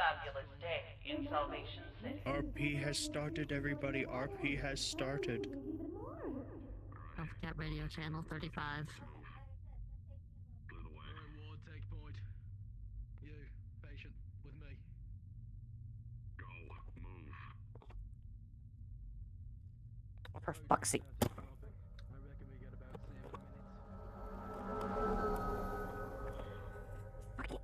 fabulous day in Salvation City. RP has started, everybody. RP has started. Don't forget radio channel 35. Alright, ward, take point. You, patient, with me. Go, move. For fuck's sake. I reckon we got about 7 minutes. Fucking...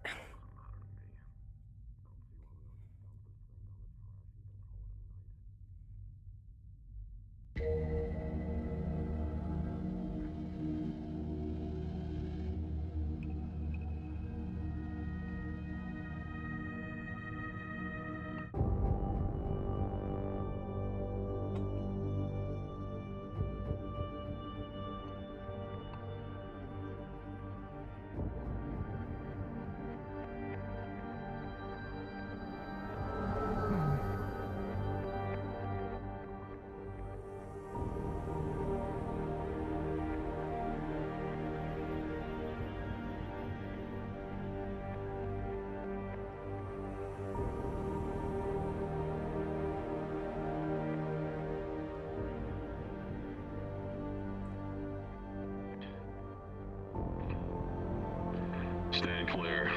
Stand clear.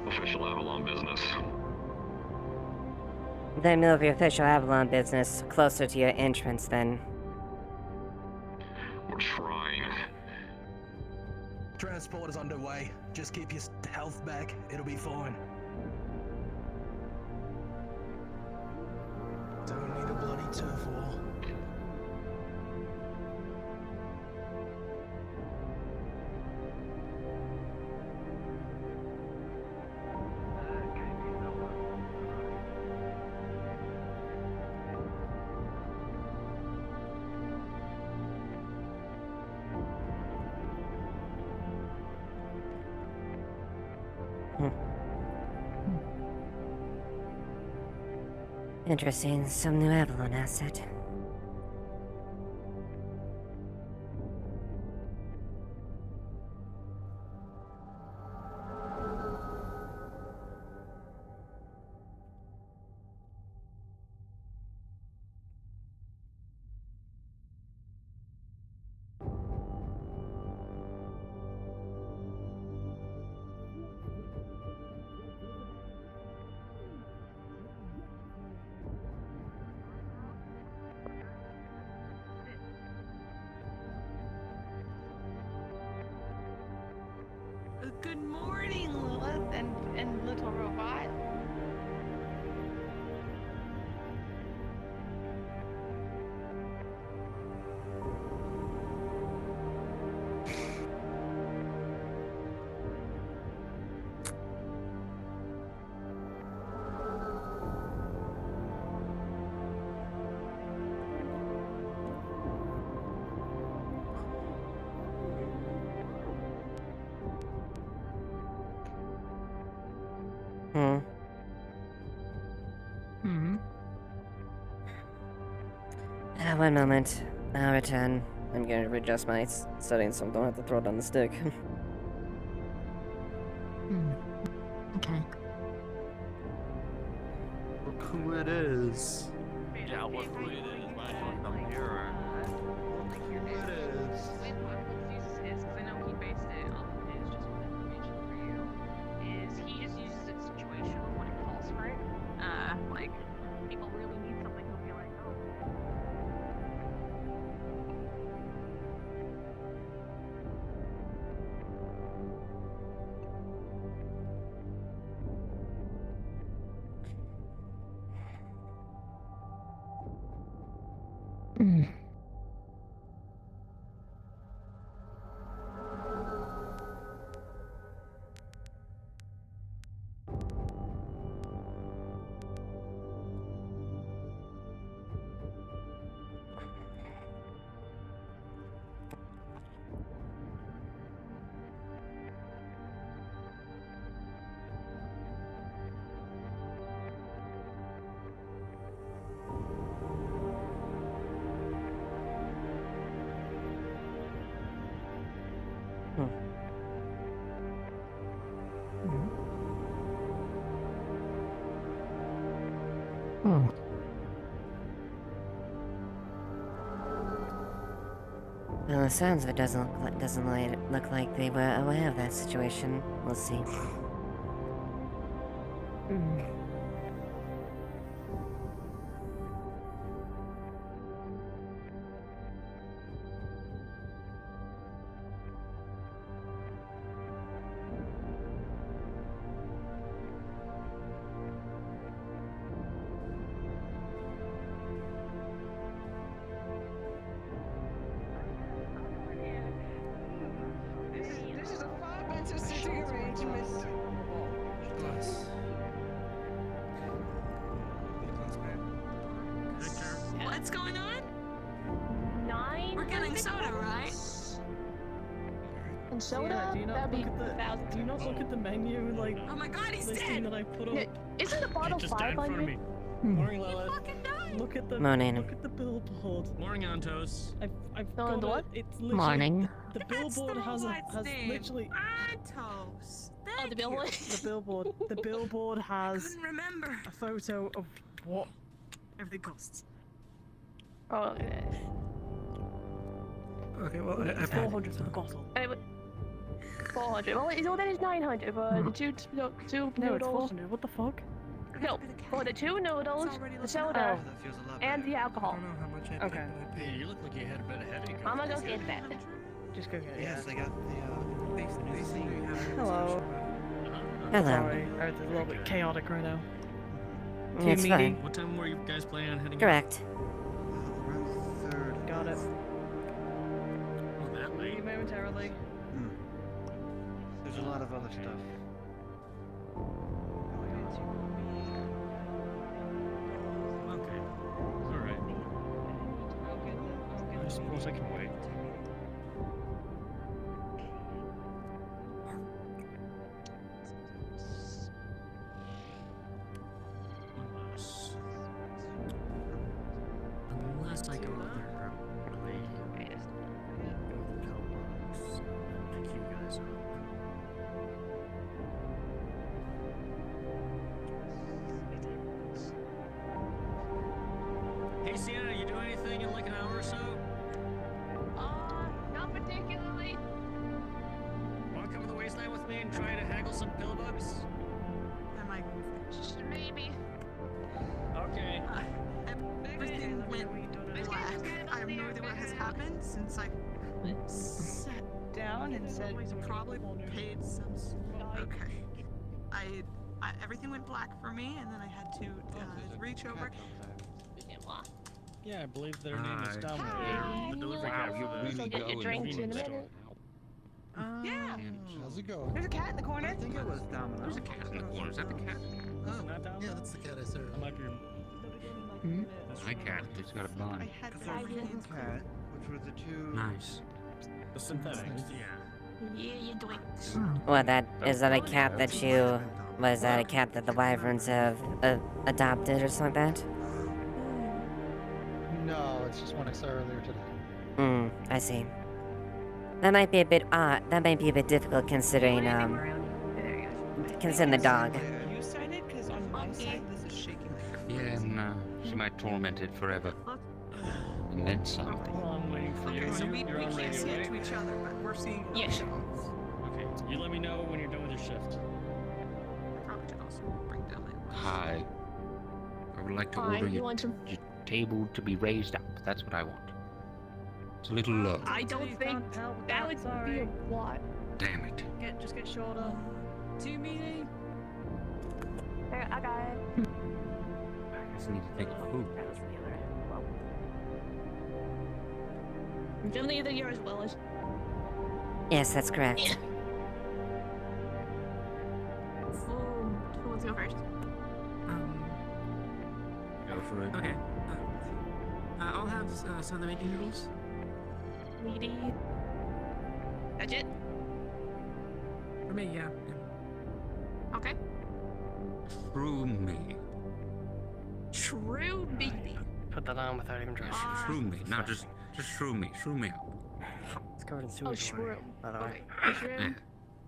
Official Avalon business. Then move your official Avalon business closer to your entrance, then. We're trying. Transport is underway. Just keep your health back. It'll be fine. Don't need a bloody turf war. Interesting, some new Avalon asset. Good morning, Lilith and little robot. One moment. I'll return. I'm going to readjust my settings so I don't have to throw it on the stick. Okay. Look who it is. Yeah, what who it is? Why don't you come here? Who it is. Wait, let's use his, because I know he based it on his, just for information for you, is he just uses it situational when it calls for it. Like, people really need something, he'll be like, oh. Hmm. Well, the sounds of it doesn't look like they were aware of that situation. We'll see. This is a far better sitting arrangement. Glass. What's going on? 9. We're getting soda, right? And soda? Do you not That'd be look at the? 1,000. Do you not look at the menu like Oh my god, he's listing dead! that I put up? Yeah, isn't a bottle Just died in front of 500? me. Morning, He Lilith. fucking died! Look at the Morning. look at the billboard. Morning, Antos. I've No, got the it. what? It's literally Morning. the That's billboard the has robot's name. literally Antos. Oh, the billboard? the billboard. The billboard has Couldn't remember. a photo of what everything costs. Oh, okay. Okay, well, It's 400 for the bottle. 400. Well, that is 900 for the two No, it's noodles. 400. What the fuck? No, for the 2 noodles, the soda, and the alcohol. Okay. Hey, you look like you had a bit of headache. I'm gonna go get that. Just go get it. Yes, I got the Hello. Hello. Sorry, it's a little bit chaotic right now. Too It's meaty. fine. What time were you guys planning on heading Correct. Got it. out? Oh, that See you late? momentarily. There's a lot of other stuff. Okay. Alright. I suppose I can wait. Unless I go over there early, go to the pillbox, pick you guys up. Hey Sienna, you doing anything in like an hour or so? Not particularly. Wanna come to the wasteland with me and try to haggle some pillbugs? Am I? Maybe. Okay. Everything went black. I have no idea what has happened since I sat down and said probably paid some. Okay. Everything went black for me, and then I had to reach over. Yeah, I believe their name is Hi. Dominic. Hi. The delivery Wow, guy you for the really Get your go drinks in a convenience minute. store. Yeah. How's it going? There's a cat in the corner. I think it was Domino. There's a cat in the corner. Is that the cat? Oh, Not down yeah, there? that's the cat I served. I might be. My cat. It's got a I bun. had Because there was one cat, which were the two. Nice. The synthetics. Yeah, you do it. What, is that a cat that you... Was that a cat that the wyverns have adopted or something like that? No, it's just one I saw earlier today. Hmm, I see. That might be a bit odd. That might be a bit difficult considering, considering the dog. You started? Because on my side, this is shaking. Yeah, and she might torment it forever. And then some. Well, I'm waiting for you. Okay, so we You're on can't radio, see it right? to each other, but we're seeing. Yes. Okay, you let me know when you're done with your shift. I probably should also bring down my. Hi. I would like to Fine, order you your, want some? your table to be raised up. That's what I want. It's a little low. I don't think Can't help that would be a lot. Damn it. Just get shorter. Too meaty. There, I got it. I just need to think of food. That was the other end. Well. Definitely either yours, Willis. Yes, that's correct. Who wants to go first? Go for it. Okay. I'll have some of the making noodles. Meaty. That's it? For me, yeah. Okay. Through me. True baby. Put that on without even trying. Through me. Not just shrew me. Shrew me up. It's covered in Oh, sewage. shrew. By the way. Okay. Yeah. Mushroom.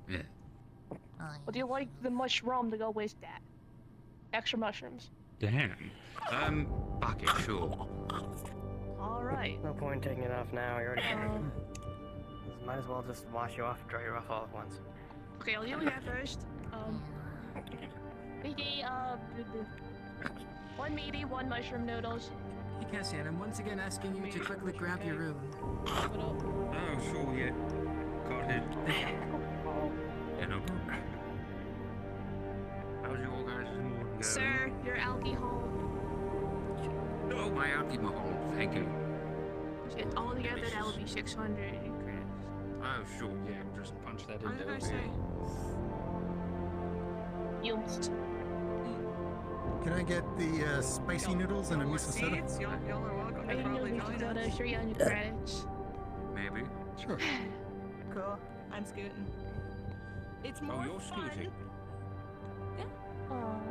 Yeah. Would you like the mushroom to go with that? Extra mushrooms. Damn. Fuck it, sure. Alright. No point taking it off now. You're already covered. Might as well just wash you off, dry you off all at once. Okay, I'll deal with that first. One meaty, one mushroom noodles. Hey, Cassian, I'm once again asking you to quickly grab your room. Oh, sure, yeah. Got it. Yeah, no problem. How's your guys' morning going? Sir, your alcohol. Oh, my alcohol. Thank you. Shit, all together that would be 600 credits. Oh, sure, yeah. Just punch that in What did I there. say? You. Can I get the spicy noodles and a miso soda? Y'all are welcome I to didn't know probably we join could go to us. 300 credits. Maybe. Sure. Cool. I'm scooting. It's Oh, more you're fun. scooting. Aww. Oh,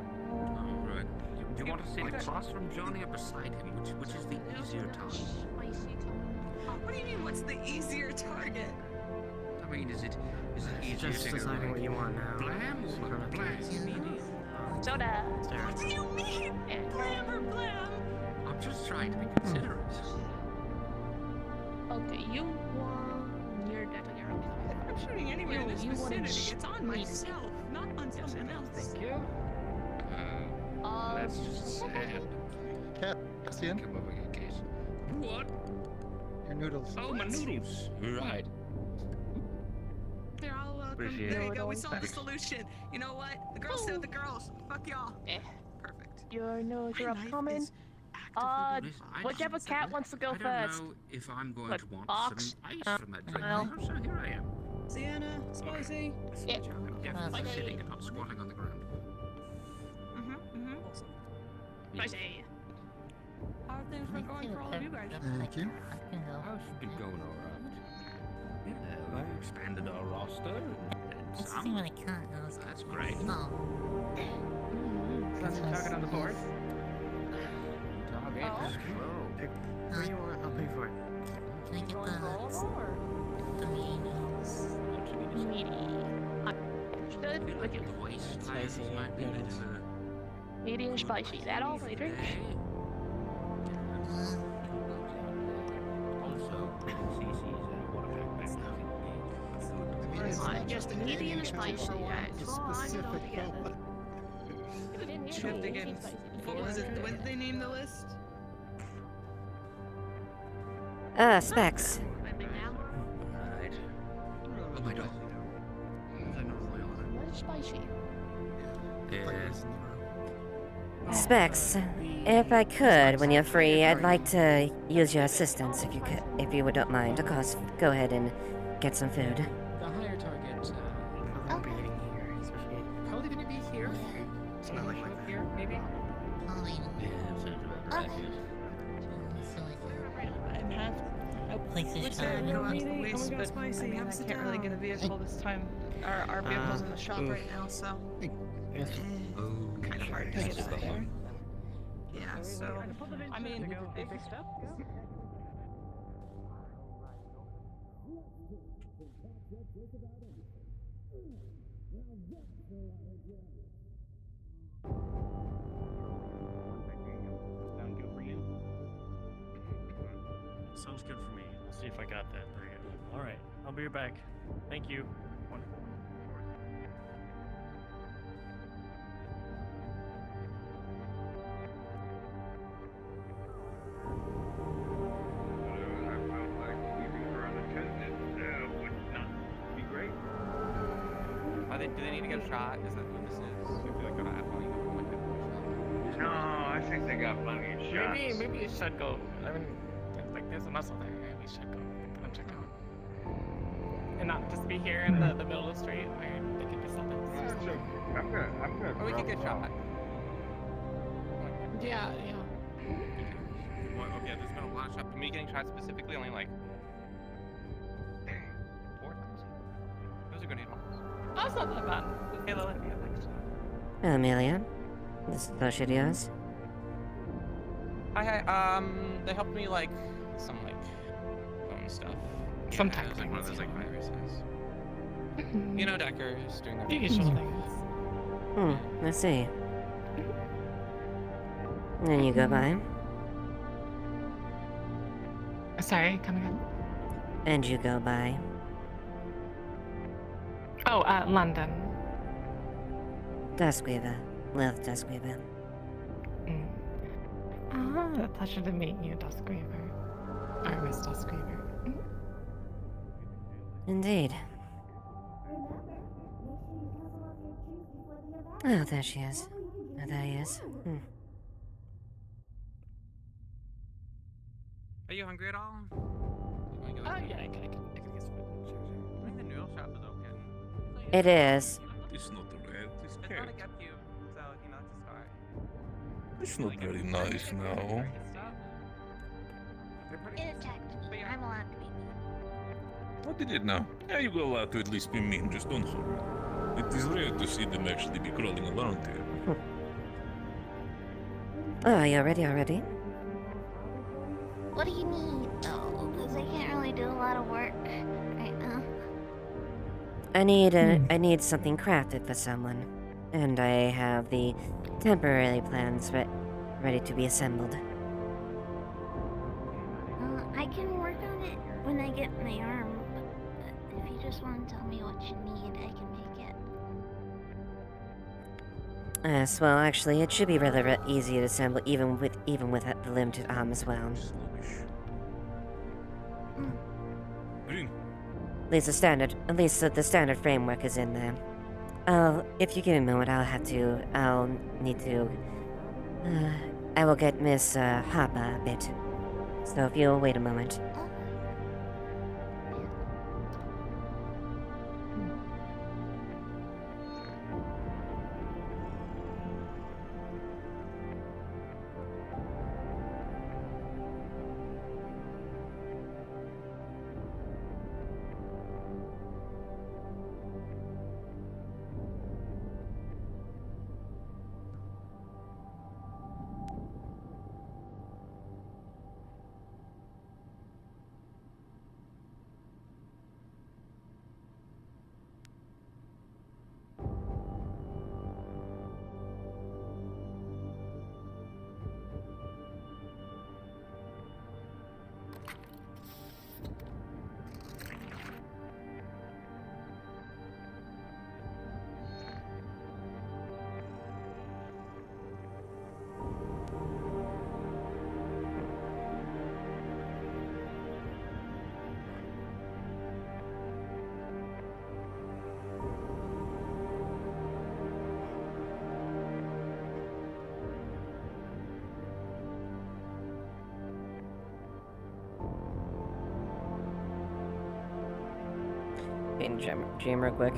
right. Do you want to sit across from Johnny or beside him? Which is the easier target? What do you mean, what's the easier target? I mean, is it easier Just to go deciding what you want now. blam or blam? Soda. What do you mean? Blam or blam? I'm just trying to be considerate. Okay, you want your data, your own. I'm shooting anywhere in this You want vicinity. It's on me. myself, not on someone else. Thank you. That's just sad. Cassian, Come over here, case. What? your noodles. Oh, my noodles. Right. They're all welcome. Appreciate There you it. go. We solved the Thanks. solution. You know what? The girls stay with the girls. Fuck y'all. Perfect. Your nose My are knife upcoming. is Listen, I Whichever just- cat wants to go I don't first. know if I'm going What, to want box? some ice from that drink. well. So here I am. Sienna, spicy. Yeah. I'm definitely Okay. sitting and not squatting on the ground. Spicy. How are things been going for all of you guys? Thank you. How's it been going all right? Yeah, I expanded our roster and some. That's great. That's a target on the board. Target. Pick what do you want? I'll pay for it. Can I get the meanies? Understood? With you. Spicy might be a bit of a... Medium spicy. That all they drink? Also, CC's and water pack back. Just a medium spicy. That's all I do Specific together. You have to get. What was it? When did they name the list? Specs. Right. Oh my god. What is spicy? Specs. If I could, when you're free, I'd like to use your assistance if you could, if you don't mind. Of course, go ahead and get some food. The higher target, I'll be eating here, especially. probably gonna be here. It's not like that. Here, maybe? I'm half. Places Go out to the waste, waste, but but spicy. I mean, I Have a sit can't really get a down. vehicle this time. Our vehicle's in the shop oof. right now, so Yes. kind of hard to get out there. Yeah, so. I mean, they fixed up. Sound good for you? Sounds good for me. Let's see if I got that. There you go. Alright, I'll be right back. Thank you. Do they need to get a shot? Is that what this is? I feel like they're not having like No, I think they got plenty of shots. Maybe you should go. I mean, like there's a muscle there. We should go and check out. And not just be here in the middle of the street where they could be something. I'm gonna. Oh, we could get shot. Yeah. Well, okay, there's been a lot of shots. Me getting shot specifically only like 4 times. Those are grenade bombs. That's not that bad. Okay, Lilith, yeah, thanks. Amelia, this associate of yours. Hi. They helped me like some like phone stuff. Some Yeah, it was like one of those like viruses. You know, Decker's doing their Usual things. I see. And you go by. Sorry, come again. And you go by. Oh, London. Duskweaver. Lilith Duskweaver. A pleasure to meet you, Duskweaver. Or Miss Duskweaver. Indeed. Oh, there she is. Oh, there he is. Are you hungry at all? Yeah, I can get some food. I think the noodle shop is okay. It is. It's not red, it's It's carrot. not a gut cube, so you know it's a start. It's not very nice now. I'm allowed to be mean. What did it now? Yeah, you go allowed to at least be mean, just don't hurt. It is rare to see them actually be crawling around here. Oh, are you ready already? What do you need, though? Because I can't really do a lot of work right now. I need something crafted for someone. And I have the temporary plans ready to be assembled. I can work on it when I get my arm, but if you just want to tell me what you need, I can make it. Yes, well, actually, it should be rather easy to assemble, even with the limited arm as well. At least the standard framework is in there. If you give me a moment, I'll need to, I will get Miss Harper a bit. So if you'll wait a moment. Jam real quick.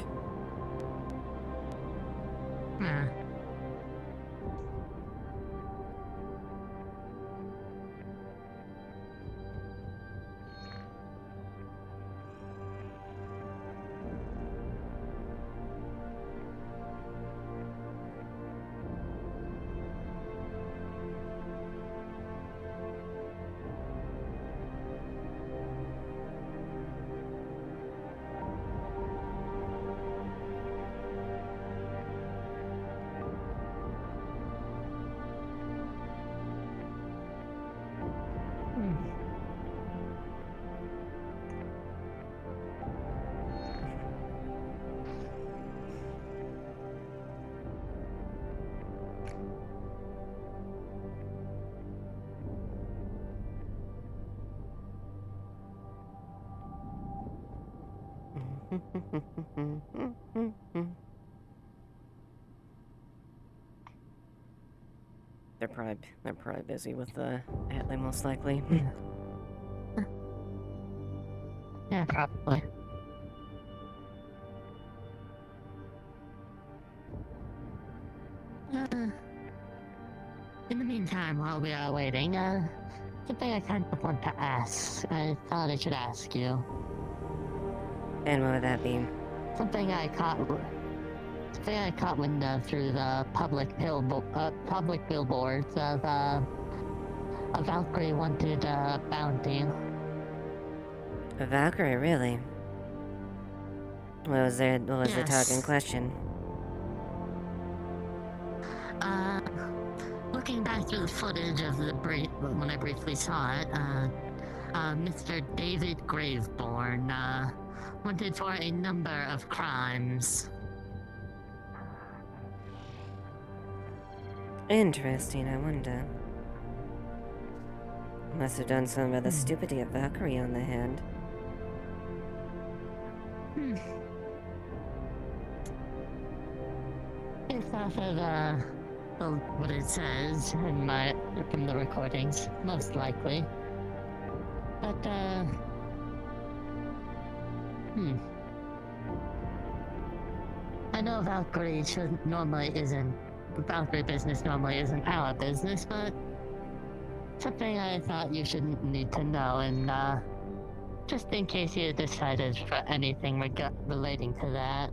They're probably busy with the Atlee, most likely. Yeah, probably. In the meantime, while we are waiting, something I kind of want to ask. I thought I should ask you. And what would that be? Something I caught wind of through the public billboards of a Valkyrie wanted a bounty. A Valkyrie, really? What was the talk in question? looking back through the footage of the when I briefly saw it, Mr. David Graveborn, wanted for a number of crimes. Interesting, I wonder. Must have done some of the stupidity of Valkyrie on the hand. Based off of, what it says in from the recordings, most likely. But, I know Valkyrie Valkyrie business normally isn't our business, but something I thought you shouldn't need to know, and, just in case you decided for anything relating to that.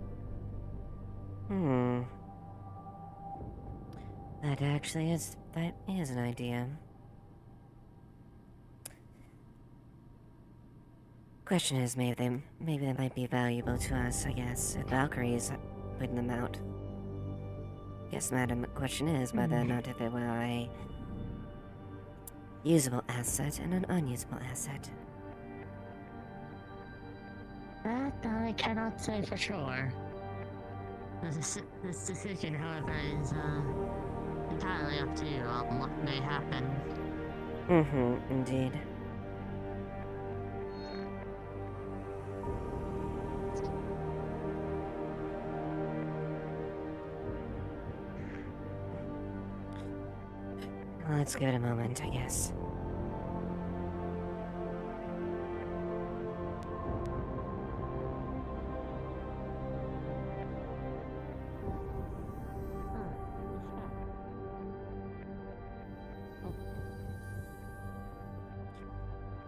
That is an idea. Question is, maybe they might be valuable to us, I guess, if Valkyrie is putting them out. Yes, madam, the question is whether or not if it were a usable asset and an unusable asset. That I cannot say for sure. This decision, however, is entirely up to you on what may happen. Indeed. Let's give it a moment, I guess.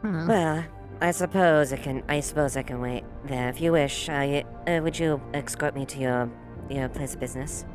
Well, I suppose I can wait there if you wish. Would you escort me to your place of business?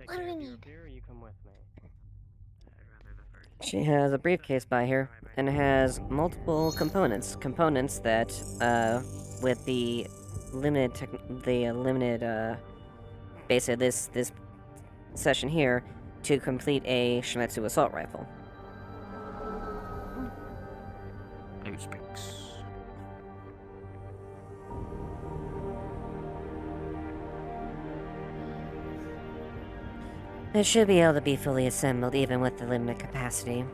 What do we need? Or you come with me. She has a briefcase by her, and it has multiple components. Components that, with the basically this session here, to complete a Shimetsu assault rifle. No speaks. It should be able to be fully assembled even with the limited capacity.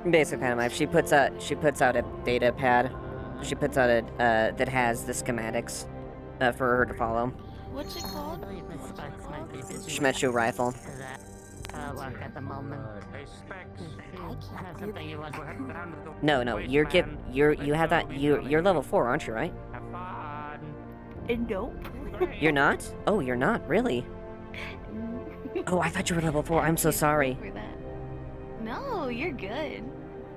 Basic pantomime. She puts out a data pad. She puts out that has the schematics for her to follow. What's it called? Shimetsu rifle. Work at the moment. Something you want to work on. No, you have that. You're level 4, aren't you? Right? Nope. You're not? Oh, you're not really. Oh, I thought you were level 4. I'm so sorry. No, you're good.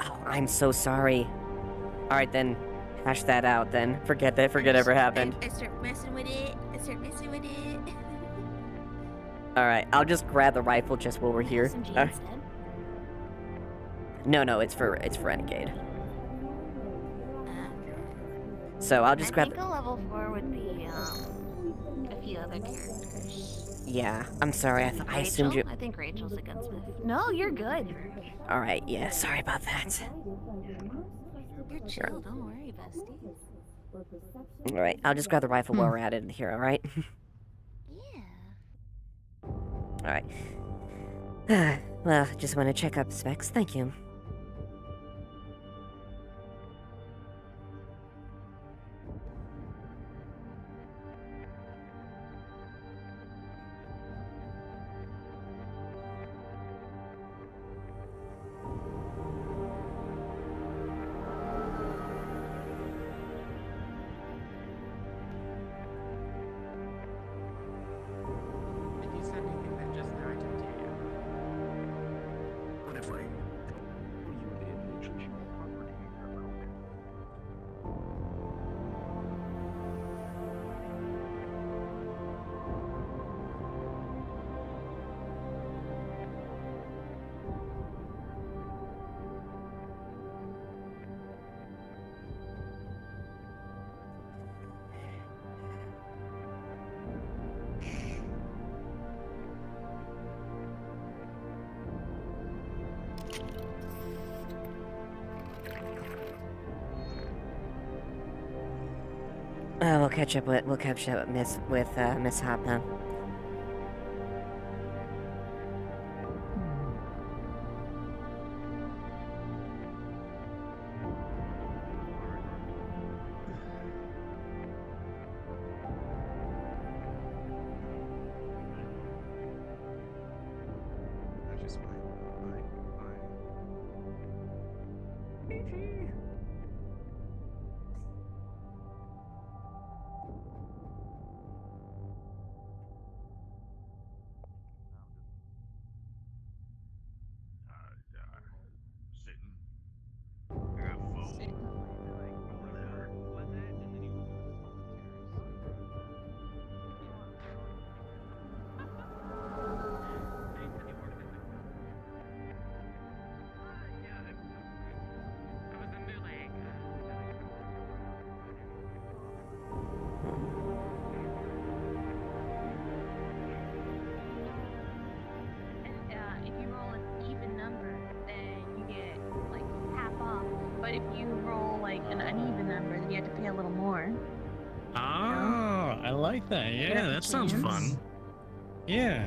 Oh, I'm so sorry. All right then, hash that out then. Forget ever happened. I start messing with it. All right, I'll just grab the rifle just while we're here. No, it's for Renegade. So I'll just grab. I think a level 4 would be a few other characters. Yeah, I'm sorry. I assumed you. I think Rachel's a gunsmith. No, you're good. All right, yeah, sorry about that. You're chill. Don't worry, bestie. All right, I'll just grab the rifle while we're at it here. All right. All right. Well, just want to check up specs. Thank you. We'll catch up with Miss Hopper. I just might. Sitting. I got phone. And if you roll an even number, then you get like half off. But if you roll like an uneven number, then you have to pay a little more. Oh, I like that. Yeah, that sounds fun. Yeah.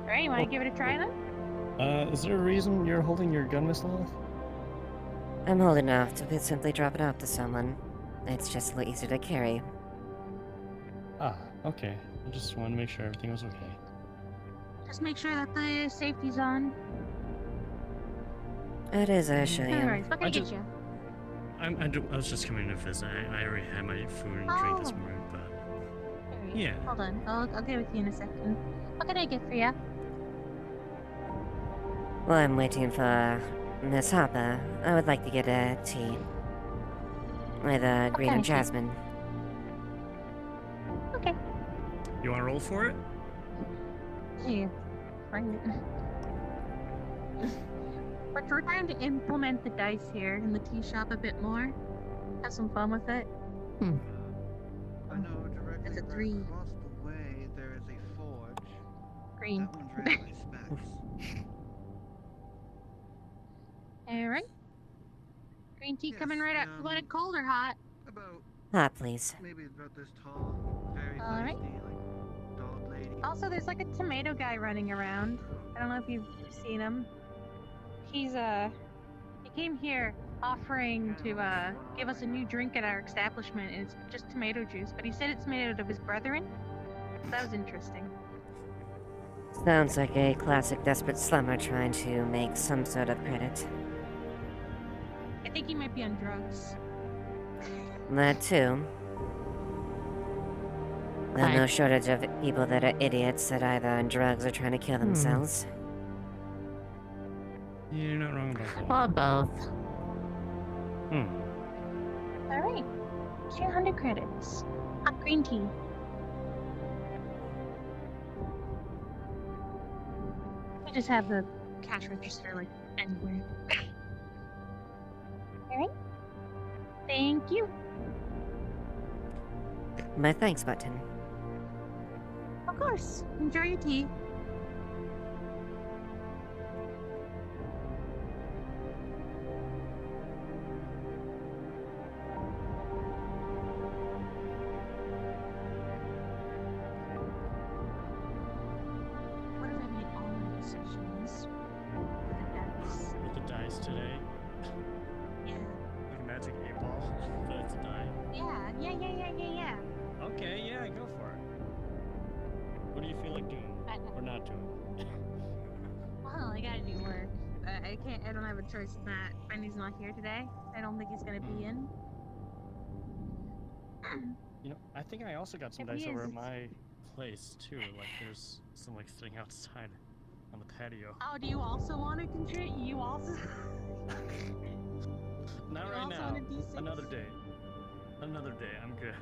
Alright, you want to give it a try then? Is there a reason you're holding your gun, Miss Lilith? I'm old enough to simply drop it off to someone. It's just a little easier to carry. Ah, okay. I just wanted to make sure everything was okay. Just make sure that the safety's on. It is, I assure you. Alright, what can I get just- you? I was just coming to visit. I already had my food and drink this Oh. morning, but Alright, yeah. Hold on, I'll get with you in a second. What can I get for you? While I'm waiting for Miss Hopper, I would like to get a tea. With green kind and of tea? jasmine. Okay. You want to roll for it? Yeah, bring it. We're trying to implement the dice here in the tea shop a bit more. Have some fun with it. I know directly That's a right 3. across the way there is a forge. Green. That one's right by specs. Alright. Green tea coming right up. You want it cold or hot? About Hot, please. maybe about this tall, very Alright. feisty, like dog lady. Also, there's like a tomato guy running around. I don't know if you've seen him. He came here offering to give us a new drink at our establishment, and it's just tomato juice, but he said it's made out of his brethren. So that was interesting. Sounds like a classic desperate slumber trying to make some sort of credit. I think he might be on drugs. That too. There's no shortage of people that are idiots that are either on drugs or trying to kill themselves. You're not wrong about that. Or both. Alright. 200 credits. Hot green tea. We just have the cash register like anywhere. Alright. Thank you. My thanks button. Of course. Enjoy your tea. What if I made all my decisions with a dice? With the dice today, Yeah. like a magic 8-ball, but it's a die. Yeah. Okay, yeah, go for it. What do you feel like doing or not doing? Well, I gotta do work. I don't have a choice in that. Benny's not here today. I don't think he's gonna be in. You know, I think I also got some If he dice over is, at my place too. Like there's some like sitting outside on the patio. Oh, do you also want to contribute? You also? Not You right also now. want a D6? Another day. Another day. I'm good.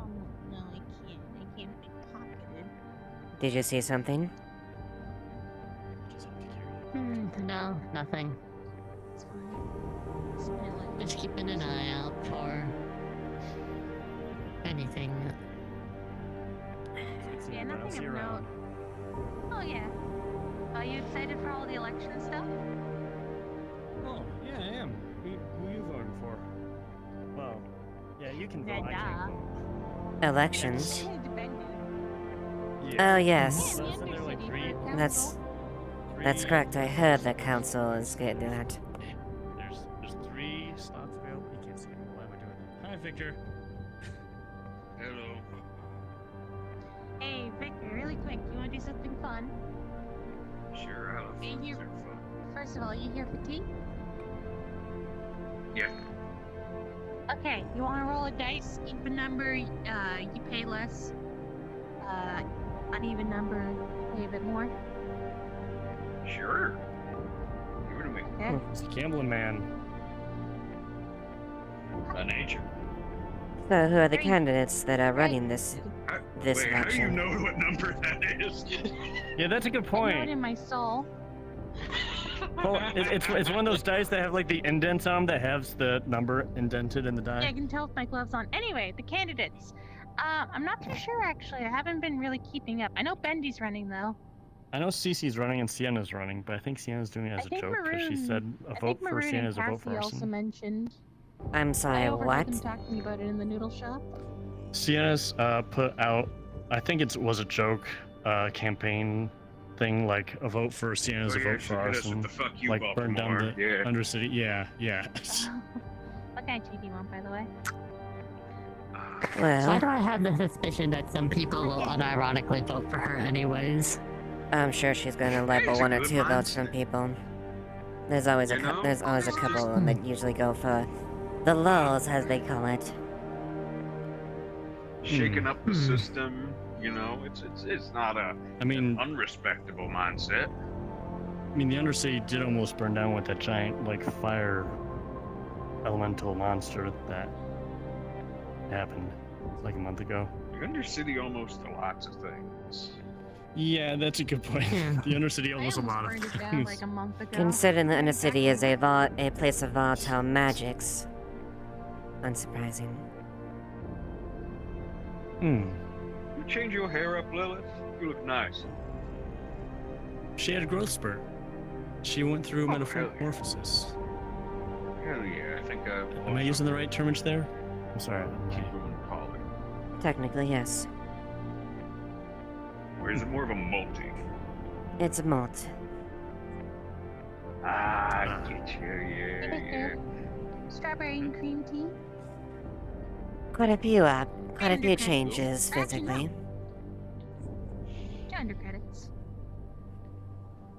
Oh, no, I can't. I can't be pocketed. Did you see something? No, nothing. It's fine. Spin it like Just keeping an eye out for anything. Yeah, nothing of note. Oh yeah. Are you excited for all the election stuff? Oh, yeah, I am. Who you voting for? Well, you can vote. I can't vote. Elections. Yeah. Oh yes, So isn't there like three? that's correct. I heard the council is going to do that. There's 3 slots available. You can't see me. Why am I doing that? Hi, Victor. Hello. Hey, Victor, really quick, you want to do something fun? Sure, I love Are you something here? fun. First of all, you here for tea? Yeah. Okay, you want to roll a dice? Even number, you pay less. Uneven number, you pay a bit more. Sure. Give it to me. Okay. It's a gambling man. By nature. So who are the candidates that are running this Wait, how do you election? know what number that is? Yeah, that's a good I know it point. in my soul. Well, it's one of those dice that have like the indents on them that has the number indented in the die. Yeah, I can tell with my gloves on. Anyway, the candidates. I'm not too sure actually. I haven't been really keeping up. I know Bendy's running though. I know Cece's running and Sienna's running, but I think Sienna's doing it as I a think joke because she said a I vote think for Maroon Sienna and is a vote for Cassie also arson. mentioned. I'm I sorry, overheard what? them talking about it in the noodle shop. Sienna's put out, I think it was a joke campaign thing, like a vote for Sienna is a vote for arson. The fuck you, Like burn down the Baltimore. Yeah. Undercity. Yeah. What kind of tea do you want, by the way? Why do I have the suspicion that some people will unironically vote for her anyways? I'm sure she's going to level It's a 1 or good 2 votes from people. There's always You know? there's always a couple that usually go for the lulls, as they call it. Shaking up the system, you know, it's not an unrespectable mindset. I mean, the Undercity did almost burn down with that giant, like, fire elemental monster that happened like a month ago. The Undercity almost to lots of things. Yeah, that's a good point. The Undercity almost a lot of Burned it down things. like a month ago. Considering the Undercity is a place of volatile magics. Unsurprising. You change your hair up, Lilith? You look nice. She had a growth spurt. She went through hell yeah. metamorphosis. Hell yeah, I think Am I using the right termage there? I'm sorry. Technically, yes. Or is it more of a multi? It's a malt. I get you, yeah. Strawberry and cream tea. Quite a few changes physically. 200 credits.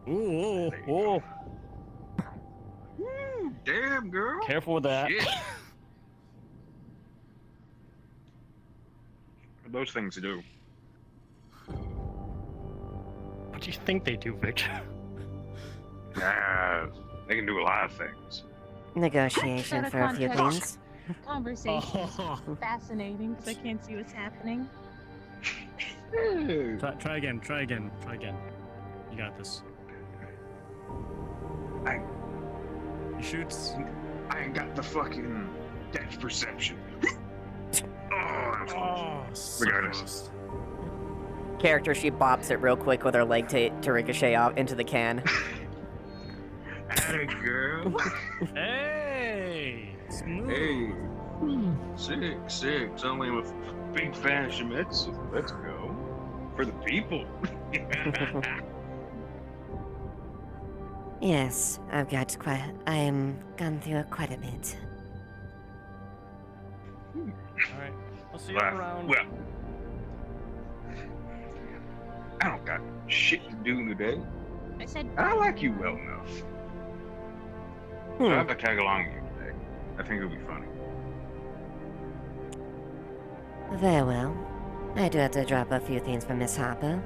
Ooh. Damn, girl. Careful with that. Shit. Those things do. What do you think they do, Victor? They can do a lot of things. Negotiation for a few things. Conversation is fascinating because I can't see what's happening. Try again. You got this. He shoots. I ain't got the fucking depth perception. Regardless. Character, she bops it real quick with her leg to ricochet off into the can. Hey, girl. Hey! Smooth. Hey. Sick. So I'm a big fan of Shimizu. Let's go. For the people. Yes, I am gone through quite a bit. Alright. I'll see you around. Well, I don't got shit to do today. I said. I like you well enough. So I have to tag along with you today. I think it'll be funny. Very well. I do have to drop a few things for Miss Harper.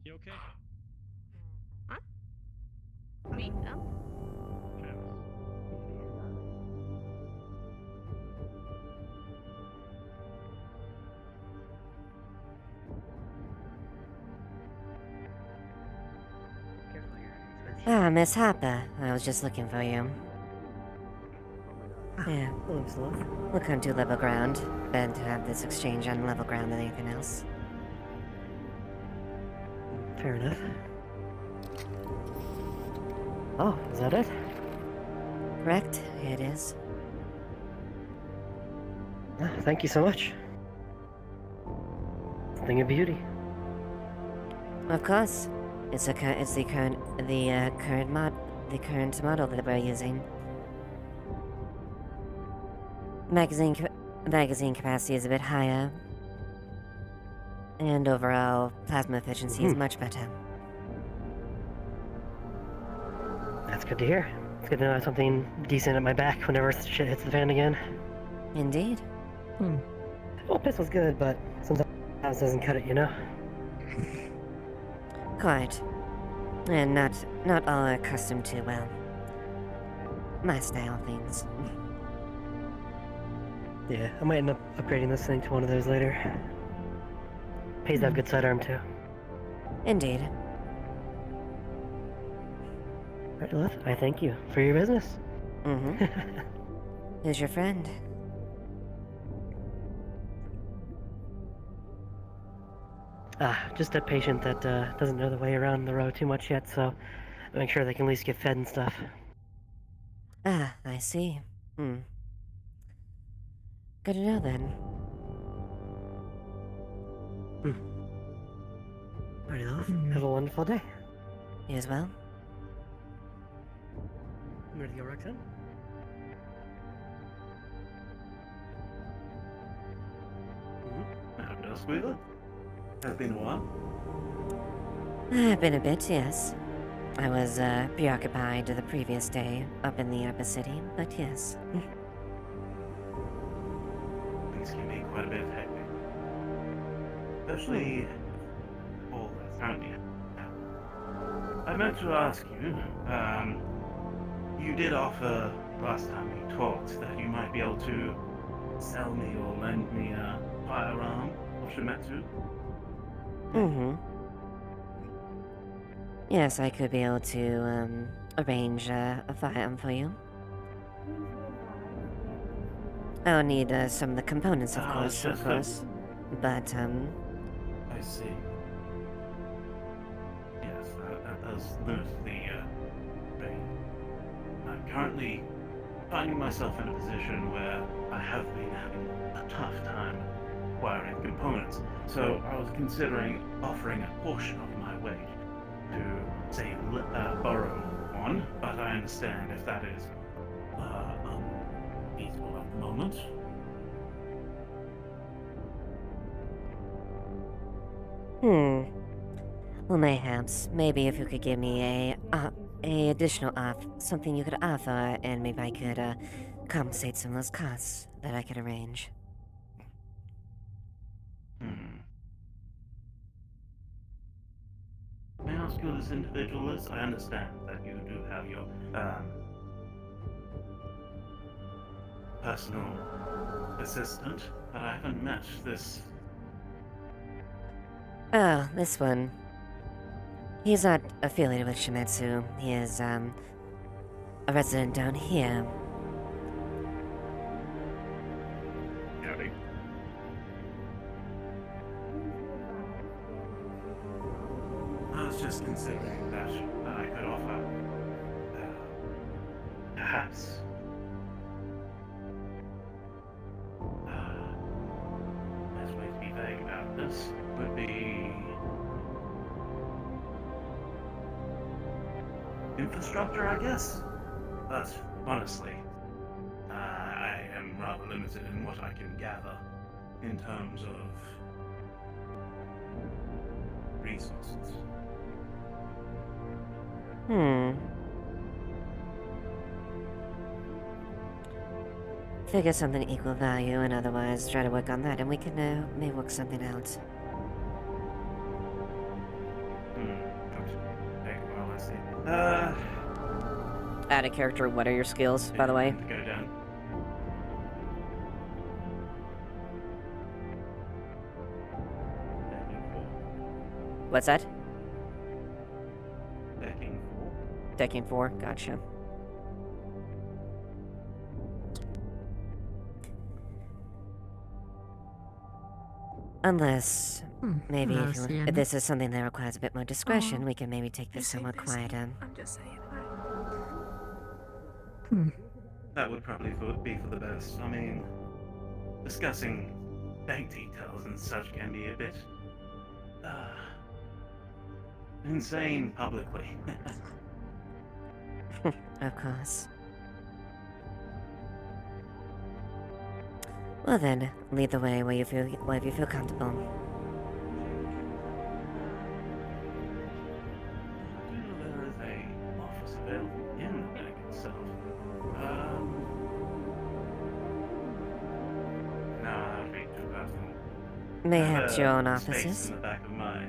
You okay? Huh? Me? Ah, Miss Harper. I was just looking for you. Yeah, Hello, Miss Lilith. we'll come to level ground. Better to have this exchange on level ground than anything else. Fair enough. Oh, is that it? Correct? It is. Ah, thank you so much. It's a thing of beauty. Of course. It's the current model that we're using. Magazine capacity is a bit higher, and overall plasma efficiency is much better. That's good to hear. It's good to know I have something decent at my back whenever shit hits the fan again. Indeed. Well, pistol's good, but sometimes it doesn't cut it, you know? Quite. And not all are accustomed to, well, my style of things. Yeah, I might end up upgrading this thing to one of those later. Pays to have good sidearm, too. Indeed. Right, Lilith, I thank you for your business. Mm-hmm. Who's your friend? Just a patient that doesn't know the way around the row too much yet, so make sure they can at least get fed and stuff. Ah, I see. Good to know then. Alright, Lilith, have a wonderful day. You as well? You ready to go, Roxanne? How does Lilith? Has been a while. Been a bit, yes. I was preoccupied the previous day up in the upper city, but yes. Things can be quite a bit hectic. Especially all that's around you. I meant to ask you, you did offer last time we talked that you might be able to sell me or lend me a firearm of Shimetsu. Yes, I could be able to, arrange a firearm for you. I'll need, some of the components, of course. But, I see. Yes, that does lose the, pain. I'm currently finding myself in a position where I have been having a tough time acquiring components, so I was considering offering a portion of my wage to, say, borrow one, but I understand if that is, feasible at the moment. Well, mayhaps. Maybe if you could give me a additional something you could offer, and maybe I could, compensate some of those costs that I could arrange. May I ask who this individual is? I understand that you do have your, personal assistant, but I haven't met this. Oh, this one. He's not affiliated with Shimetsu. He is, a resident down here. Howdy. I was just considering that I could offer, perhaps, best way to be vague about this would be infrastructure, I guess. But honestly, I am rather limited in what I can gather in terms of resources. Figure something equal value, and otherwise try to work on that, and we can, maybe work something out. Okay, well, let's see. Out of character, what are your skills, by the way? Go down. What's that? Decking Decking 4, gotcha. Unless, maybe hello, if Sienna. this is something that requires a bit more discretion, we can maybe take this somewhat quieter. I'm just saying. That would probably be for the best. I mean, discussing bank details and such can be a bit insane publicly. Of course. Well then, lead the way where you feel comfortable. There is a office available in the bank itself. No, that would be too personal. Mayhaps your own Space offices? in the back of my.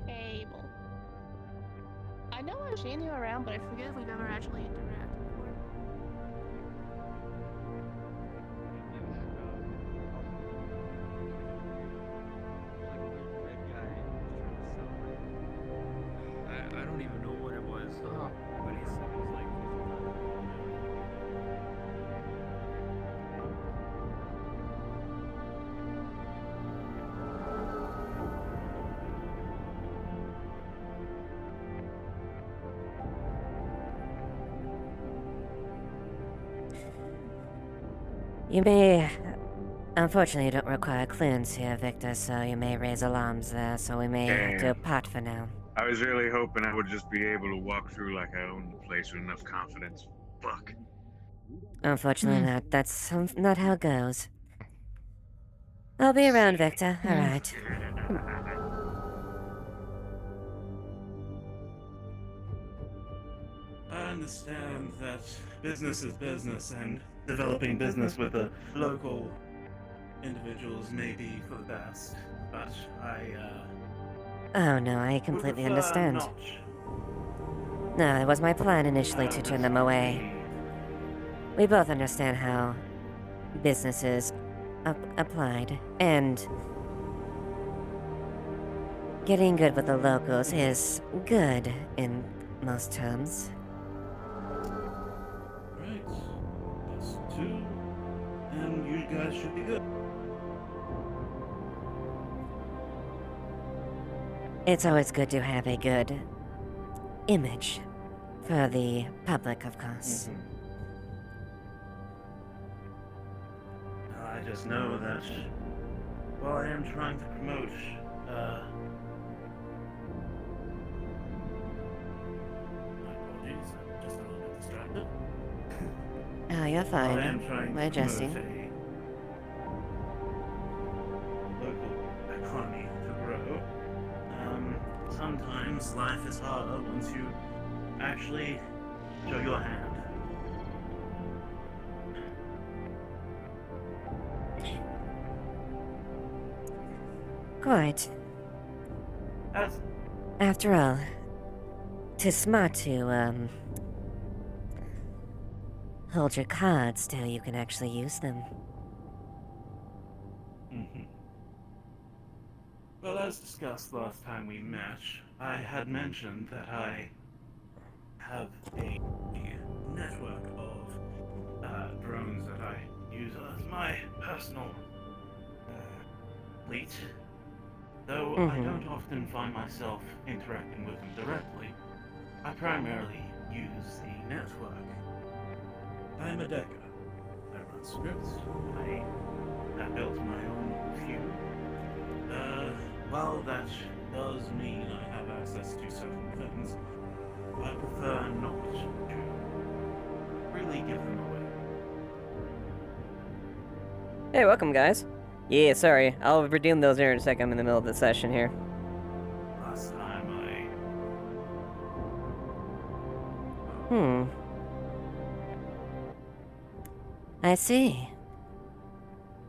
Abel. I know I've seen you around, but I forget if we've ever actually interacted before. I don't even know what it was. But he was like. You may... Unfortunately, you don't require clearance here, Victor, so you may raise alarms there, so we may have to Damn. part for now. I was really hoping I would just be able to walk through like I owned the place with enough confidence. Fuck. Unfortunately not. That's not how it goes. I'll be around, Victor. Alright. I understand that business is business, and developing business with the local individuals may be for the best, but Oh no, I completely prefer understand. not. No, it was my plan initially to turn them away. We both understand how business is applied, and getting good with the locals is good in most terms. Right. Us two, and you guys should be good. It's always good to have a good image for the public, of course. I just know that while I am trying to promote, my apologies, I'm just a little bit distracted. Oh, you're While I am fine. trying We're to adjusting. promote a local economy to grow, sometimes life is harder once you actually show your hand. Quite. After all, 'tis smart to, hold your cards till you can actually use them. Well, as discussed last time we met, I had mentioned that I have a network of drones that I use as my personal fleet. Though I don't often find myself interacting with them directly, I primarily use the network. I am a decker. I run scripts. I built my own few. While that does mean I have access to certain things, I prefer not to really give them away. Hey, welcome, guys. Yeah, sorry. I'll redeem those here in a second. I'm in the middle of the session here. Last time I see.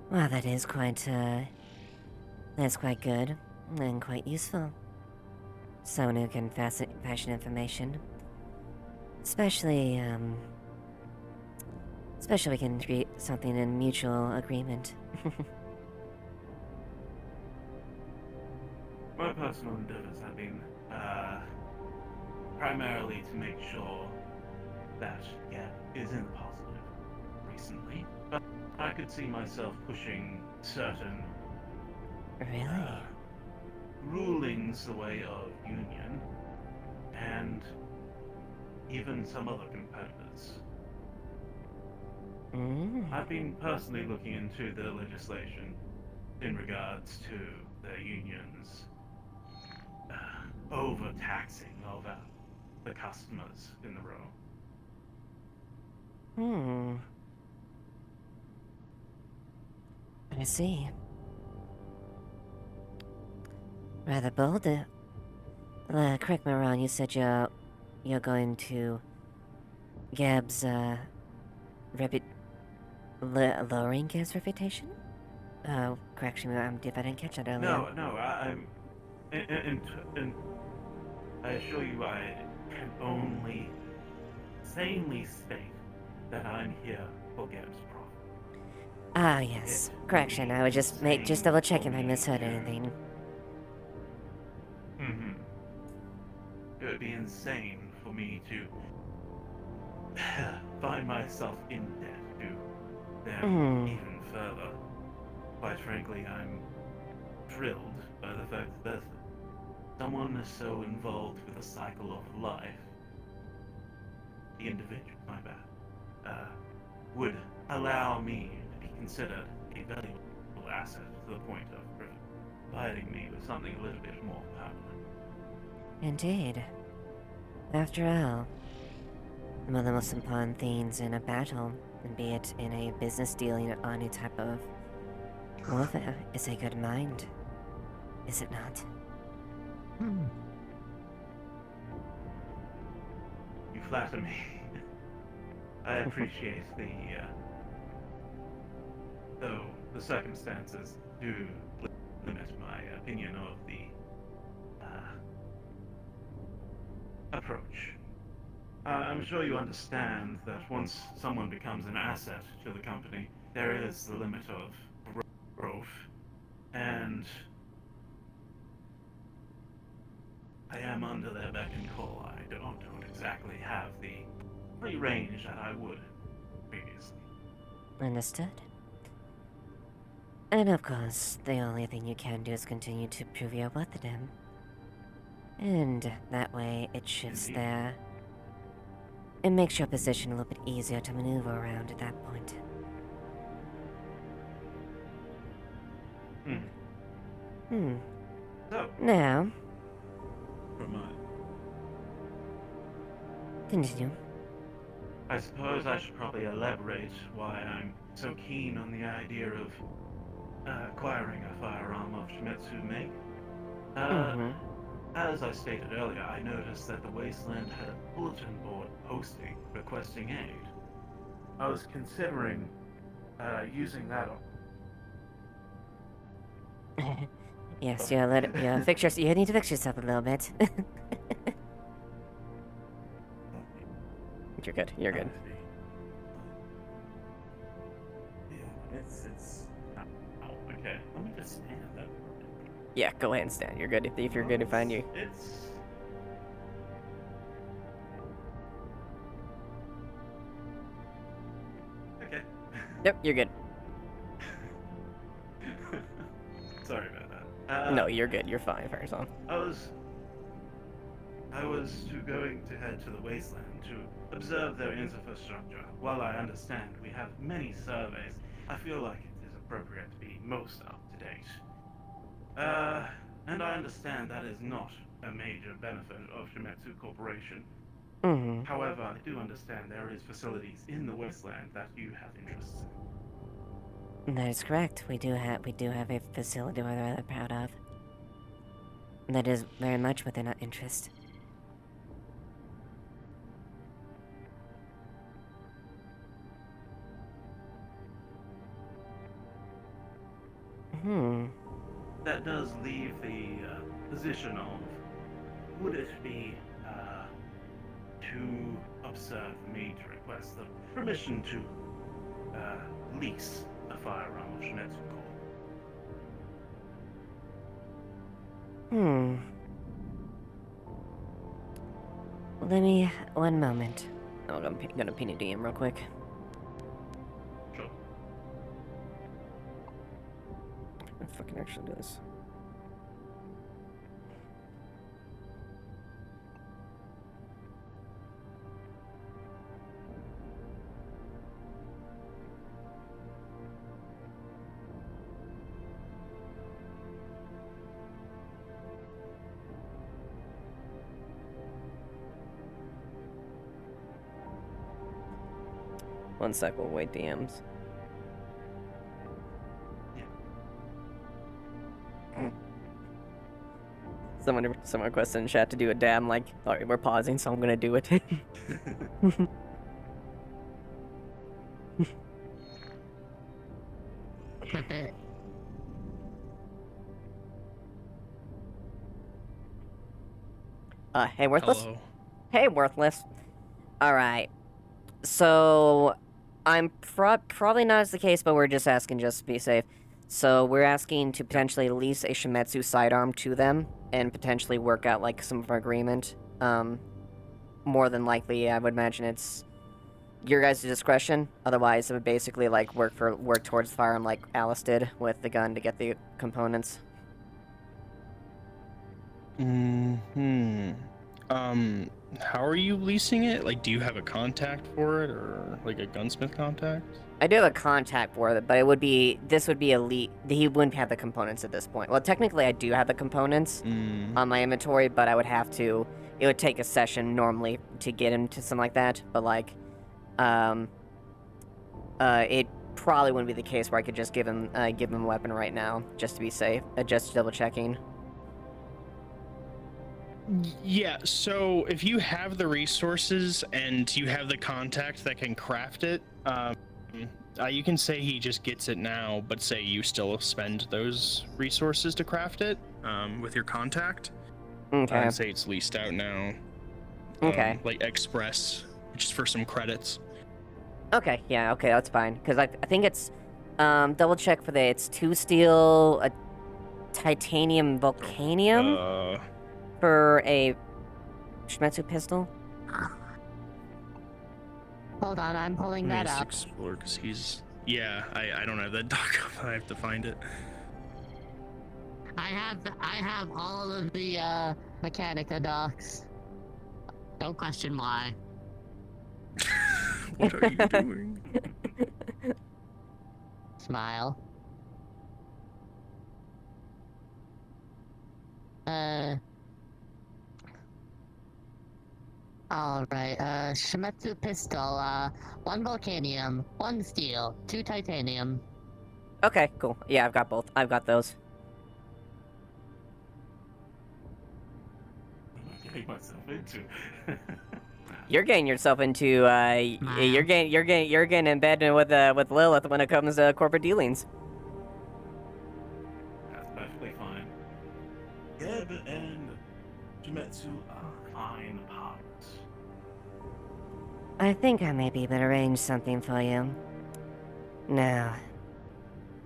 Well, that is quite, that's quite good, and quite useful. Someone who can fashion information. Especially we can treat something in mutual agreement. My personal endeavors have been primarily to make sure that Gap is in the positive recently, but I could see myself pushing certain Really? rulings the way of Union and even some other competitors. I've been personally looking into the legislation in regards to the Union's overtaxing of the customers in the row. I see. Rather bold. Correct me wrong, you said you're going to Gab's lowering Gab's reputation? Correction me if I didn't catch that earlier. No, I assure you I can only sanely state that I'm here for Gab's profit. Ah, yes. Correction, I was just double checking if I misheard anything. It would be insane for me to find myself in debt to them even further. Quite frankly, I'm thrilled by the fact that someone is so involved with the cycle of life, the individual, would allow me to be considered a valuable asset to the point of providing me with something a little bit more permanent. Indeed. After all, one of the most important things in a battle, be it in a business deal or any type of warfare, is a good mind. Is it not? You flatter me. I appreciate though the circumstances do limit my opinion of the approach. I'm sure you understand that once someone becomes an asset to the company, there is the limit of growth, and I am under their beck and call. I don't exactly have the free range that I would previously. Understood. And of course, the only thing you can do is continue to prove your worth to them. And that way, it shifts there. It makes your position a little bit easier to maneuver around at that point. Now... Continue. I suppose I should probably elaborate why I'm so keen on the idea of acquiring a firearm of Shimetsu make. As I stated earlier, I noticed that the Wasteland had a bulletin board posting requesting aid. I was considering using that. Yes, you need to fix yourself a little bit. You're good. You're good. Okay, let me just stand up. Yeah, go ahead and stand. You're good if you're good to find you. It's... Okay. Yep, you're good. Sorry about that. No, you're good. You're fine, Farazan. I was going to head to the Wasteland to observe their infrastructure. While I understand we have many surveys, I feel like it is appropriate to be most up to date. And I understand that is not a major benefit of Shimetsu Corporation. However, I do understand there is facilities in the Wasteland that you have interests in. That is correct. We do have a facility we're rather proud of. That is very much within our interest. That does leave the position of, would it be too absurd for me to request the permission to lease a firearm of Shinetsu Corps. Let me... one moment. I'm gonna pin a DM real quick. Sure. I fucking actually do this. One sec, we'll wait DMs. Someone requested in chat to do a dab. I'm like, alright, we're pausing, so I'm gonna do it. Hey, Worthless? Hello. Hey, Worthless. Alright. So, I'm probably not as the case, but we're just asking just to be safe. So, we're asking to potentially lease a Shimetsu sidearm to them, and potentially work out, like, some of our agreement. More than likely, I would imagine it's your guys' discretion. Otherwise, it would basically, like, work towards the firearm like Alice did with the gun to get the components. How are you leasing it? Like, do you have a contact for it, or like a gunsmith contact? I do have a contact for it, but this would be elite. He wouldn't have the components at this point. Well, technically, I do have the components on my inventory, but I would have to. It would take a session normally to get him to something like that. But like, it probably wouldn't be the case where I could just give him a weapon right now, just to be safe. Just double checking. Yeah, so if you have the resources and you have the contact that can craft it, you can say he just gets it now, but say you still spend those resources to craft it with your contact. Okay. And say it's leased out now. Okay. Like Express, just for some credits. Okay, yeah, okay, that's fine. Because I think it's, double check for it's 2 steel, a titanium volcanium for a Shimetsu pistol. Hold on, I'm pulling that up. Explore, because he's... Yeah, I don't have that doc up. I have to find it. I have all of the Mechanica docs. Don't question why. What are you doing? Smile. Alright, Shimetsu pistol, 1 volcanium, 1 steel, 2 titanium. Okay, cool. Yeah, I've got both. I've got those. Getting myself into. You're getting yourself into you're getting in bed with Lilith when it comes to corporate dealings. That's perfectly fine. Geb and Shimetsu are fine partners. I think I may be able to arrange something for you. Now,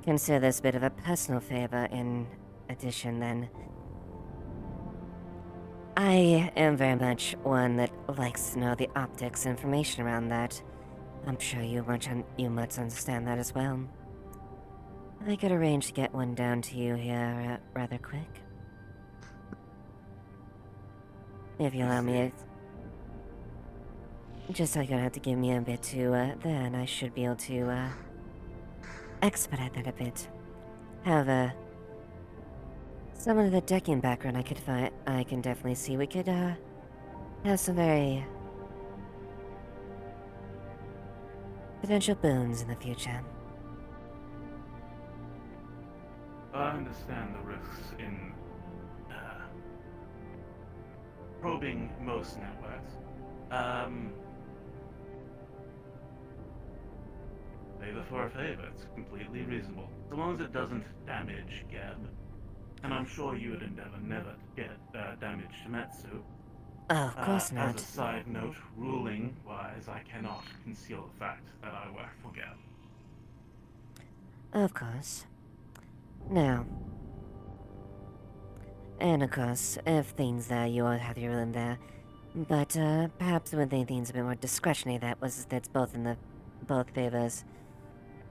consider this a bit of a personal favor in addition, then. I am very much one that likes to know the optics information around that. I'm sure you must understand that as well. I could arrange to get one down to you here rather quick. If you allow me, just you're gonna have to give me a bit to, then I should be able to, expedite that a bit. However, some of the decking background I can definitely see we could, have some very potential boons in the future. I understand the risks in probing most networks. Favor for a favor, it's completely reasonable. So long as it doesn't damage Geb. And I'm sure you would endeavor never to get damage Shimetsu. Oh, of course not. As a side note, ruling-wise, I cannot conceal the fact that I work for Gab. Of course. Now. And of course, if things there, you all have your room there. But, perhaps with things a bit more discretionary, that's both in the both favors.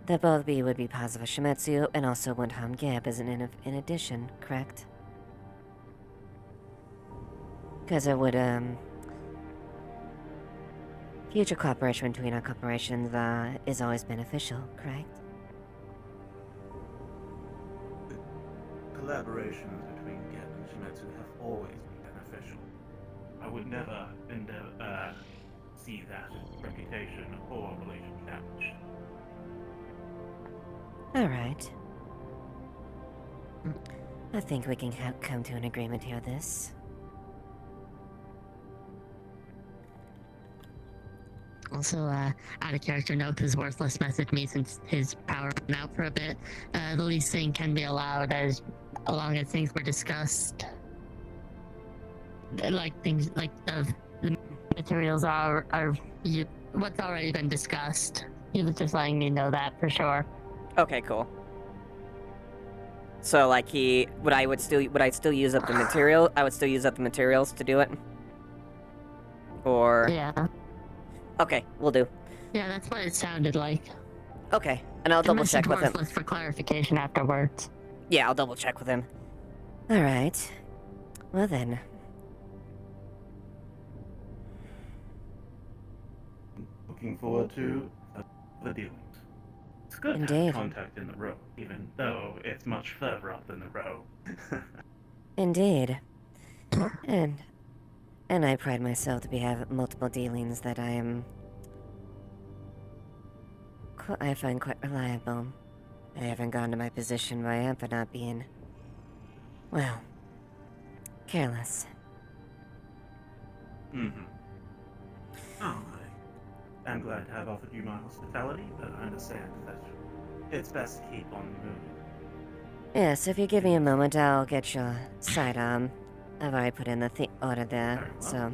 That both would be positive for Shimetsu, and also wouldn't harm Gab as in addition, correct? Because it would, future cooperation between our corporations, is always beneficial, correct? Collaborations between Gab and Shimetsu have always been beneficial. I would never see that reputation or relation damaged. Alright. I think we can come to an agreement here with this. Also, out of character note, this worthless messaged me since his power went out for a bit. The least thing can be allowed as long as things were discussed. Like things like the materials are what's already been discussed. He was just letting me know that for sure. Okay, cool. So, like, would I still use up the material? I would still use up the materials to do it? Or... Yeah. Okay, we'll do. Yeah, that's what it sounded like. Okay, and I'll double check with him. Worthless for clarification afterwards. Yeah, I'll double check with him. Alright. Well then. Looking forward to the dealings. It's good to Indeed. have contact in the row, even though it's much further up in the row. Indeed. And I pride myself to have multiple dealings that I find quite reliable. I haven't gotten to my position where I am for not being, well, careless. Mm-hmm. Oh, I'm glad to have offered you my hospitality, but I understand that it's best to keep on moving. Yes, if you give me a moment, I'll get your sidearm. I've already put in the order there, so...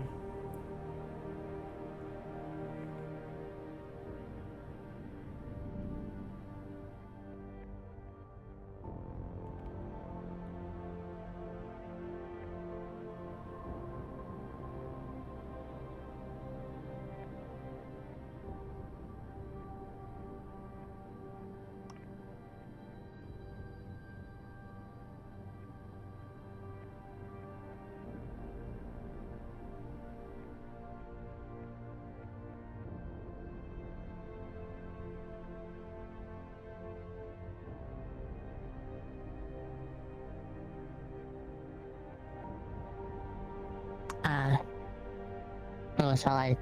Well, shall I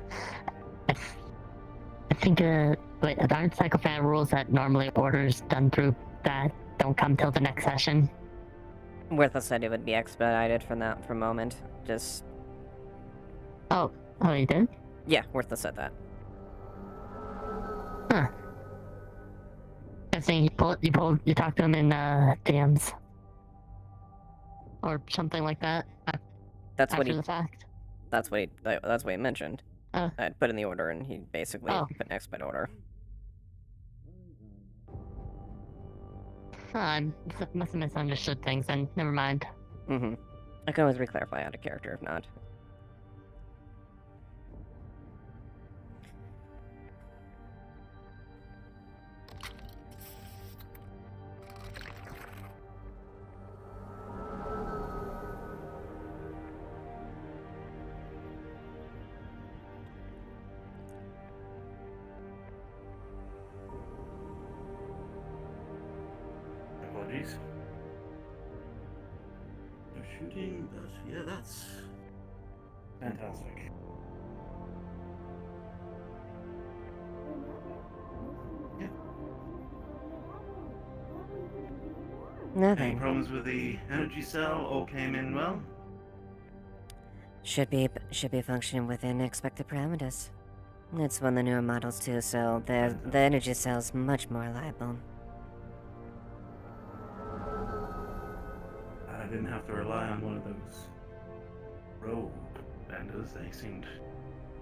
think, wait, aren't Psychofan rules that normally orders done through that don't come till the next session? Worthless said it would be expedited for a moment. Just... Oh, you did? Yeah, Worthless said that. Huh. Guessing you talked to him in, DMs. Or something like that. That's what after he... the fact. That's what he mentioned. I'd put in the order and he basically put an expedite order. I must have misunderstood things then, never mind. Mm-hmm. I can always re-clarify out of character if not. Apologies. No shooting, but yeah, that's fantastic. Nothing. Any problems with the energy cell? All came in well? Should be functioning within expected parameters. It's one of the newer models too, so the energy cell's much more reliable. I didn't have to rely on one of those rogue vendors. They seemed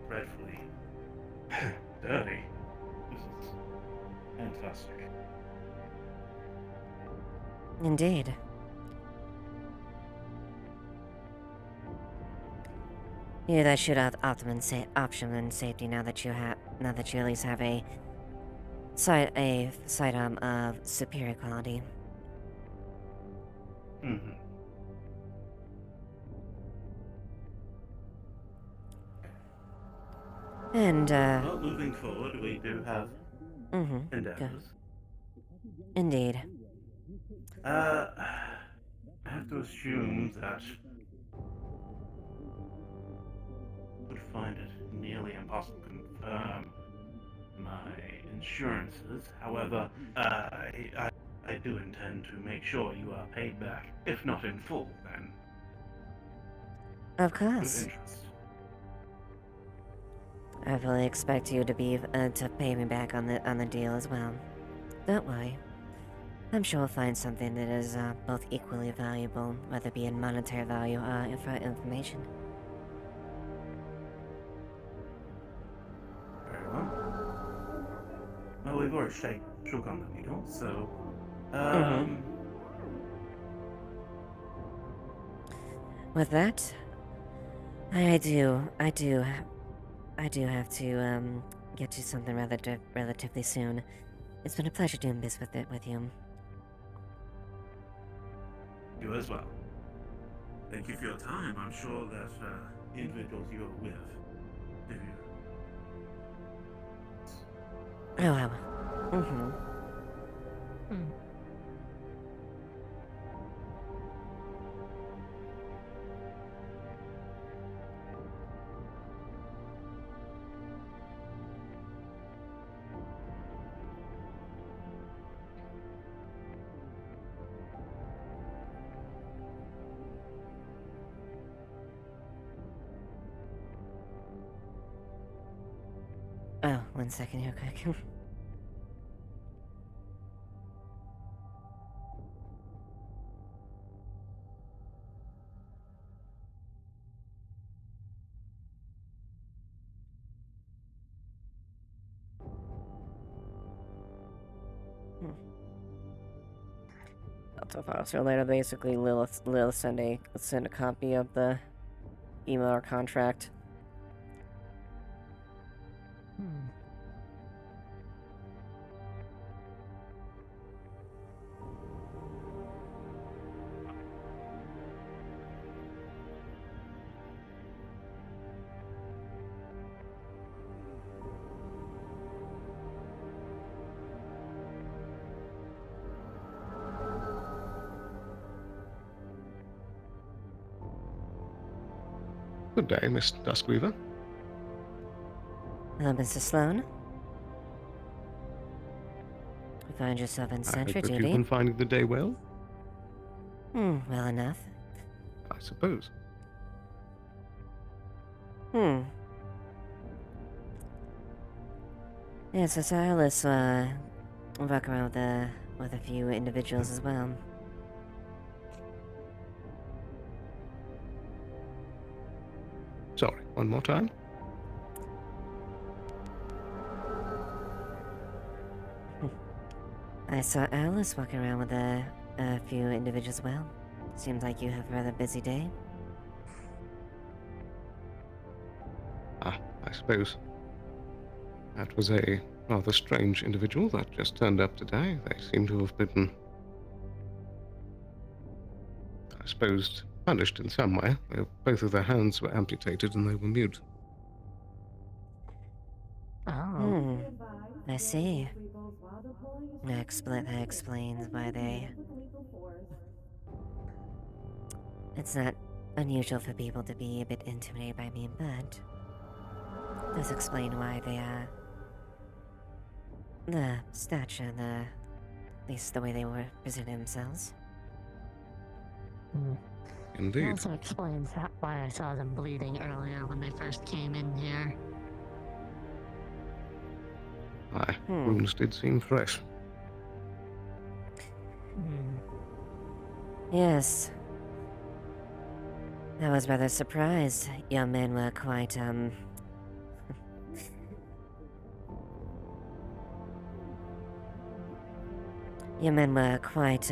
dreadfully dirty. This is fantastic. Indeed. Yeah, that should optimum safety now that you at least have a sidearm of superior quality. Mm-hmm. And Well, moving forward, we do have endeavors. Indeed. I have to assume that would find it nearly impossible to confirm my insurances. However, I do intend to make sure you are paid back, if not in full, then. Of course. With interest. I fully expect you to pay me back on the deal as well. Don't worry. I'm sure we'll find something that is both equally valuable, whether it be in monetary value or information. Very well. Well, we've already shook on the deal, so With that, I do have to get to something relatively soon. It's been a pleasure doing this with you. You as well. Thank you for your time. I'm sure that the individuals you are with do. Oh, wow. Oh, 1 second here, quick. So later, basically, Lilith sent a copy of the email or contract. Good day, Miss Duskweaver. Mr. Sloan? You find yourself in I sentry hope that duty? you've been finding the day well. Well enough. I suppose. Yes, so Alice, walk around with a few individuals as well. Sorry, one more time. I saw Alice walking around with a few individuals as well. Seems like you have a rather busy day. I suppose. That was a rather strange individual that just turned up today. They seem to have been, I suppose, punished in some way. Both of their hands were amputated and they were mute. Oh. I see. That explains why they... It's not unusual for people to be a bit intimidated by me, but... does explain why they are... the stature, at least the way they were presenting themselves. Indeed. Also explains why I saw them bleeding earlier when they first came in here. Aye, wounds did seem fresh. Yes. I was rather surprised. Young men were quite, Your men were quite,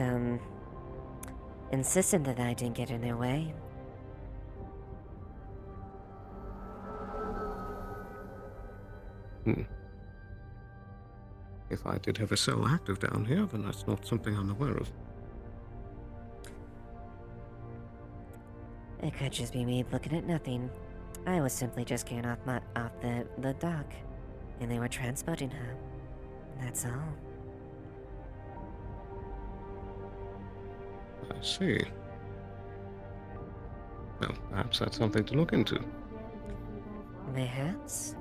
insistent that I didn't get in their way. Hmm. If I did have a cell active down here, then that's not something I'm aware of. It could just be me looking at nothing. I was simply just getting off the dock, and they were transporting her. That's all. I see. Well, perhaps that's something to look into. Perhaps.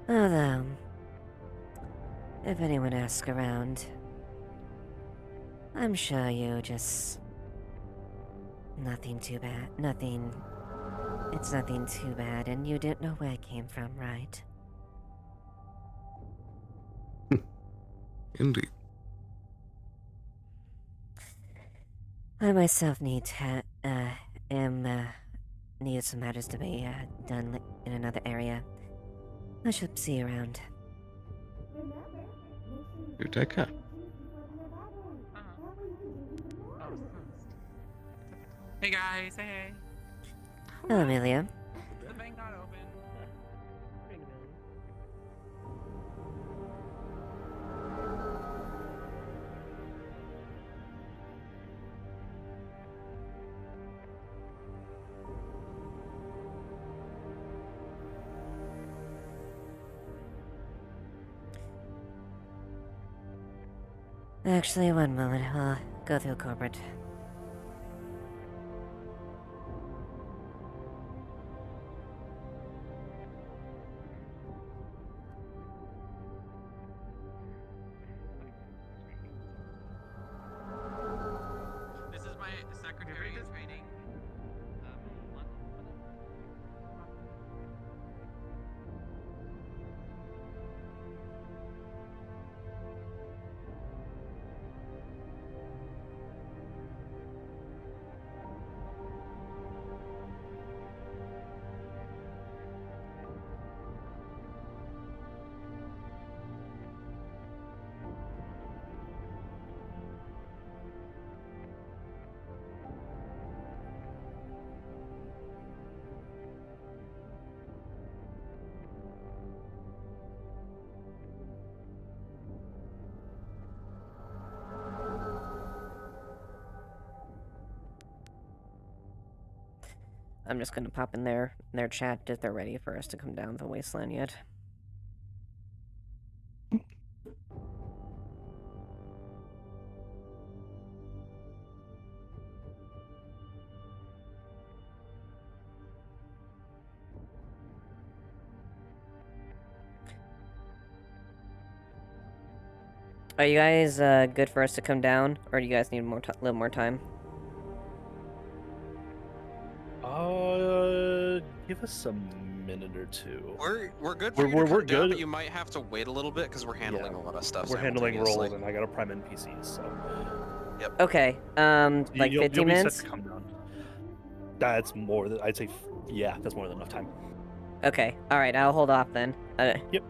Although, if anyone asks around, I'm sure you just... Nothing too bad. Nothing... It's nothing too bad, and you didn't know where it came from, right? Indeed. I myself need need some matters to be done in another area. I should see you around. You take care. Hey guys, hey. Hello, Amelia. The bank got open. Actually, one moment. I'll go through corporate. This is my secretary in training. I'm just gonna pop in their chat if they're ready for us to come down the wasteland yet. Are you guys good for us to come down, or do you guys need a little more time? Give us a minute or two. We're good for you to we're come down, good. but you might have to wait a little bit because we're handling a lot of stuff. We're handling roles, simultaneously. and I gotta prime NPCs. So. Yep. Okay. Like You'll 15 be set minutes. to come down. That's more than I'd say. Yeah, that's more than enough time. Okay. All right. I'll hold off then. Yep. Yep.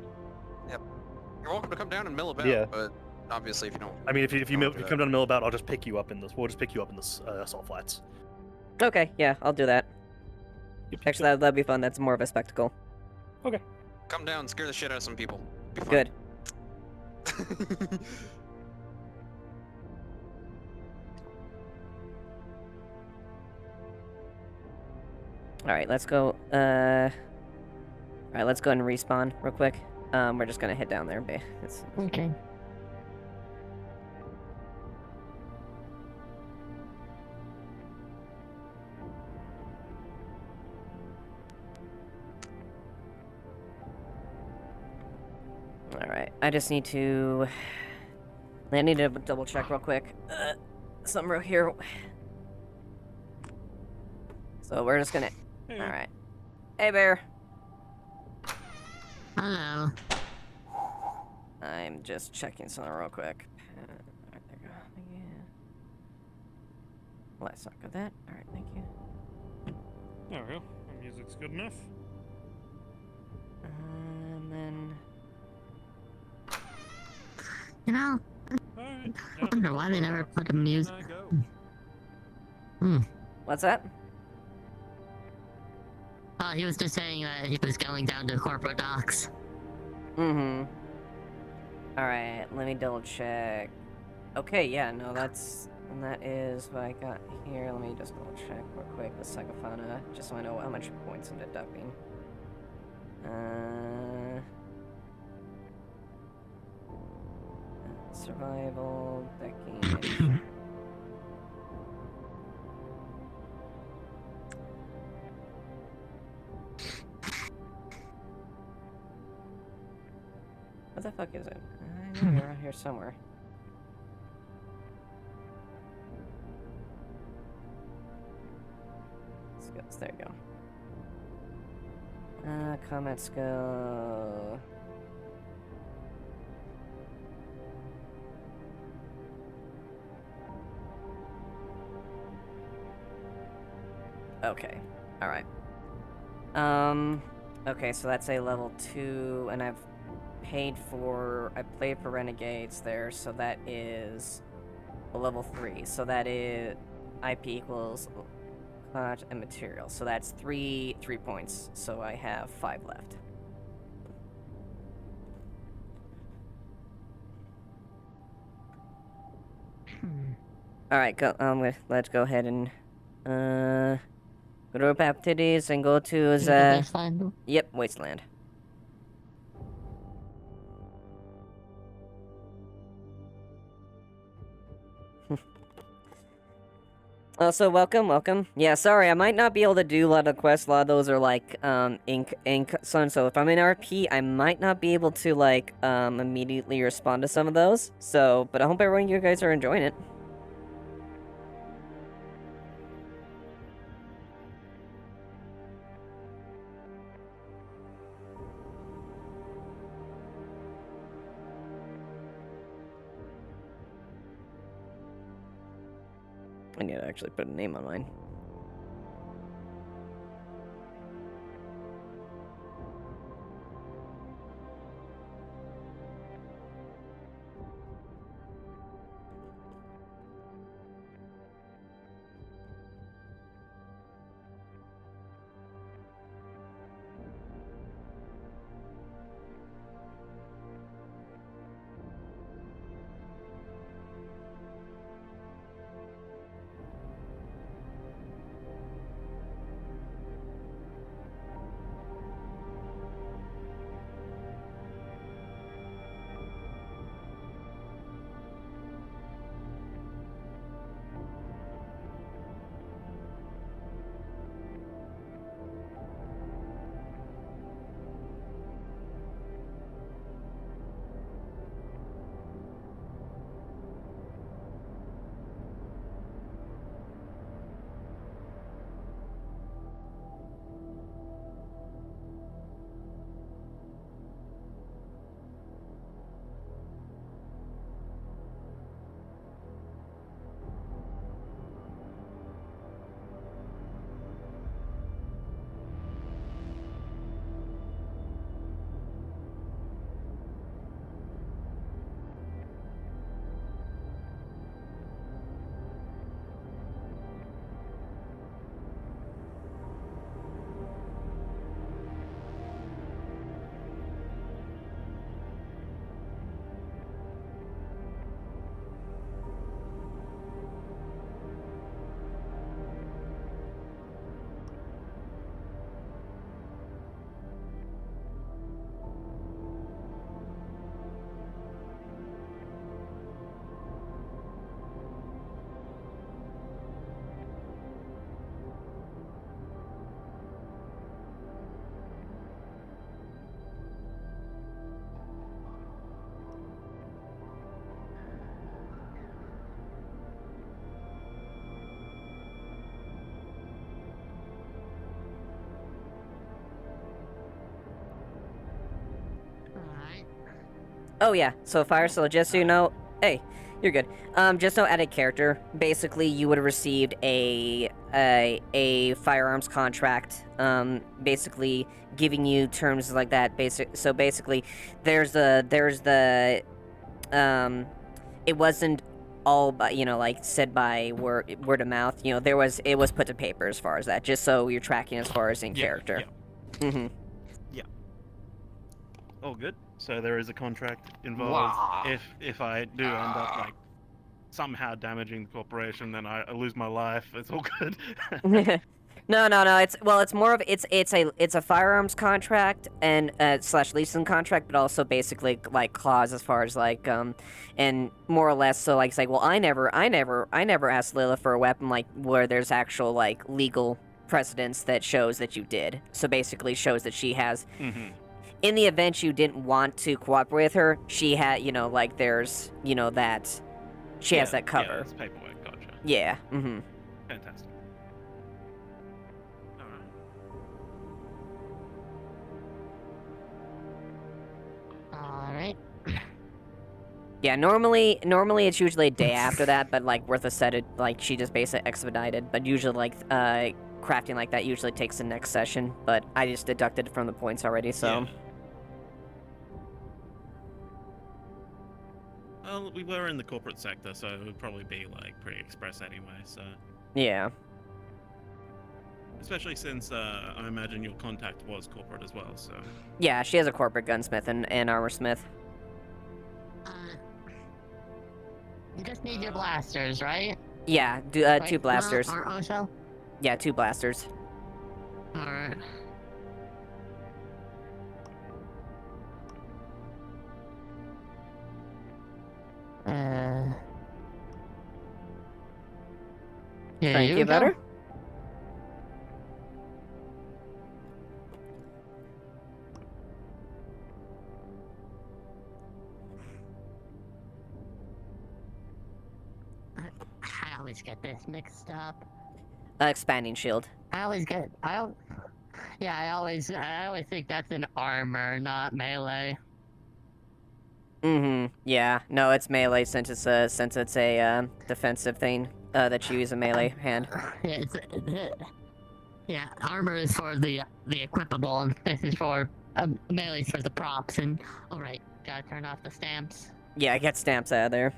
You're welcome to come down and mill about. Yeah. But obviously, if you don't. I mean, if you come down to mill about, I'll just pick you up in this. We'll just pick you up in this assault flats. Okay. Yeah, I'll do that. Actually, that'd be fun. That's more of a spectacle. Okay. Come down, scare the shit out of some people. Be fun. Good. All right, let's go. All right, let's go and respawn real quick. We're just gonna head down there. Okay. All right, I just need to. I need to double check real quick. Something real here. So we're just gonna. All right. Hey, Bear. Hello. I'm just checking something real quick. Let's not go that. Alright, thank you. There we go. The music's good enough. And then... You know, I wonder why they never put a music. What's that? Oh, he was just saying that he was going down to corporate docks. Mm-hmm. Alright, let me double check. Okay, yeah, no, that is what I got here. Let me just double check real quick the Psychofauna, just so I know how much points I'm deducting. Survival, decking. What the fuck is it? I know you're around here somewhere. Skills, there you go. Combat skill. Okay, alright. Okay, so that's a level 2, and I played for Renegades there, so that is a level 3. So that is IP equals and material. So that's 3 points. So I have 5 left. Alright, let's go ahead and group activities and go to Wasteland? Yep, Wasteland. Also, welcome. Yeah, sorry, I might not be able to do a lot of quests. A lot of those are like, ink, so if I'm in RP, I might not be able to, like, immediately respond to some of those. So, but I hope everyone, you guys are enjoying it. I need to actually put a name on mine. Oh yeah, so Fire, so just so you know, hey, You're good. Just so added character. Basically, you would have received a firearms contract. Basically giving you terms like that. So basically, there's the it wasn't all by, like said by word of mouth. It was put to paper as far as that. Just so you're tracking as far as in character. Yeah. Mm-hmm. Yeah. All good. So there is a contract involved. Wow. If I do end up like somehow damaging the corporation, then I lose my life. It's all good. No. It's more of it's a firearms contract and / leasing contract, but also basically like clause as far as like and more or less. So like it's like, well, I never asked Lilith for a weapon, like where there's actual like legal precedence that shows that you did. So basically shows that she has. Mm-hmm. In the event you didn't want to cooperate with her, she had, like there's, that she has that cover. Yeah, it's paperwork, gotcha. Yeah, mm-hmm. Fantastic. Alright. Yeah, normally it's usually a day after that, but like Wortha said it, like she just basically expedited, but usually like crafting like that usually takes the next session, but I just deducted from the points already, so. Yeah. Well, we were in the corporate sector, so it would probably be like pretty express anyway, so. Yeah. Especially since I imagine your contact was corporate as well, so. Yeah, she has a corporate gunsmith and armorsmith. You just need your blasters, right? Yeah, Right, 2 blasters. Or Osho? Yeah, 2 blasters. Alright. Yeah, Thank you, go. better? I always get this mixed up. Expanding shield. I always think that's an armor, not melee. Mm-hmm. Yeah. No, it's melee since it's a defensive thing that you use a melee hand. Yeah, armor is for the equipable, and this is for melee for the props. And all right, gotta turn off the stamps. Yeah, get stamps out of there.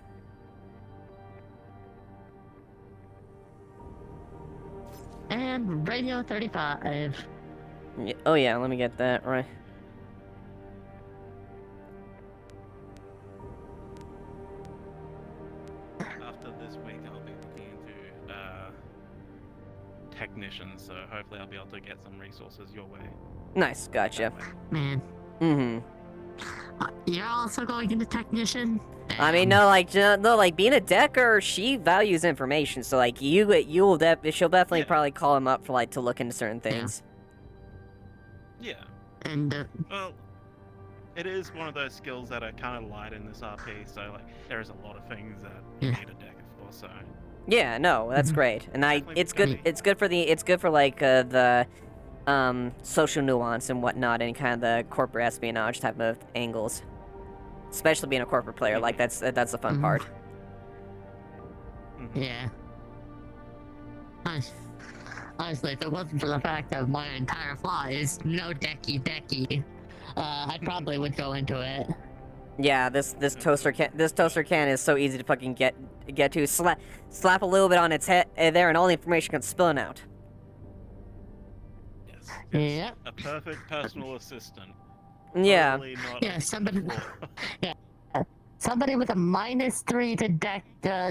And radio 35. Yeah, oh yeah, let me get that right. After this week, I'll be looking into technicians, so hopefully I'll be able to get some resources your way. Nice, gotcha. Man. Mm-hmm. You're also going into technician? I mean, no, like being a decker, she values information, so like she'll definitely probably call him up for like to look into certain things. Yeah. And well, it is one of those skills that are kind of light in this RP, so like there is a lot of things that you need a decker for. So. Yeah, no, that's great, and it's good for like the social nuance and whatnot, and kind of the corporate espionage type of angles. Especially being a corporate player, like that's the fun part. Yeah. Honestly, if it wasn't for the fact that my entire flaw is no decky, I probably would go into it. Yeah, this toaster can is so easy to fucking get to. Slap a little bit on its head there, and all the information comes spilling out. Yeah. A perfect personal assistant. Yeah. Totally not Yeah, somebody with a -3 to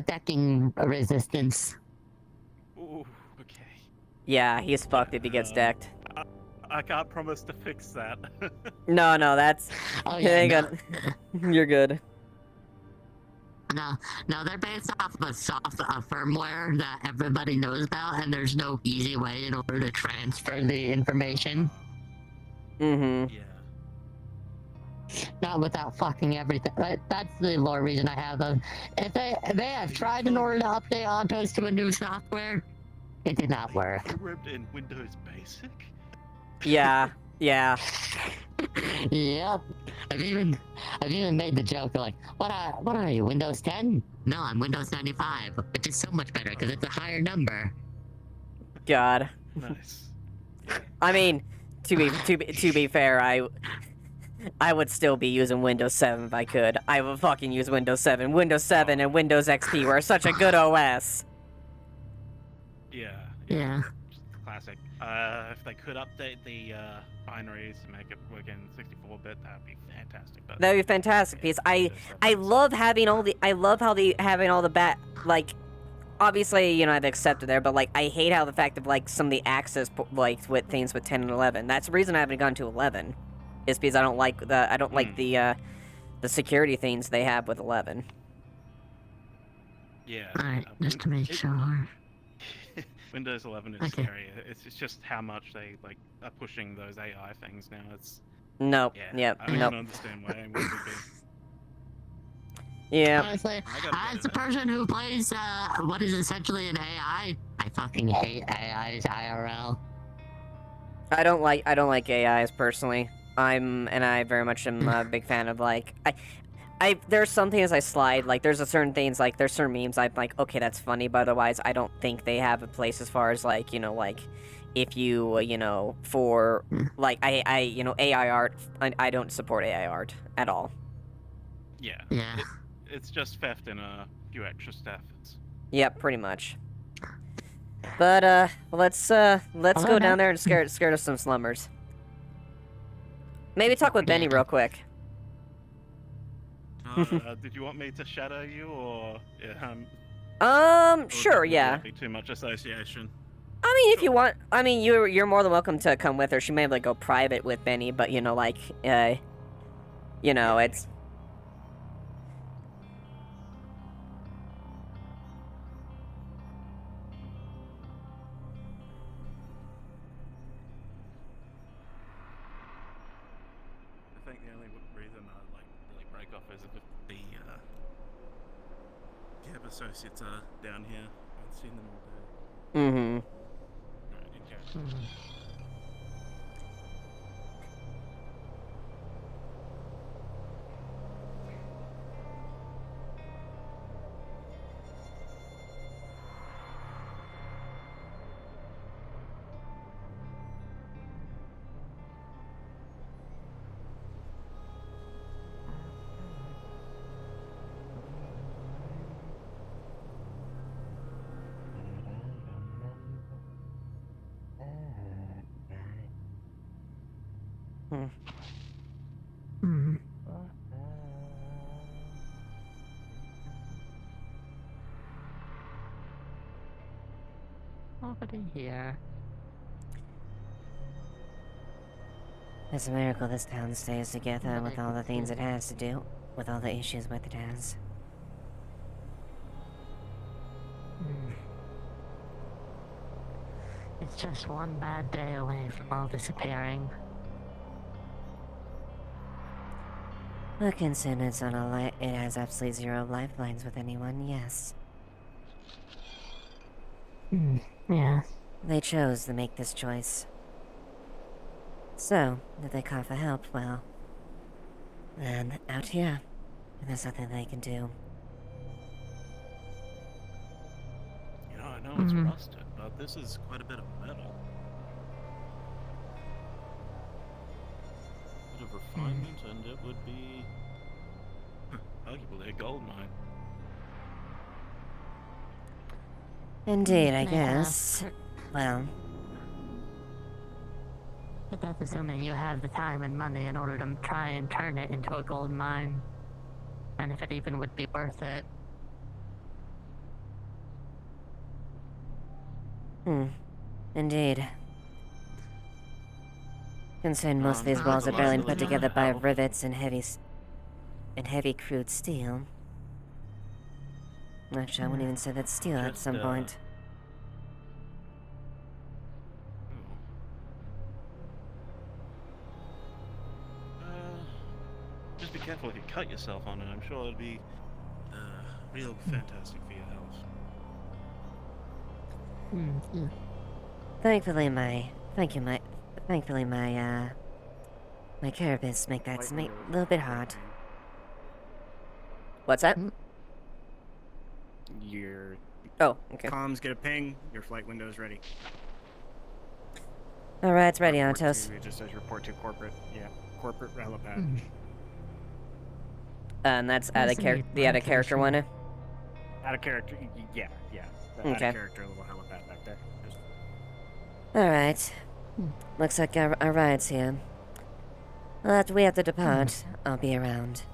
decking resistance. Ooh, okay. Yeah, he's fucked if he gets decked. I can't promise to fix that. No, that's. Oh yeah, You're good. No, they're based off of a soft firmware that everybody knows about, and there's no easy way in order to transfer the information. Mm-hmm. Yeah. Not without fucking everything. That's the lore reason I have them. If they have tried in order to update Ontos to a new software, it did not work. You ripped in Windows Basic? Yeah. Yeah. Yep. I've even made the joke like, what are you, Windows 10? No, I'm Windows 95, which is so much better because it's a higher number. God. Nice. I mean, to be fair, I would still be using Windows 7 if I could. I would fucking use Windows 7. Windows 7 and Windows XP were such a good OS. Yeah. Classic. If they could update the binaries to make it work in 64-bit, that would be fantastic. But That'd be fantastic because I love having all the having all the obviously, you know, I've accepted there, but like I hate how the fact of like some of the access like with things with 10 and 11. That's the reason I haven't gone to 11. Is because I don't like the security things they have with 11. Yeah. Alright, just to make sure. Windows 11 is scary. It's just how much they like are pushing those AI things now. It's Nope. Yeah, Yep. I don't Nope. understand why anyone would be. Yeah. Honestly, as the person who plays what is essentially an AI, I fucking hate AIs IRL. I don't like AIs personally. I very much am a big fan of like there's some things I slide, like there's certain memes I'm like, okay, that's funny, but otherwise I don't think they have a place as far as like, you know, like if you, you know, for like you know, AI art, I don't support AI art at all. Yeah. Yeah. It's just theft and a few extra steps. Yep, pretty much. But let's go down there and scare us some slumbers. Maybe talk with Benny real quick. Did you want me to shadow you, or Sure, yeah. Be too much association. I mean, if you want, I mean, you're more than welcome to come with her. She may like go private with Benny, but you know, like, you know, it's. I think the only reason I like really break off is if the cab associates are down here. I've seen them all day. Mm-hmm. Right, okay. Nobody here. It's a miracle this town stays together with all the things it has to do, with all the issues with it has. It's just one bad day away from all disappearing. Look, considering it's on it has absolutely zero lifelines with anyone, yes. Yeah. They chose to make this choice. So, if they call for help, well, then out here, and there's nothing they can do. You know, I know it's rusted, but this is quite a bit of metal. A bit of refinement, and it would be arguably a gold mine. Indeed, I guess. Well, But that's assuming you have the time and money in order to try and turn it into a gold mine. And if it even would be worth it. Indeed. Considering most of these walls are barely put together by rivets and heavy crude steel. Actually, I wouldn't even say that's steel at some point. Just be careful if you cut yourself on it. I'm sure it'd be real fantastic for your health. Thankfully my My carapace make that a little bit hard. What's that? Your Oh, okay. comms get a ping. Your flight window is ready. All right, it's ready, Report Antos. to- It just says report to corporate. Yeah, corporate helipad. And that's out of the out of character one. Out of character. Yeah. Out Okay. of character, little helipad back there. Just All right. Looks like our ride's here. Well, after we have to depart, I'll be around.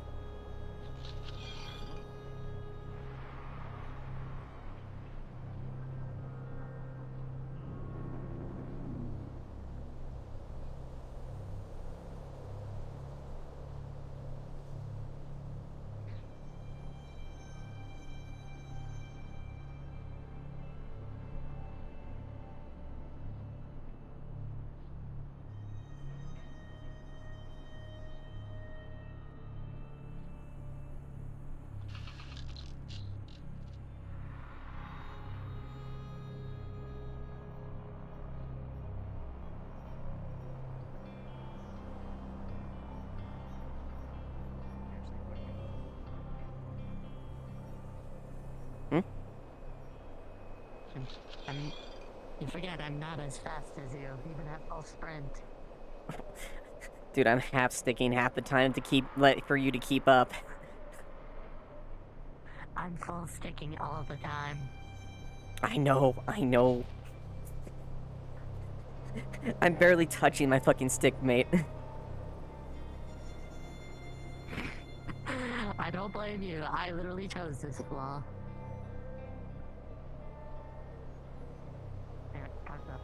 You forget I'm not as fast as you, even at full sprint. Dude, I'm half sticking half the time to for you to keep up. I'm full sticking all the time. I know. I'm barely touching my fucking stick, mate. I don't blame you. I literally chose this flaw. Here, park up.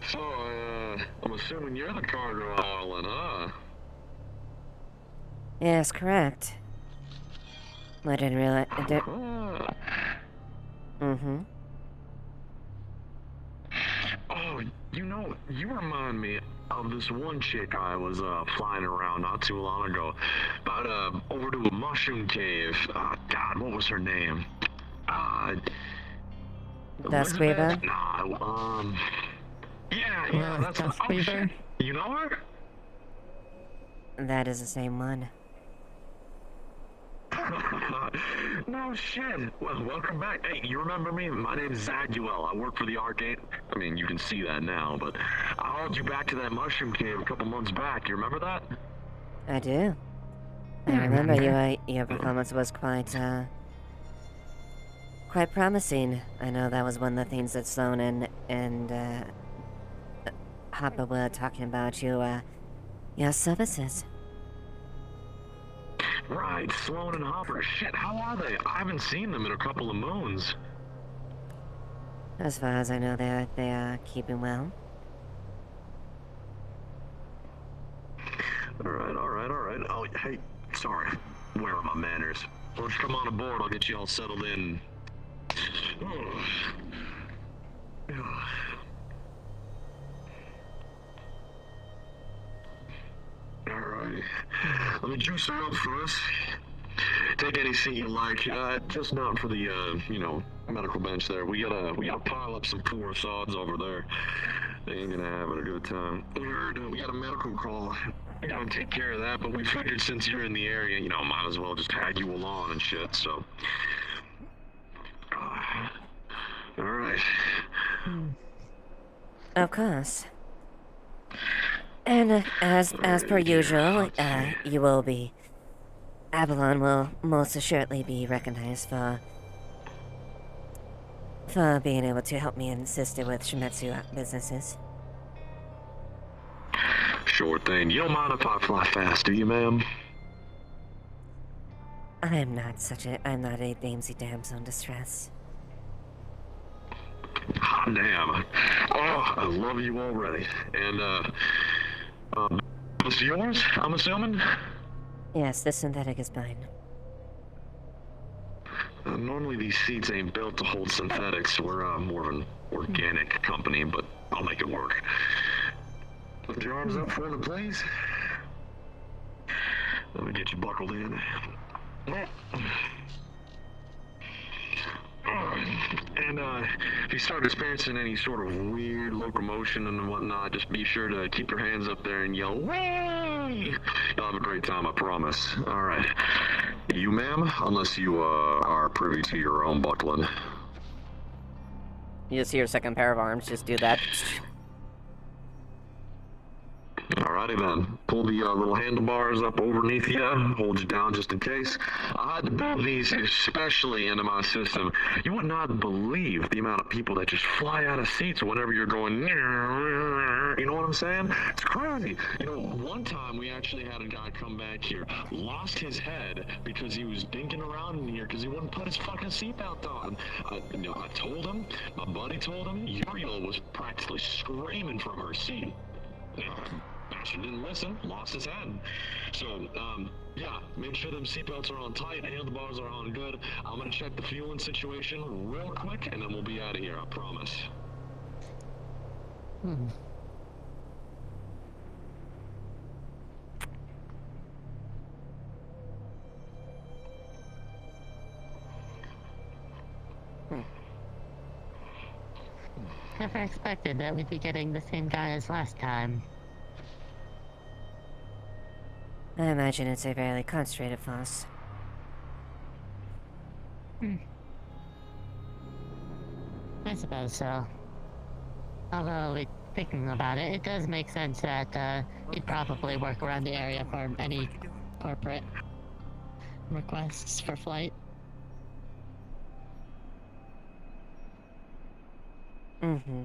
So, I'm assuming you're the cargo island, huh? Yes, correct. I didn't realize. Mm-hmm. Oh, you remind me of this one chick I was flying around not too long ago. About over to a mushroom cave. God, what was her name? Duskweaver? Nah, yeah, that's Duskweaver? You know her? That is the same one. No shit. Well, welcome back. Hey, you remember me? My name's Zaguel. I work for the arcade. I mean, you can see that now, but I hauled you back to that mushroom cave a couple months back. You remember that? I do. I remember your performance was quite promising. I know that was one of the things that Sloan and Hopper were talking about your services. Right, Sloan and Hopper. Shit, how are they? I haven't seen them in a couple of moons. As far as I know, they are keeping well. All right. Oh, hey, sorry. Where are my manners? Let's come on aboard. I'll get you all settled in. Alright. Let me juice her up for us. Take any seat you like. Just not for the, medical bench there. We gotta pile up some poor sods over there. They ain't gonna have a good time. We got a medical call. We gotta take care of that, but we figured since you're in the area, might as well just tag you along and shit, so. Alright. Of course. And as per usual, you will be. Avalon will most assuredly be recognized for being able to help me and assist with Shimetsu businesses. Sure thing. You don't mind if I fly fast, do you, ma'am? I'm not a damsy damsel in distress. Hot damn. Oh, I love you already. And, this yours, I'm assuming? Yes, the synthetic is mine. Normally these seats ain't built to hold synthetics. We're more of an organic company, but I'll make it work. Lift your arms up front, please. Let me get you buckled in. And if you start experiencing any sort of weird locomotion and whatnot, just be sure to keep your hands up there and yell, "Way!" You'll have a great time, I promise. All right. You, ma'am, unless you are privy to your own buckling. You just see your second pair of arms just do that. Alrighty then. Pull the little handlebars up underneath you, hold you down just in case. I had to build these especially into my system. You would not believe the amount of people that just fly out of seats whenever you're going, you know what I'm saying? It's crazy. You know, one time we actually had a guy come back here, lost his head because he was dinking around in here because he wouldn't put his fucking seatbelt on. I told him, my buddy told him, Uriel was practically screaming from her seat. Bastard didn't listen, lost his head. So, yeah, make sure them seatbelts are on tight, handlebars are on good. I'm gonna check the fueling situation real quick, and then we'll be out of here, I promise. Never expected that we'd be getting the same guy as last time. I imagine it's a fairly concentrated force. I suppose so. Although, thinking about it, it does make sense that he'd probably work around the area for any corporate requests for flight. Mm-hmm.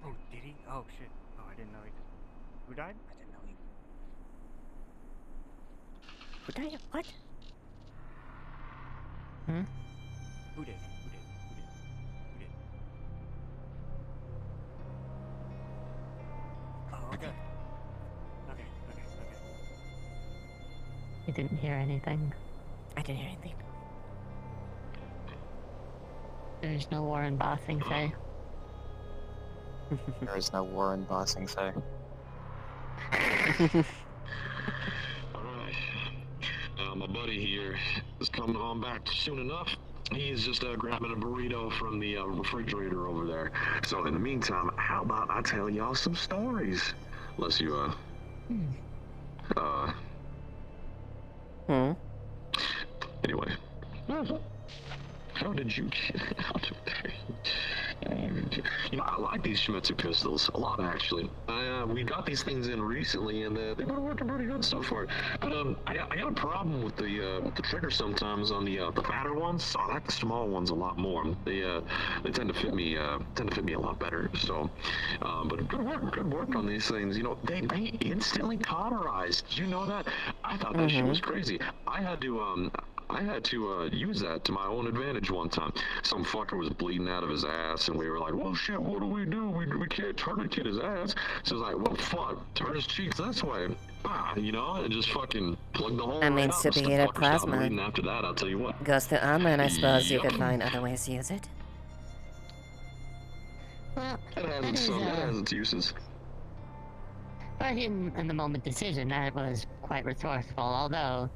Oh, did he? Oh, shit. Oh, I didn't know he did. Who died? I didn't know he... Who died? What? Hmm? Who did? Who did? Who did? Who did? Oh, okay. Okay. You didn't hear anything? I didn't hear anything. There's no war in Bossing, say. There is no war in Bossing, say. Alright. My buddy here is coming on back soon enough. He's just grabbing a burrito from the refrigerator over there. So in the meantime, how about I tell y'all some stories? Unless you, Anyway. How did you get out of there? You know, I like these Shimizu pistols a lot, actually. We got these things in recently, and they've been working pretty good so far. But I got a problem with the trigger sometimes on the fatter ones. So I like the small ones a lot more. They tend to fit me a lot better. So, but good work on these things. You know, they instantly cauterized. Did you know that? I thought that shit was crazy. I had to use that to my own advantage one time. Some fucker was bleeding out of his ass, and we were like, well, shit, what do? We can't tourniquet his ass. So I was like, well, fuck, turn his cheeks this way. You know, and just fucking plug the hole I mean, right up. superheated plasma Bleeding after that, I'll tell you what. goes through armor, and I suppose you could find other ways to use it. Well, It has its uses. But in the moment decision, that was quite resourceful, although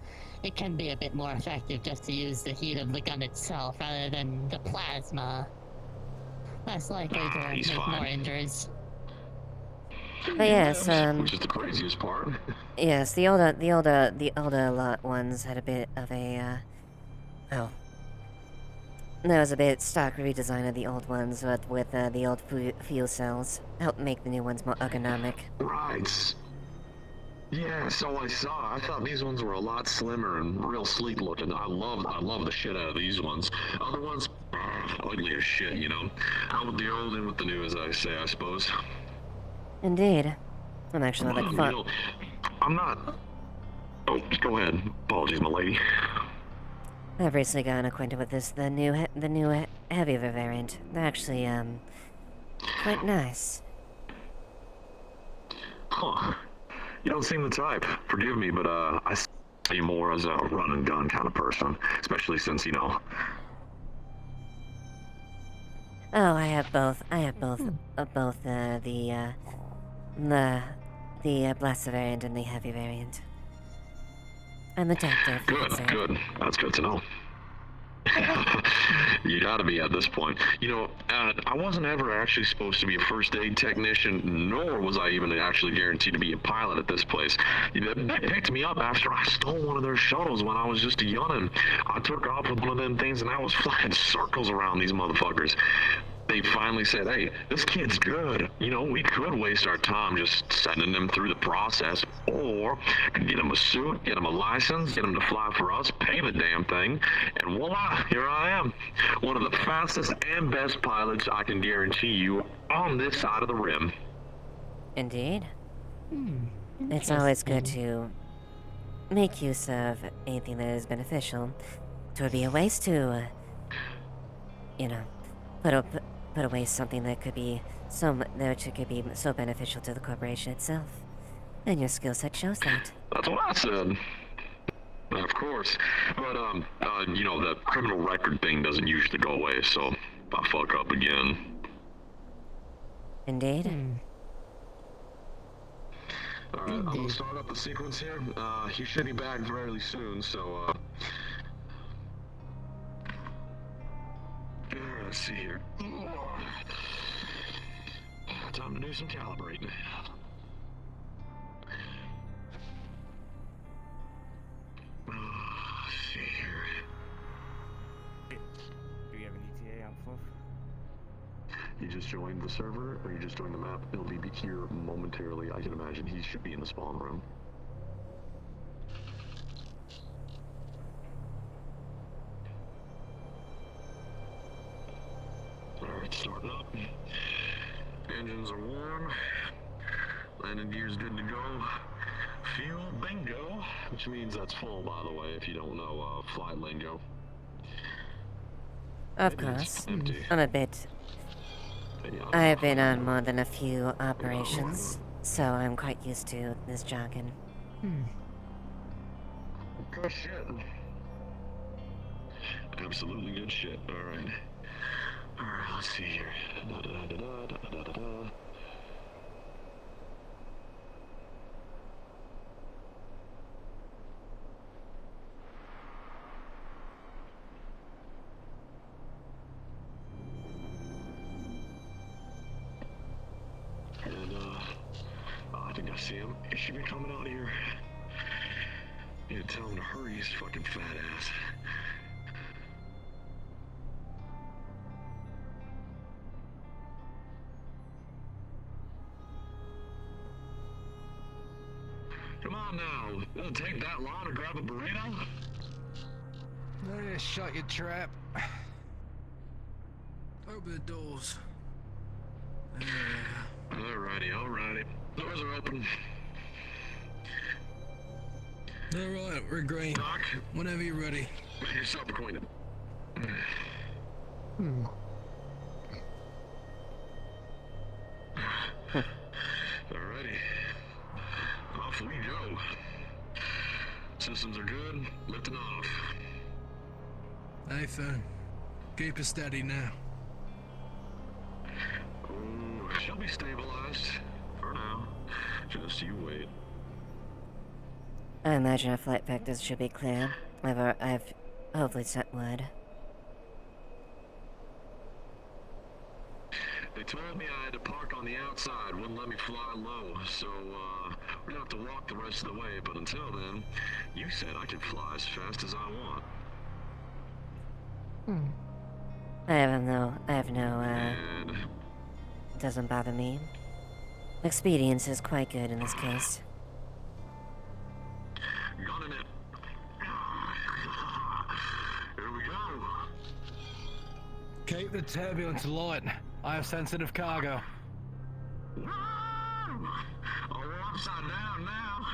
it can be a bit more effective just to use the heat of the gun itself rather than the plasma. Less likely to make more injuries. But yes, which is the craziest part. Yes, the older lot ones had a bit of a, well, there was a bit stark redesign of the old ones, but with the old fuel cells, helped make the new ones more ergonomic. Right. Yeah, so I saw. I thought these ones were a lot slimmer and real sleek looking. I love the shit out of these ones. Other ones, ugly as shit, you know. Out with the old and with the new, as I say, I suppose. Indeed. I'm actually like fun. You know, I'm not. Oh, go ahead. Apologies, my lady. I've recently gotten acquainted with the new heavier variant. They're actually quite nice. Huh. You don't seem the type. Forgive me, but I see you more as a run and gun kind of person, especially since, you know. Oh, I have both. I have both. Both the blaster variant and the heavy variant. I'm a doctor, if you could say. Good. That's good to know. You gotta be at this point. You know, I wasn't ever actually supposed to be a first aid technician, nor was I even actually guaranteed to be a pilot at this place. They picked me up after I stole one of their shuttles when I was just a youngin'. I took off with one of them things and I was flying circles around these motherfuckers. They finally said, hey, this kid's good. You know, we could waste our time just sending them through the process, or get him a suit, get him a license, get him to fly for us, pay the damn thing, and voila, here I am. One of the fastest and best pilots I can guarantee you on this side of the rim. Indeed. It's always good to make use of anything that is beneficial. It would be a waste to, you know, put away something that could be so beneficial to the corporation itself. And your skill set shows that. That's what I said. Of course. But, you know, the criminal record thing doesn't usually go away, so if I fuck up again. Indeed. Alright, I'm gonna start up the sequence here. He should be back fairly soon, so, let's see here. Time to do some calibrating. Let's see here. Do you have an ETA on Fluff? You just joined the server, or you just joined the map? He'll be here momentarily. I can imagine he should be in the spawn room. Alright, starting up. Engines are warm. Landing gear's good to go. Fuel bingo, which means that's full, by the way, if you don't know flight lingo. Of course. I'm a bit... I've been on more than a few operations, so I'm quite used to this jargon. Good shit. Absolutely good shit. Alright. Alright, let's see here. And, I think I see him. He should be coming out here. Yeah, tell him to hurry, his fucking fat ass. Come on now, it'll take that long to grab a burrito? Yeah, shut your trap. Open the doors. Alrighty. Doors are open. Alright, we're green. Doc, whenever you're ready. Make yourself acquainted. Alrighty. Off we go. Systems are good. Lifting off. Nathan, keep it steady now. Ooh, she'll be stabilized. For now. Just you wait. I imagine our flight vectors should be clear. I've hopefully set word. They told me I had to park on the outside, wouldn't let me fly low, so, we're gonna have to walk the rest of the way, but until then, you said I could fly as fast as I want. I have no, it doesn't bother me. Expedience is quite good in this case. Gunning it. Here we go. Keep the turbulence light. I have sensitive cargo. Oh, we're upside down now.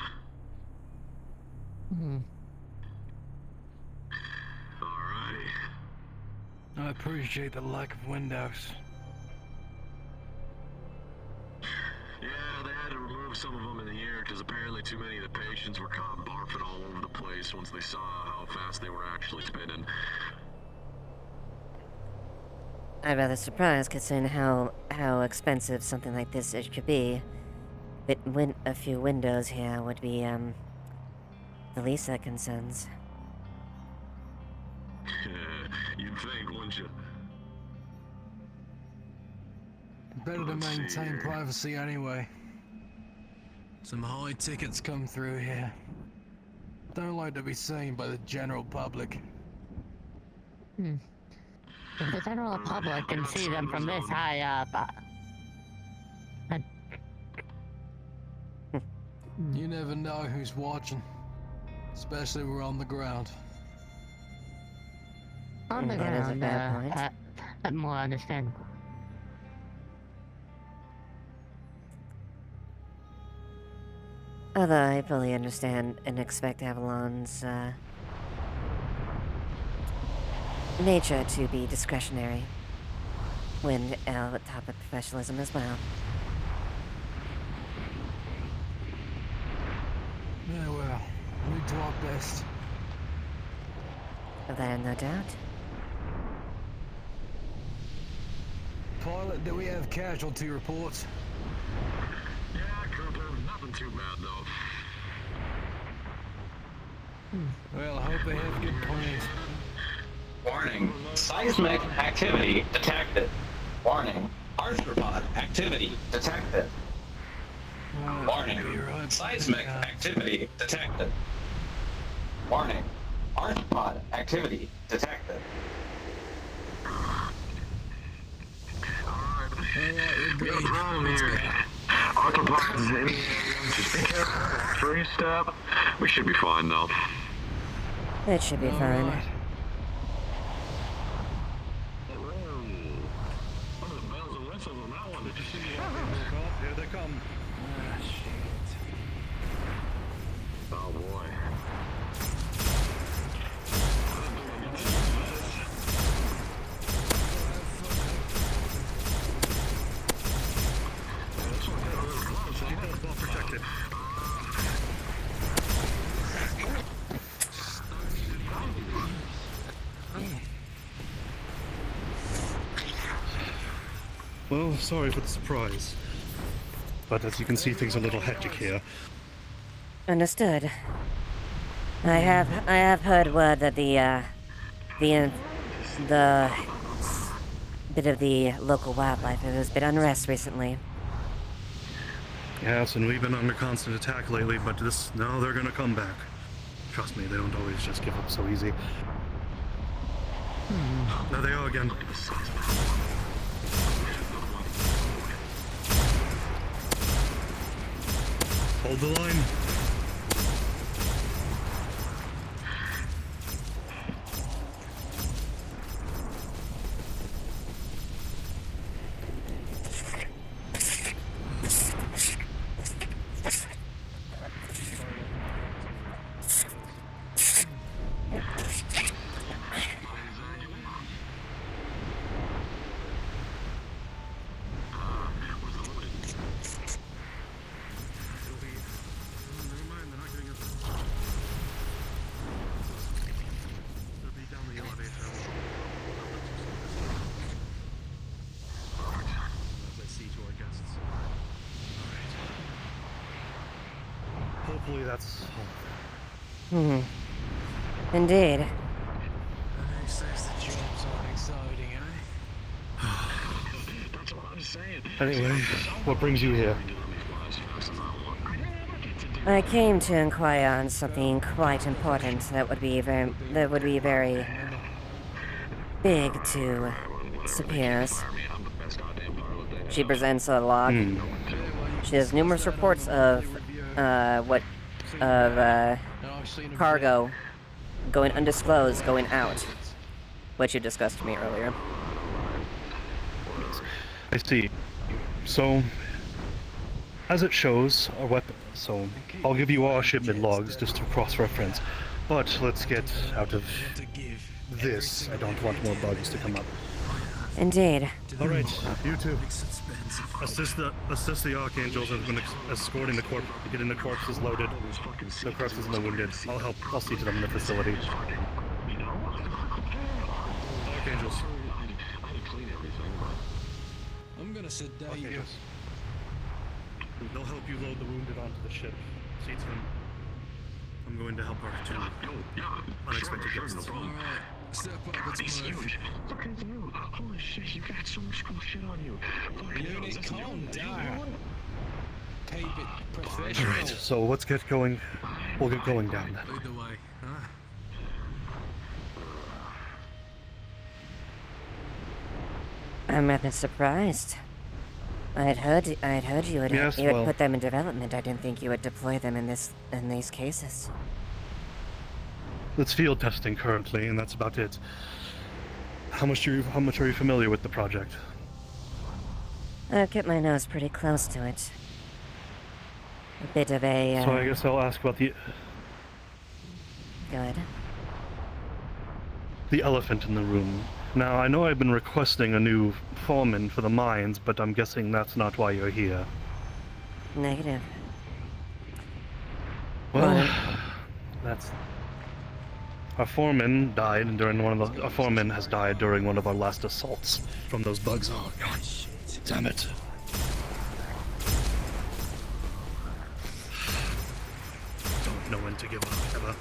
Alrighty. I appreciate the lack of windows. Yeah, they had to remove some of them in the air because apparently too many of the patients were caught barfing all over the place once they saw how fast they were actually spinning. I'm rather surprised considering how expensive something like this could be. But a few windows here would be, the least that concerns. You'd think, wouldn't you? Better to maintain privacy anyway. Some high tickets come through here. Don't like to be seen by the general public. If the general public can see them from this high up, You never know who's watching, especially when we're on the ground. on the That is a ground, bad point. more understandable. Although I fully understand and expect Avalon's, nature to be discretionary when at top of professionalism as well. Yeah, well, we do our best. Of that, no doubt. Pilot, do we have casualty reports? Yeah, Cooper, nothing too bad though. Well, I hope they have good plans. Warning. Seismic activity detected. Warning. Arthropod activity detected. Warning. Seismic activity detected. Warning. Arthropod activity detected. No problem here. Arthropod is in the area. Just be careful. First step. We should be fine though. It should be fine. Here they come. Ah, shit. Oh boy. Well protected. Well, sorry for the surprise. But as you can see, things are a little hectic here. Understood. I have heard word that the bit of the local wildlife has been unrest recently. Yes, and we've been under constant attack lately, but now they're gonna come back. Trust me, they don't always just give up so easy. There they are again. Hold the line. Hopefully that's all. Indeed. Who says the jobs aren't exciting, eh? That's what I'm saying. Anyway, what brings you here? I came to inquire on something quite important that would be very big to Superiors. She presents a log. She has numerous reports of cargo going undisclosed going out, which you discussed with me earlier. I see. So, as it shows, our weapon. So, I'll give you our shipment logs just to cross-reference. But let's get out of this. I don't want more bugs to come up. Indeed. All right, you two. Assist the archangels and been escorting the corpse, getting the corpses loaded, the corpses and the wounded. I'll help. I'll see to them in the facility. Archangels. had to clean everything, but I'm gonna sedate Okay, you. they'll help you load the wounded onto the ship. Seatsman, I'm going to help our two unexpected guests. Alright, step up, God, he's it's Murph. huge. Look at you. Holy shit, you got so much cool shit on you. Unit, calm down. Keep it Alright, professional. so let's get going. We'll get going down then. Lead the way, huh? I'm rather surprised. I had heard you would Yes, you would well- put them in development. I didn't think you would deploy them in these cases. It's field testing currently, and that's about it. How much are you familiar with the project? I've kept my nose pretty close to it. A bit of a. So I guess I'll ask about the Go ahead. elephant in the room. Now, I know I've been requesting a new foreman for the mines, but I'm guessing that's not why you're here. Negative. Well, that's... Our foreman died during our foreman has died during one of our last assaults from those bugs. Oh, God. Damn it. Don't know when to give up, ever.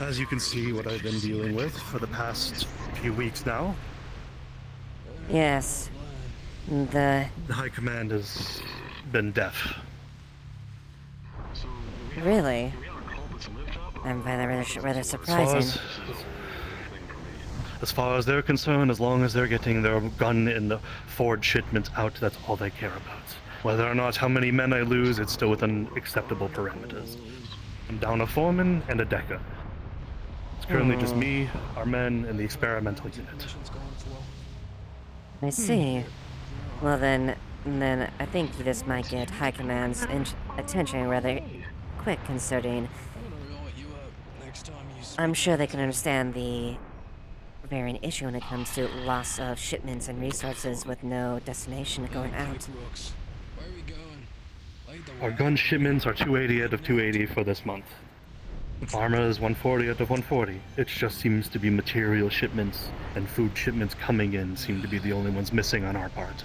As you can see, what I've been dealing with for the past few weeks now. Yes. The High Command has been deaf. really. I'm rather surprising. As far as they're concerned, as long as they're getting their gun in the forward shipments out, that's all they care about. Whether or not how many men I lose, it's still within acceptable parameters. I'm down a foreman and a decker. It's currently just me, our men, and the experimental unit. I see. Well then I think this might get High Command's attention rather quick, considering I'm sure they can understand the varying issue when it comes to loss of shipments and resources with no destination going out. Our gun shipments are 280 out of 280 for this month. Pharma is 140 out of 140. It just seems to be material shipments and food shipments coming in seem to be the only ones missing on our part.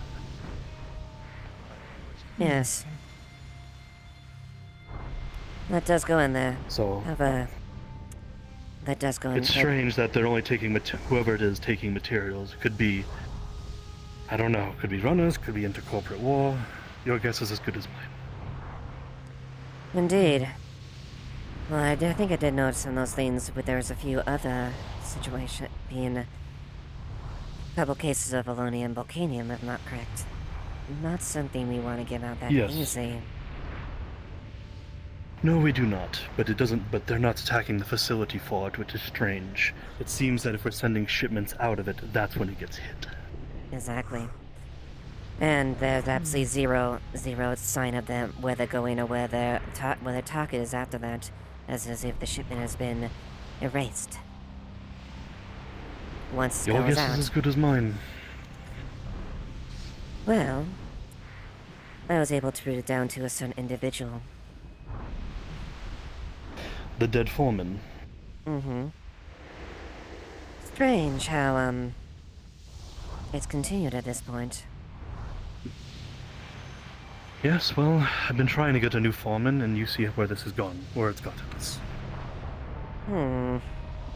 Yes. That does go in there. So that does go in. It's strange that they're only taking whoever it is taking materials. It could be, I don't know, could be runners, could be into corporate war. Your guess is as good as mine. Indeed. Well, I think I did notice in those things, but there was a few other situations, being a couple cases of Aluminum and Volcanium, if not correct. Not something we want to give out that Yes. easy. No, we do not. But it doesn't. But they're not attacking the facility for it, which is strange. It seems that if we're sending shipments out of it, that's when it gets hit. Exactly. And there's absolutely zero sign of them where they're going or where their target is after that, as if the shipment has been erased. Once it Your goes guess out. is as good as mine. Well, I was able to root it down to a certain individual. The dead foreman. Mm-hmm. Strange how, it's continued at this point. Yes, well, I've been trying to get a new foreman, and you see where this has gone, where it's gotten us.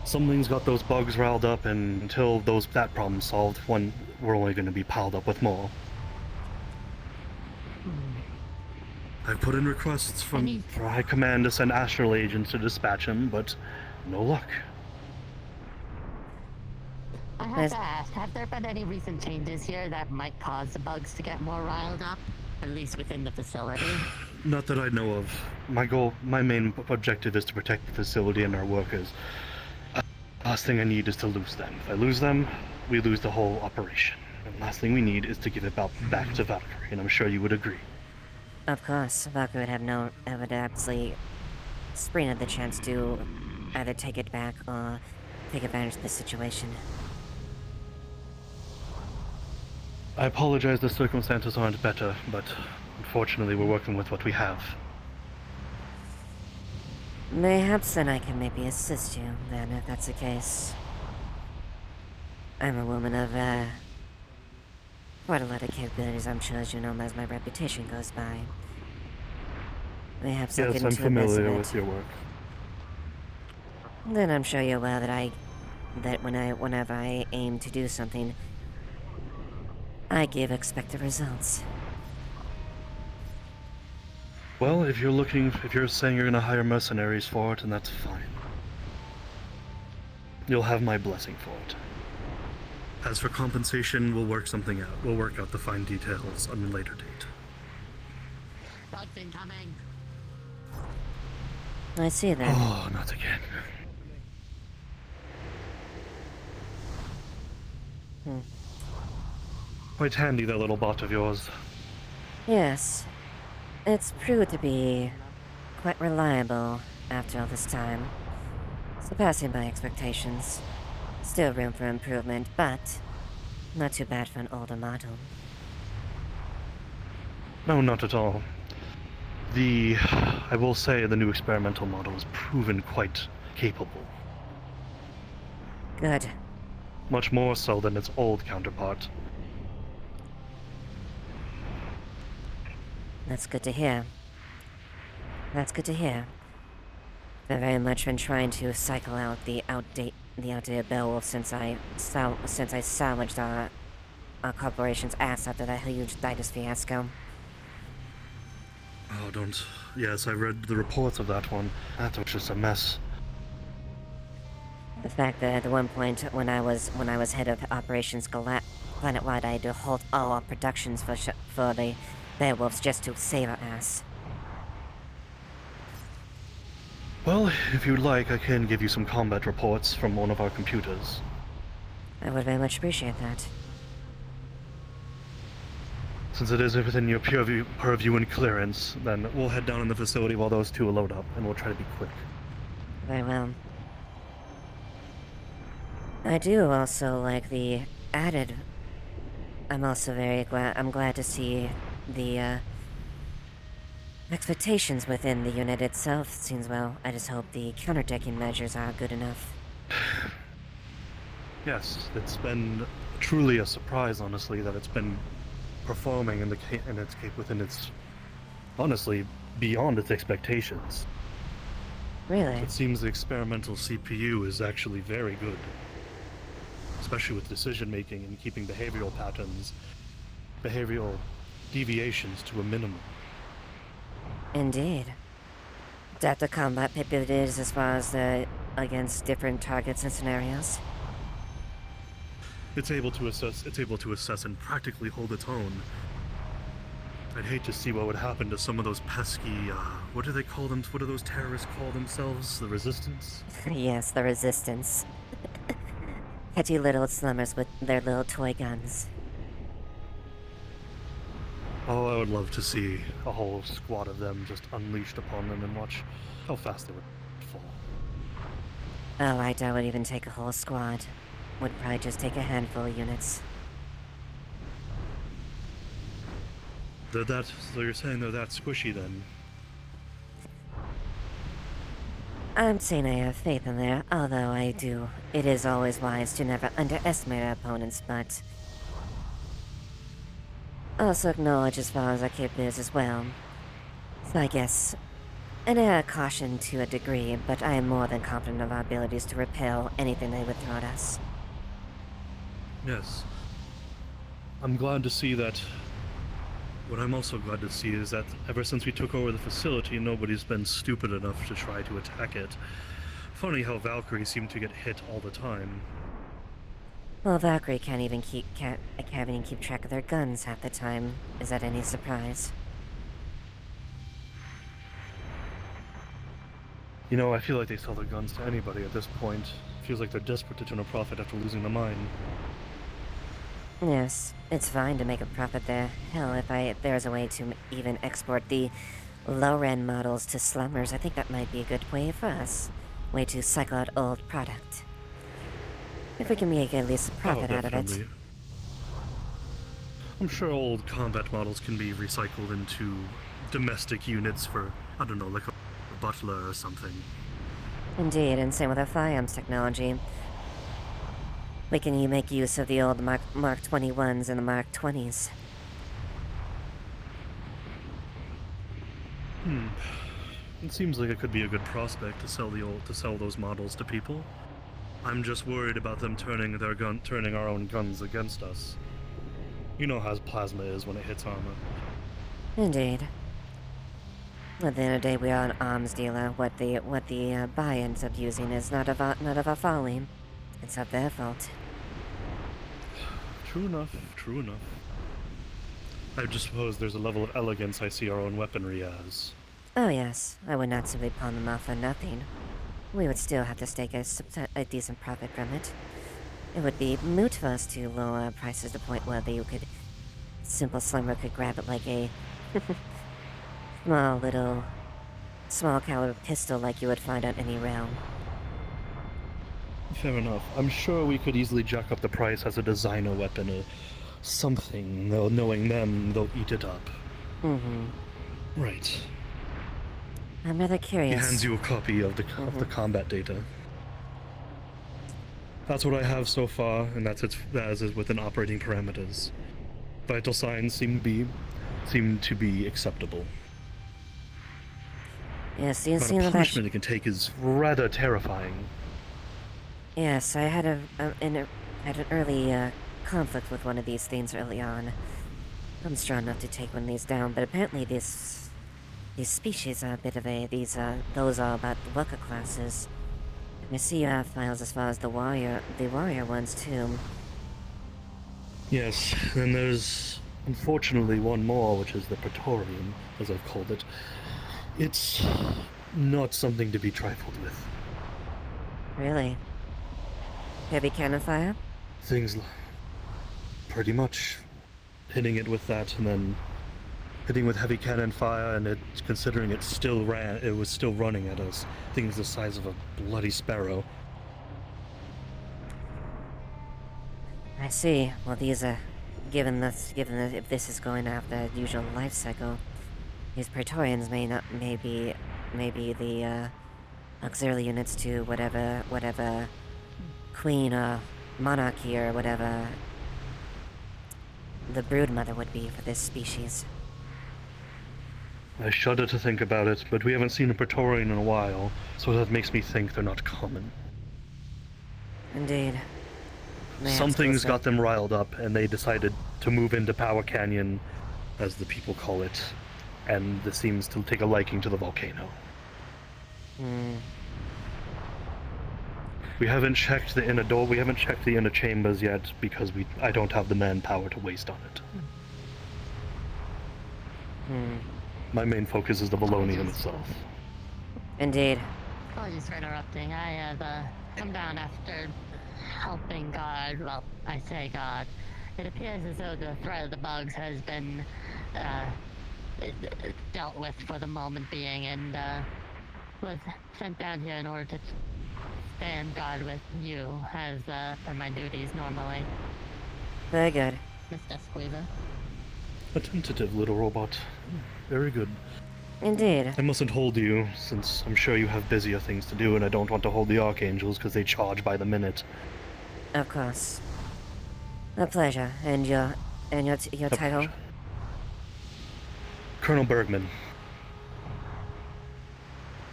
Something's got those bugs riled up, and until that problem's solved, we're only going to be piled up with more. I've put in requests for High Command to send astral agents to dispatch him, but no luck. I have to ask, have there been any recent changes here that might cause the bugs to get more riled up? At least within the facility? Not that I know of. My main objective is to protect the facility and our workers. Last thing I need is to lose them. If I lose them, we lose the whole operation. And last thing we need is to give it back to Valkyrie, and I'm sure you would agree. Of course, Valkyrie would absolutely spring at the chance to either take it back or take advantage of the situation. I apologize the circumstances aren't better, but unfortunately we're working with what we have. Mayhaps then I can maybe assist you, then, if that's the case. I'm a woman of, quite a lot of capabilities, I'm sure, as you know, as my reputation goes by. Perhaps I'll Yes, get I'm into the mess of familiar it. with your work. Then I'm sure you're aware that whenever I aim to do something, I give expected results. Well, if you're saying you're gonna hire mercenaries for it, then that's fine. You'll have my blessing for it. As for compensation, we'll work something out. We'll work out the fine details on a later date. Bugs incoming. I see that. Oh, not again. Quite handy, that little bot of yours. Yes. It's proved to be quite reliable after all this time. Surpassing my expectations. Still room for improvement, but not too bad for an older model. No, not at all. I will say the new experimental model has proven quite capable. Good. Much more so than its old counterpart. That's good to hear. That's good to hear. I've very much been trying to cycle out the outdated Beowulf since I salvaged our corporation's ass after that huge Titus fiasco. Oh, don't. Yes, I read the reports of that one. That was just a mess. The fact that at the one point when I was head of operations planet-wide, I had to halt all our productions for the Beowulfs just to save our ass. Well, if you'd like, I can give you some combat reports from one of our computers. I would very much appreciate that. Since it is within your purview and clearance, then we'll head down in the facility while those two load up, and we'll try to be quick. Very well. I do also like the added... I'm also I'm glad to see the, expectations within the unit itself seems well. I just hope the counterdecking measures are good enough. Yes, it's been truly a surprise, honestly, that it's been performing within its, honestly, beyond its expectations. Really? It seems the experimental CPU is actually very good, especially with decision making and keeping behavioral deviations to a minimum. Indeed. Adaptive combat capabilities as far as against different targets and scenarios. It's able to assess and practically hold its own. I'd hate to see what would happen to some of those pesky, what do they call them? What do those terrorists call themselves? The Resistance? Yes, the Resistance. Petty little slummers with their little toy guns. Oh, I would love to see a whole squad of them just unleashed upon them and watch how fast they would fall. Oh, I doubt it would even take a whole squad. Would probably just take a handful of units. So you're saying they're that squishy then? I'm saying I have faith in there, although it is always wise to never underestimate our opponents, but also acknowledge as far as our capabilities as well. So I guess an air of caution to a degree, but I am more than confident of our abilities to repel anything they would throw at us. Yes. I'm glad to see that. What I'm also glad to see is that ever since we took over the facility, nobody's been stupid enough to try to attack it. Funny how Valkyrie seem to get hit all the time. Well, Valkyrie can't even keep track of their guns half the time. Is that any surprise? You know, I feel like they sell their guns to anybody at this point. Feels like they're desperate to turn a profit after losing the mine. Yes, it's fine to make a profit there. Hell, if there's a way to even export the low-end models to slummers, I think that might be a good way for us. Way to cycle out old product. If we can make at least a profit out of it. I'm sure old combat models can be recycled into domestic units for, I don't know, like a butler or something. Indeed, and same with our firearms technology. We can make use of the old Mark 21s and the Mark 20s. It seems like it could be a good prospect to sell those models to people. I'm just worried about them turning our own guns against us. You know how plasma is when it hits armor. Indeed. At the end of the day, we are an arms dealer. What the buyer ends up using is not of our folly. It's of their fault. True enough, true enough. I just suppose there's a level of elegance I see our own weaponry as. Oh yes, I would not simply pawn them off for nothing. We would still have to stake a decent profit from it. It would be moot for us to lower prices to the point where simple slimmer could grab it like a small caliber pistol like you would find on any realm. Fair enough. I'm sure we could easily jack up the price as a designer weapon or something, though knowing them, they'll eat it up. Mm-hmm. Right. I'm rather curious. He hands you a copy of the combat data. That's what I have so far, and that is within operating parameters. Vital signs seem to be acceptable. Yes, you but see the that. punishment it can take is rather terrifying. Yes, I had an early conflict with one of these things early on. I'm strong enough to take one of these down, but apparently these species are a bit of those are about the worker classes. I see you have files as far as the warrior ones too. Yes, and there's unfortunately one more, which is the Praetorian, as I've called it. It's not something to be trifled with. Really? Heavy cannon fire? Things pretty much hitting it with that, and then hitting with heavy cannon fire, and considering it was still running at us. Things the size of a bloody sparrow. I see. Well, these are given that if this is going after the usual life cycle, these Praetorians may be the auxiliary units to whatever queen or monarchy or whatever the broodmother would be for this species. I shudder to think about it, but we haven't seen a Praetorian in a while, so that makes me think they're not common. Indeed. Something's got them riled up, and they decided to move into Power Canyon, as the people call it, and this seems to take a liking to the volcano. We haven't checked the inner door, we haven't checked the inner chambers yet, because I don't have the manpower to waste on it. My main focus is the Valonium itself. Indeed. Apologies for interrupting. I have come down after helping God. Well, I say God. It appears as though the threat of the bugs has been dealt with for the moment being, and was sent down here in order to stand guard with you as for my duties normally. Very good. Mr. Squeezer. A tentative little robot. Very good. Indeed. I mustn't hold you, since I'm sure you have busier things to do, and I don't want to hold the Archangels because they charge by the minute. Of course. A pleasure. And your title? Pleasure. Colonel Bergman.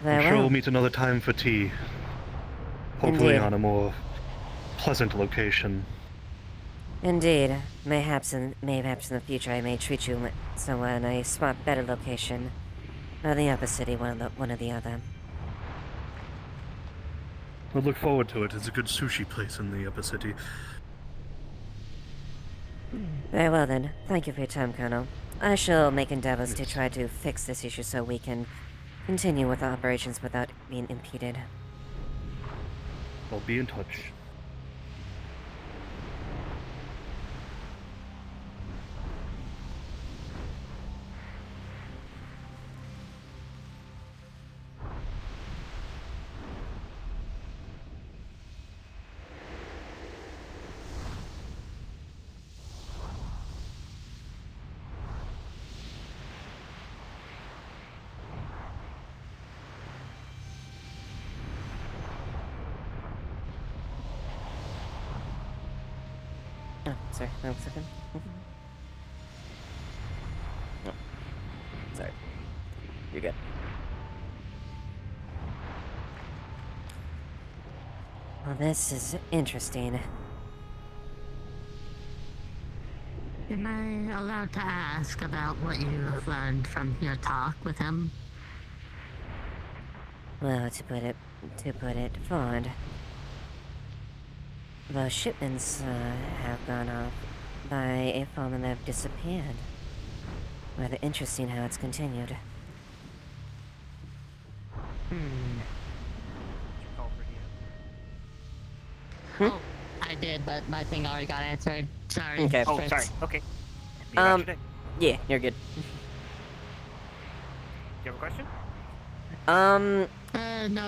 Very I'm sure well. we'll meet another time for tea. Hopefully Indeed. on a more pleasant location. Indeed. Mayhaps in the future I may treat you somewhere in a better location. Or the upper city, one or the other. I look forward to it. It's a good sushi place in the upper city. Very well then. Thank you for your time, Colonel. I shall make endeavors to try to fix this issue so we can continue with our operations without being impeded. I'll be in touch. Oh, sorry. 1 second. No. Sorry. You're good. Well, this is interesting. Am I allowed to ask about what you have learned from your talk with him? Well, to put it forward, those shipments have gone off by a farm and they've disappeared. Rather interesting how it's continued. Oh, I did, but my thing already got answered. Sorry. Okay. Oh, Fritz. sorry. Okay. Yeah, you're good. Do you have a question? No,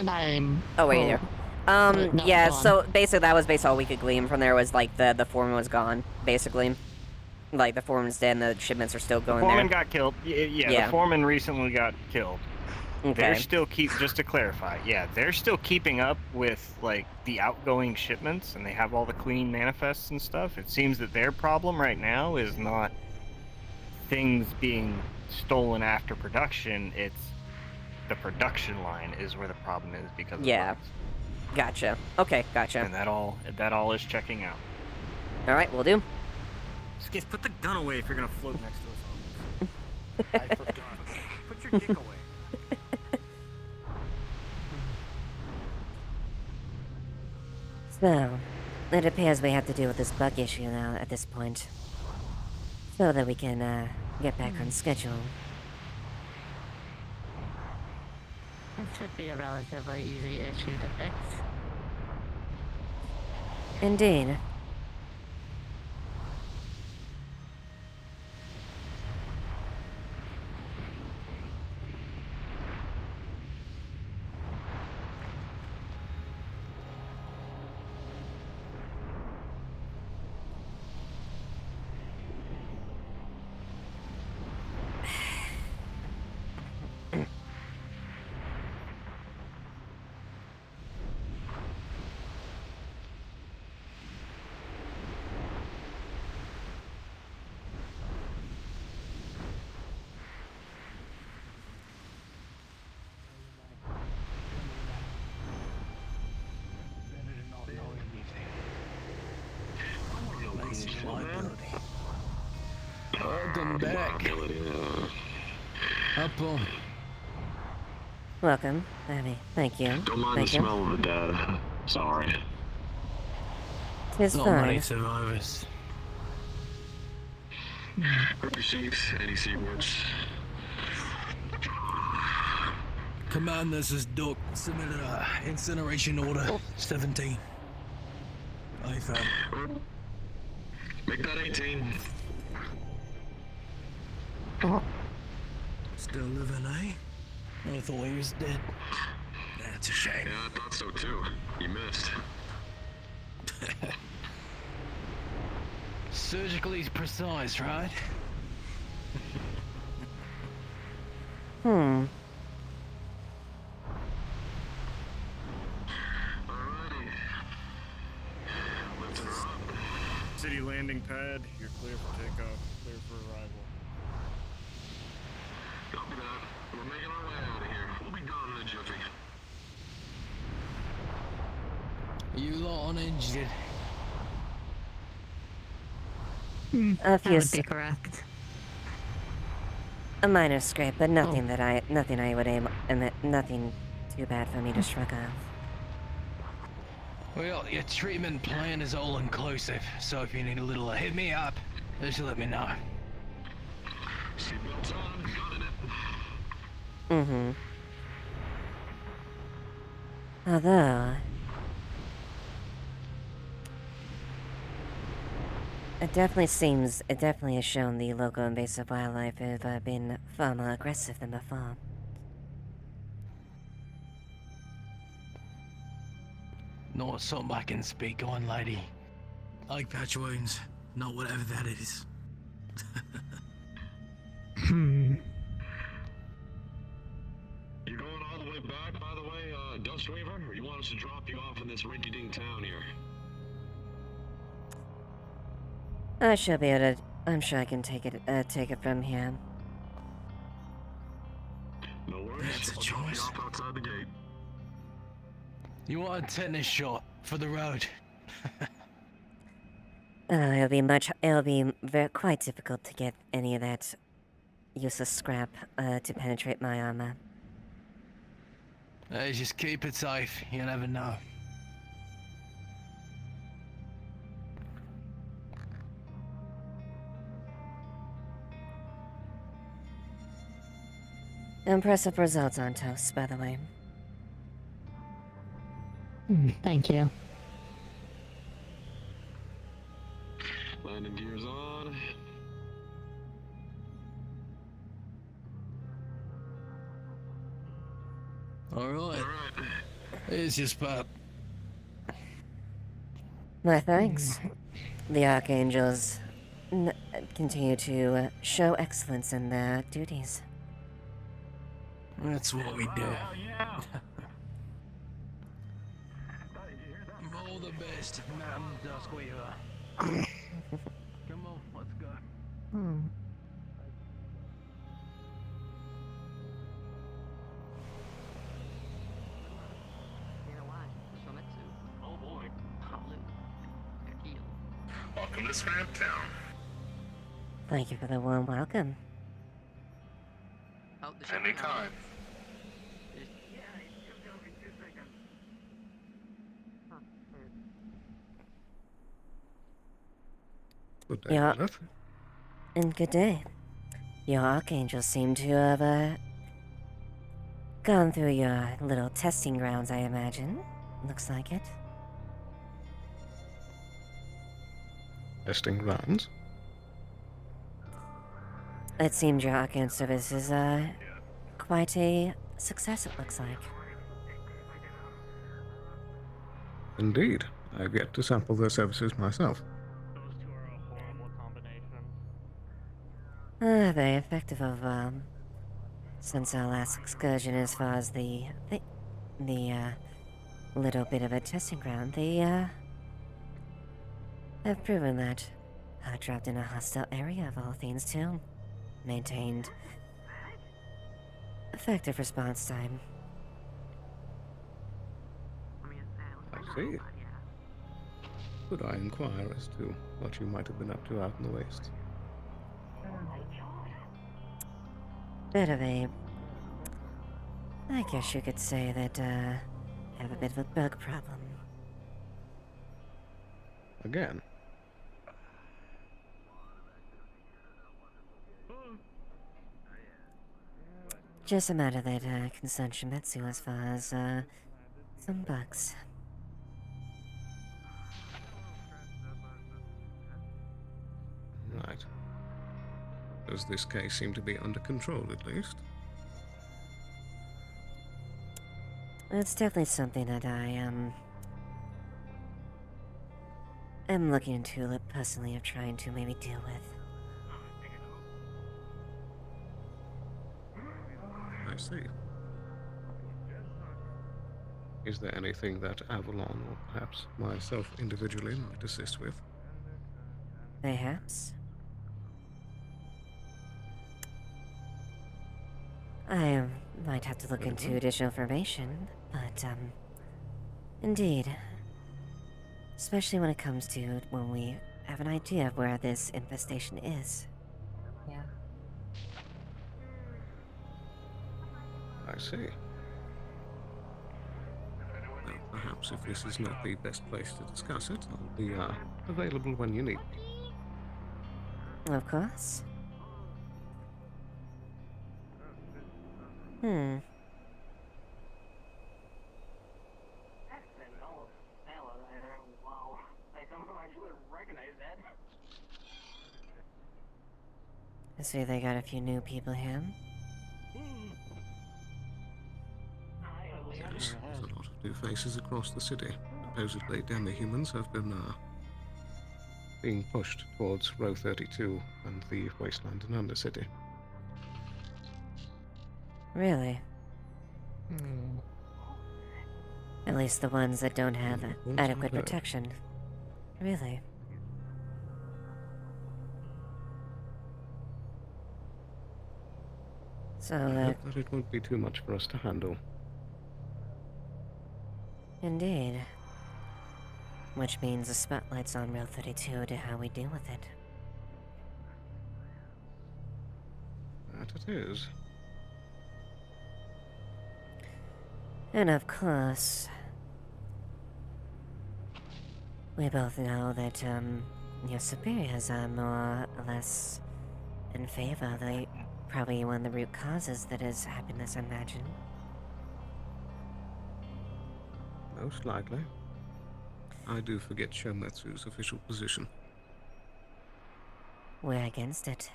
not anymore. Oh, wait, there. No, Yeah, go on. so basically that was basically all we could glean from there was, like, the foreman was gone, basically. Like, the foreman's dead and the shipments are still The going foreman there. got killed. Yeah, Yeah. the foreman recently got killed. They're Okay. still just to clarify, yeah, they're still keeping up with, like, the outgoing shipments, and they have all the clean manifests and stuff. It seems that their problem right now is not things being stolen after production, it's the production line is where the problem is because of Yeah. bugs. Gotcha. Okay, gotcha. And that all is checking out. Alright, will do. Skis, put the gun away if you're gonna float next to us. I forgot. Put your dick away. So, it appears we have to deal with this bug issue now at this point. So that we can, get back on schedule. It should be a relatively easy issue to fix. Indeed. Welcome back. Up on. Welcome. Thank you. Don't mind Thank the you. smell of the dead. Sorry. Tis Not many fine. survivors. Group receipts, any secrets? Command, this is Duck. Submitted a incineration order. 17. I found. Make that 18. Still living, eh? I thought he was dead. That's a shame. Yeah, I thought so too. You missed. Surgically precise, right? Hmm. City landing pad, you're clear for takeoff, clear for arrival. Copy that. We're making our way out of here. We'll be gone in a jiffy. You lot uninjured. A few That would be correct. a minor scrape, but nothing nothing I would aim, and nothing too bad for me to shrug off. Well, your treatment plan is all inclusive, so if you need a little hit me up, just let me know. Seatbelts on, gun in it. Mm-hmm. Although, it definitely has shown the local invasive wildlife have been far more aggressive than before. Not something I can speak on, lady. Like patch wounds, not whatever that is. You going all the way back, by the way, Dust Weaver? Or you want us to drop you off in this rinky-dink town here? I should be able to. I'm sure I can take it from here. No worries. That's a I'll drop you choice. off outside the gate. You want a tetanus shot for the road? It'll be quite difficult to get any of that useless scrap to penetrate my armor. Just keep it safe. You never know. Impressive results on toast, by the way. Thank you. Landing gears on. Alright. Here's your spot. My thanks. The Archangels continue to show excellence in their duties. That's what we do. All the best, Mountain Duskweaver. Come on, let's go. Oh boy. Welcome to Swamp Town. Thank you for the warm welcome. Anytime. Good day, Yeah. Lilith. And good day. Your Archangels seem to have gone through your little testing grounds, I imagine. Looks like it. Testing grounds. It seems your Arcane service is quite a success, it looks like. Indeed. I've yet to sample their services myself. Very effective overall. Since our last excursion, as far as the little bit of a testing ground, they have proven that dropped in a hostile area of all things too. Maintained effective response time. I see. Could I inquire as to what you might have been up to out in the West? Bit of a... I guess you could say that, have a bit of a bug problem. Again? Just a matter that, concern Shimetsu as far as, some bugs. Right. Does this case seem to be under control, at least? It's definitely something that I, am looking into personally of trying to maybe deal with. I see. Is there anything that Avalon, or perhaps myself individually, might assist with? Perhaps. I might have to look into additional information, but, indeed. Especially when it comes to when we have an idea of where this infestation is. Yeah. I see. Well, perhaps if this is not the best place to discuss it, I'll be, available when you need me. Of course. I see they got a few new people here. Yes, there's a lot of new faces across the city. Supposedly, demi-humans have been, being pushed towards Row 32 and the Wasteland and Undercity. Really? At least the ones that don't have adequate protection. Really? So, I hope that it won't be too much for us to handle. indeed. Which means the spotlight's on Route 32 to how we deal with it. That it is. And of course, we both know that, your superiors are more or less in favor. They probably one of the root causes that has happened, as I imagine. Most likely. I do forget Shometsu's official position. We're against it.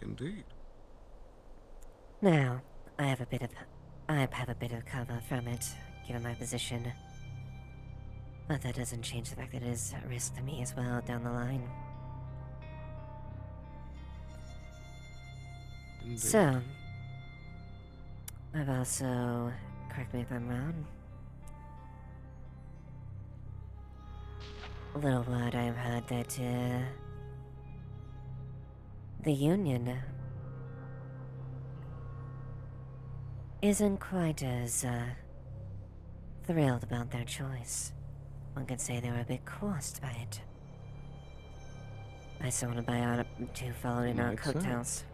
Indeed. Now, I have a bit of cover from it, given my position. But that doesn't change the fact that it is a risk to me as well down the line. Indeed. So, I've also, correct me if I'm wrong, a little word I've heard that, the Union isn't quite as, thrilled about their choice. One could say they were a bit coerced by it. By someone to follow in our Might so. coattails.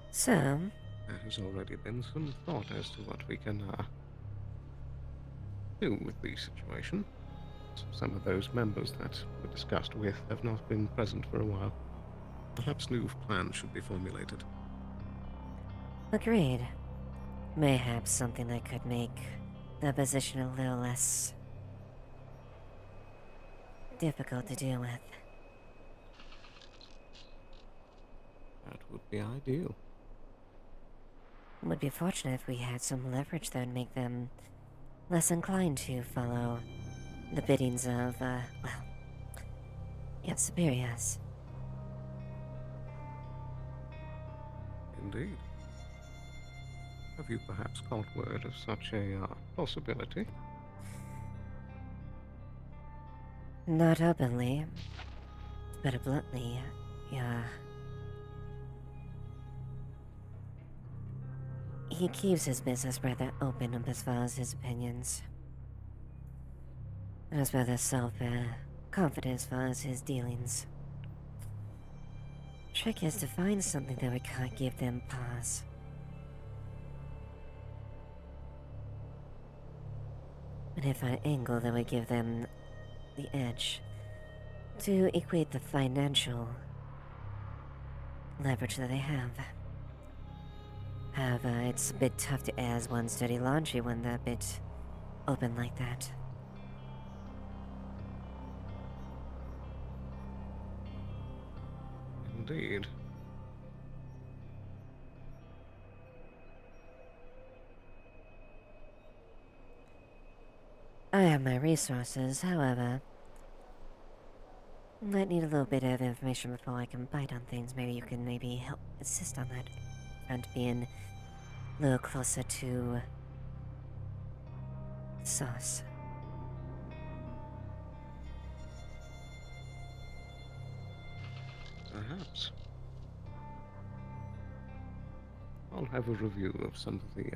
So, There has already been some thought as to what we can, do with the situation. Some of those members that were discussed with have not been present for a while. Perhaps new plans should be formulated. agreed. Mayhaps something that could make the position a little less difficult to deal with. That would be ideal. It would be fortunate if we had some leverage that would make them less inclined to follow the biddings of, superiors. Indeed. Have you perhaps caught word of such a possibility? Not openly, but bluntly, yeah. He keeps his business rather open up as far as his opinions. And is rather self-confident as far as his dealings. Trick is to find something that we can't give them pause. And if an angle that would give them the edge to equate the financial leverage that they have. However, it's a bit tough to air as one's dirty laundry when they're a bit open like that. Indeed. I have my resources, however. Might need a little bit of information before I can bite on things. Maybe you can help assist on that front, being a little closer to the source. Perhaps. I'll have a review of some of the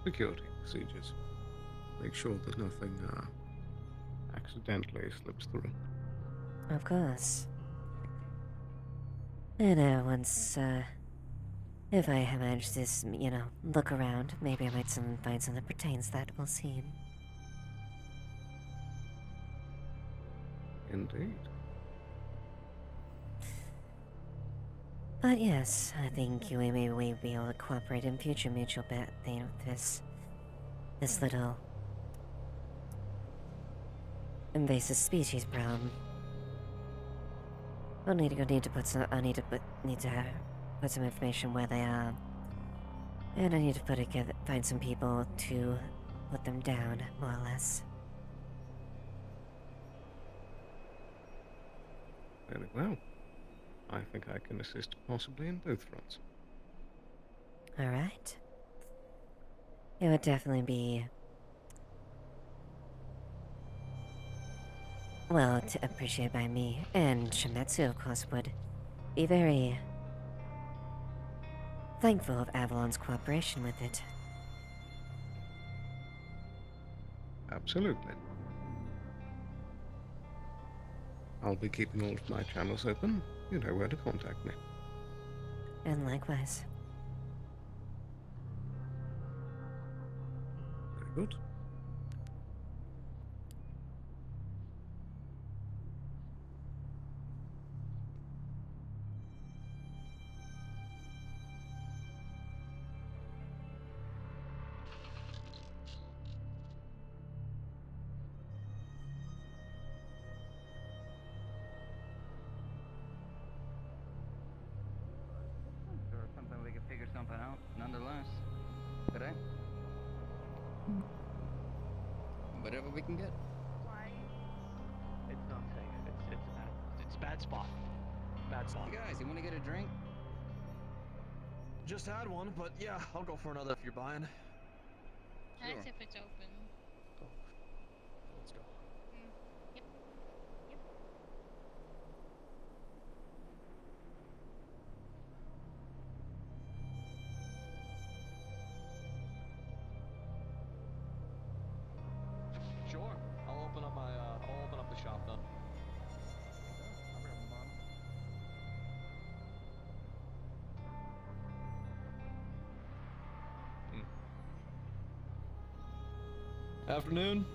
security procedures. Make sure that nothing accidentally slips through. Of course. And once, if I have managed to, look around, maybe I might find something that pertains to that. We'll see. Indeed. But yes, I think maybe we'll be able to cooperate in future mutual thing with this little invasive species problem. I need to put some information where they are, and I need to find some people to put them down, more or less. Very well. I think I can assist possibly in both fronts. Alright. It would definitely be well, appreciated by me, and Shimetsu, of course, would be very thankful of Avalon's cooperation with it. Absolutely. I'll be keeping all of my channels open. You know where to contact me. And likewise. Very good. Sure, something we could figure something out, nonetheless. Today. Whatever we can get. It's not safe. It's bad spot. Bad spot. You guys, you want to get a drink? Just had one, but yeah, I'll go for another if you're buying. That's if it's open. Let's go. Yep. Yep. Sure. I'll open up the shop then. Afternoon.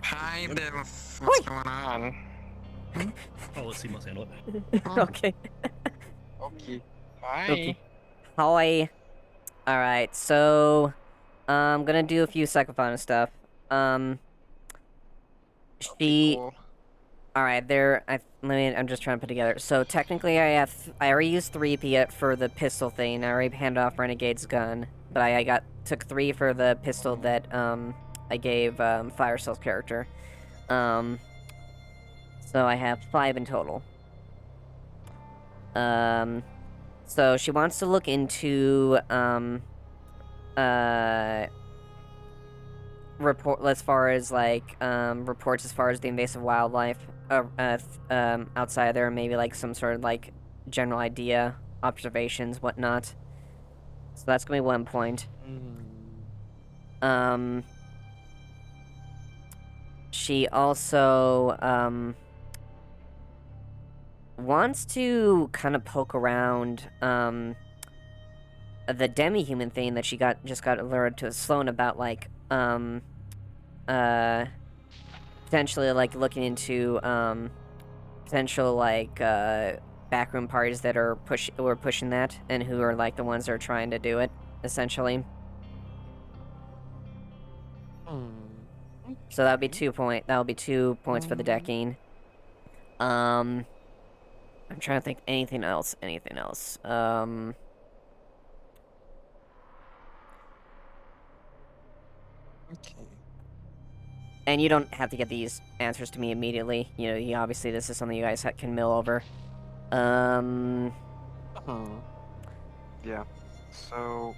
Hi there. What's going on? Oh, let's see, must handle it. Okay. Okay. Hi. Okay. Hi. Alright, so I'm gonna do a few psychophonic stuff. She Alright, I'm just trying to put together. So technically I already used 3 for the pistol thing. I already handed off Renegade's gun. But I took 3 for the pistol that I gave Firecell's character. So I have 5 in total. So she wants to look into reports as far as the invasive wildlife outside there, maybe like some sort of like general idea, observations, whatnot. So that's gonna be 1 point. She also wants to kind of poke around the demi-human thing that she just got alerted to Sloan about, like potentially like looking into potential like backroom parties that are pushing that, and who are like the ones that are trying to do it, essentially. So that would be 2 points for the decking. I'm trying to think anything else. Okay. And you don't have to get these answers to me immediately. You know, obviously this is something you guys can mill over. Yeah. So,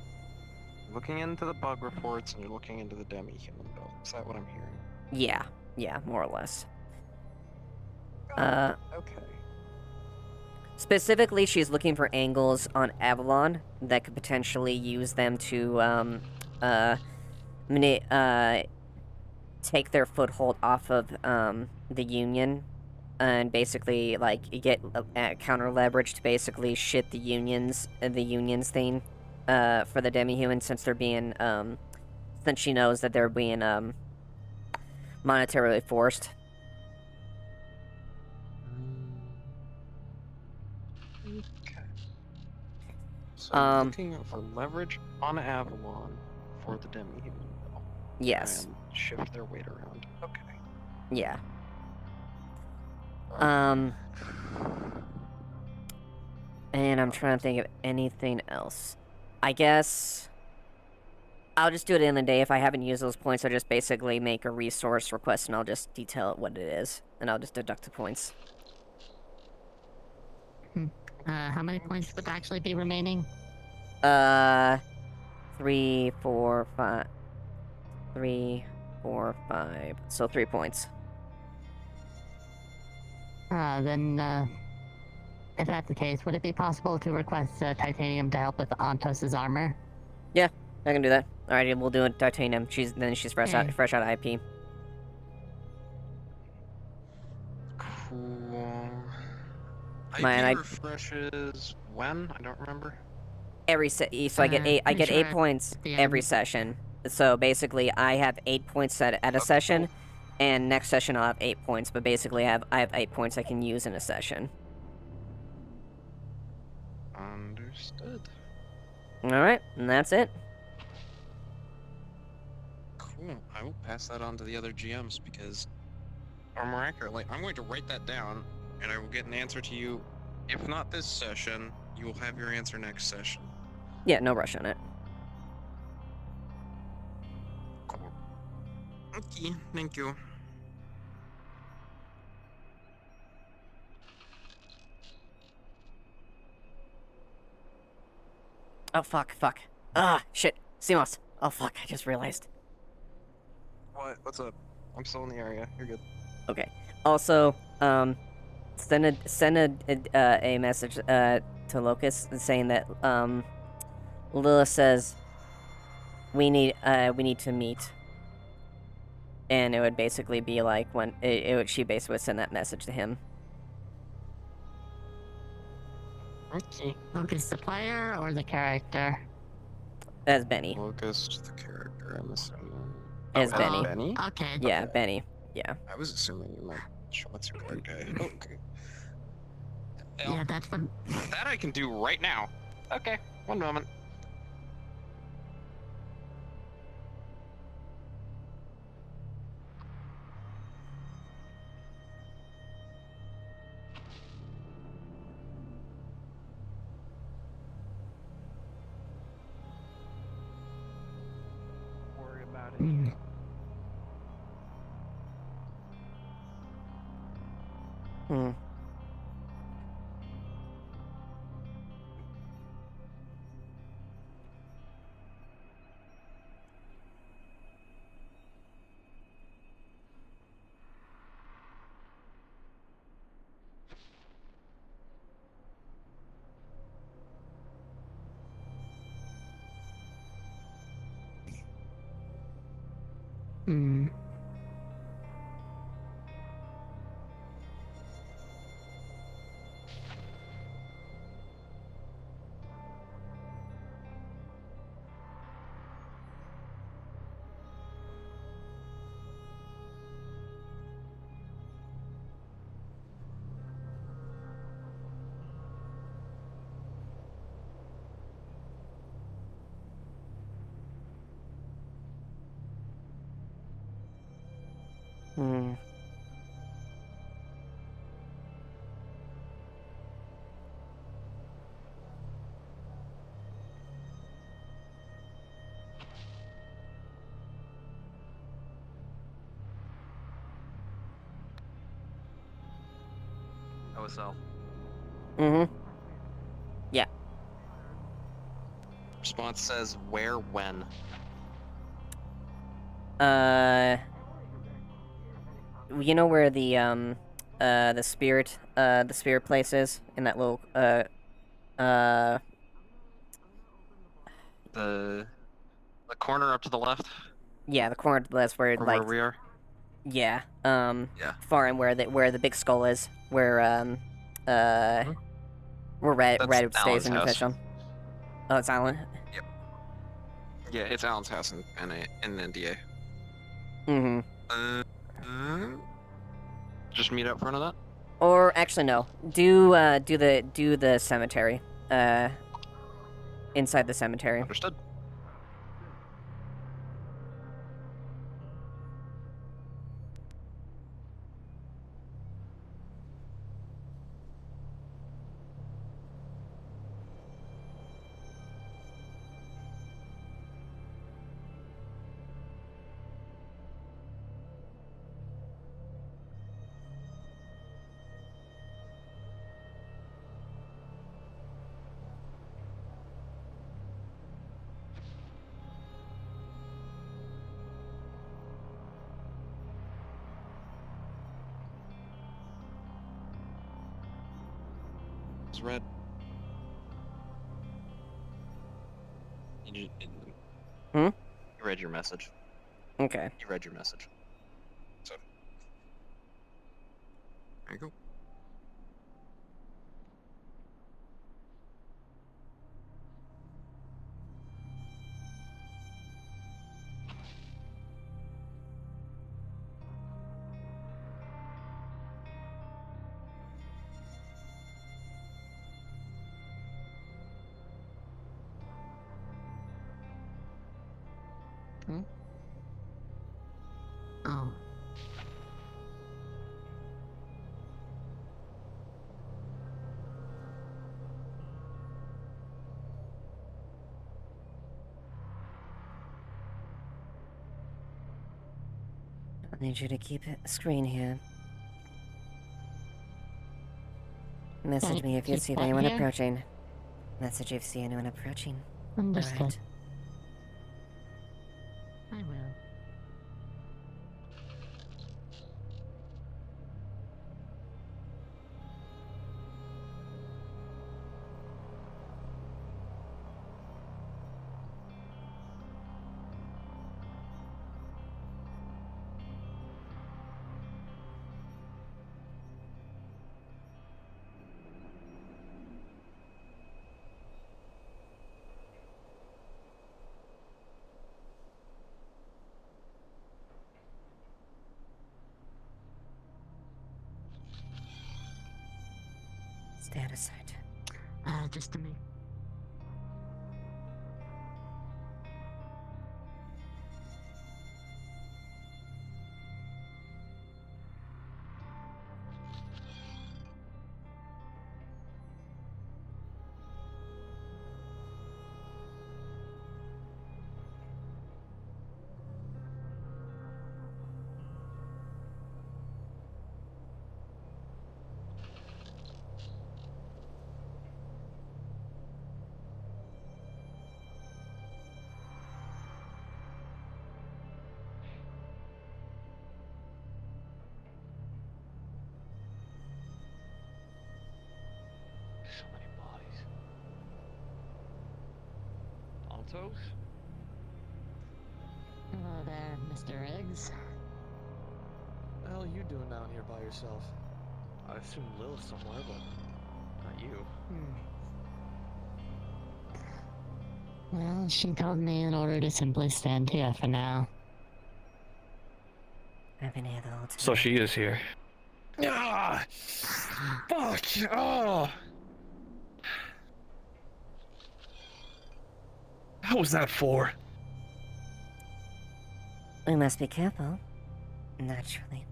looking into the bug reports and you're looking into the demi-human build. Is that what I'm hearing? Yeah, more or less. Okay. Specifically, she's looking for angles on Avalon that could potentially use them to, take their foothold off of, the Union, and basically, like, get counter leverage to basically shit the Union's thing, for the demi-humans, since they're being, since she knows that they're being, monetarily forced. Okay. So looking for leverage on Avalon for the demi-human bill. Yes. And shift their weight around. Okay. Yeah. And I'm trying to think of anything else. I guess I'll just do it in the day. If I haven't used those points, I'll just basically make a resource request and I'll just detail it what it is. And I'll just deduct the points. How many points would actually be remaining? 3, 4, 5. 3, 4, 5. So 3 points. Then, if that's the case, would it be possible to request titanium to help with Antos's armor? Yeah, I can do that. Alrighty, we'll do it titanium. She's fresh out of IP. Cool. Man, IP refreshes when? I don't remember. So I get pretty sure 8 at points the every end. session. So basically, I have 8 points at a session, and next session I'll have 8 points. But basically, I have 8 points I can use in a session. Understood. All right, and that's it. Cool. I will pass that on to the other GMs because, or more accurately, I'm going to write that down, and I will get an answer to you. If not this session, you will have your answer next session. Yeah, no rush on it. Cool. Okay, thank you. Oh fuck. Ah, shit. Simos. Oh fuck, I just realized. What? What's up? I'm still in the area. You're good. Okay. Also, send a message to Locust saying that Lilith says we need to meet, and it would basically be like when she basically would send that message to him. Okay. Locust the player or the character? As Benny. Locust, the character, I'm assuming. As Oh, Benny. Benny? Okay. Yeah, Benny. Yeah. I was assuming you meant what's your character? Okay. Yeah, that's what. That I can do right now. Okay, one moment. Worry about it. OSL. Yeah. Response says where, when. You know where the spirit place is in that little The corner up to the left. Yeah, the corner to the left where Or like where we are. yeah, Yeah. far and where the big skull is, where where Red That's stays in the Alan's fish house. on. Oh, it's Alan. Yep. Yeah, it's Alan's house in NDA. Just meet up front of that. Or actually no, do the cemetery. inside the cemetery. Understood. It's red. You read your message. Okay. You read your message. So. There you go. Oh. I need you to keep a screen here. Message me if you keep see what anyone here? approaching. Message if you see anyone approaching. Understood. Alright. I will. Stand aside. Just a minute. So many bodies. Altos? Hello there, Mr. Riggs. What the hell are you doing down here by yourself? I assume Lilith somewhere, but not you. Well, she told me in order to simply stand here for now. I've been here the whole time. So she is here. Ah! Fuck! Oh! How was that for? We must be careful. Naturally.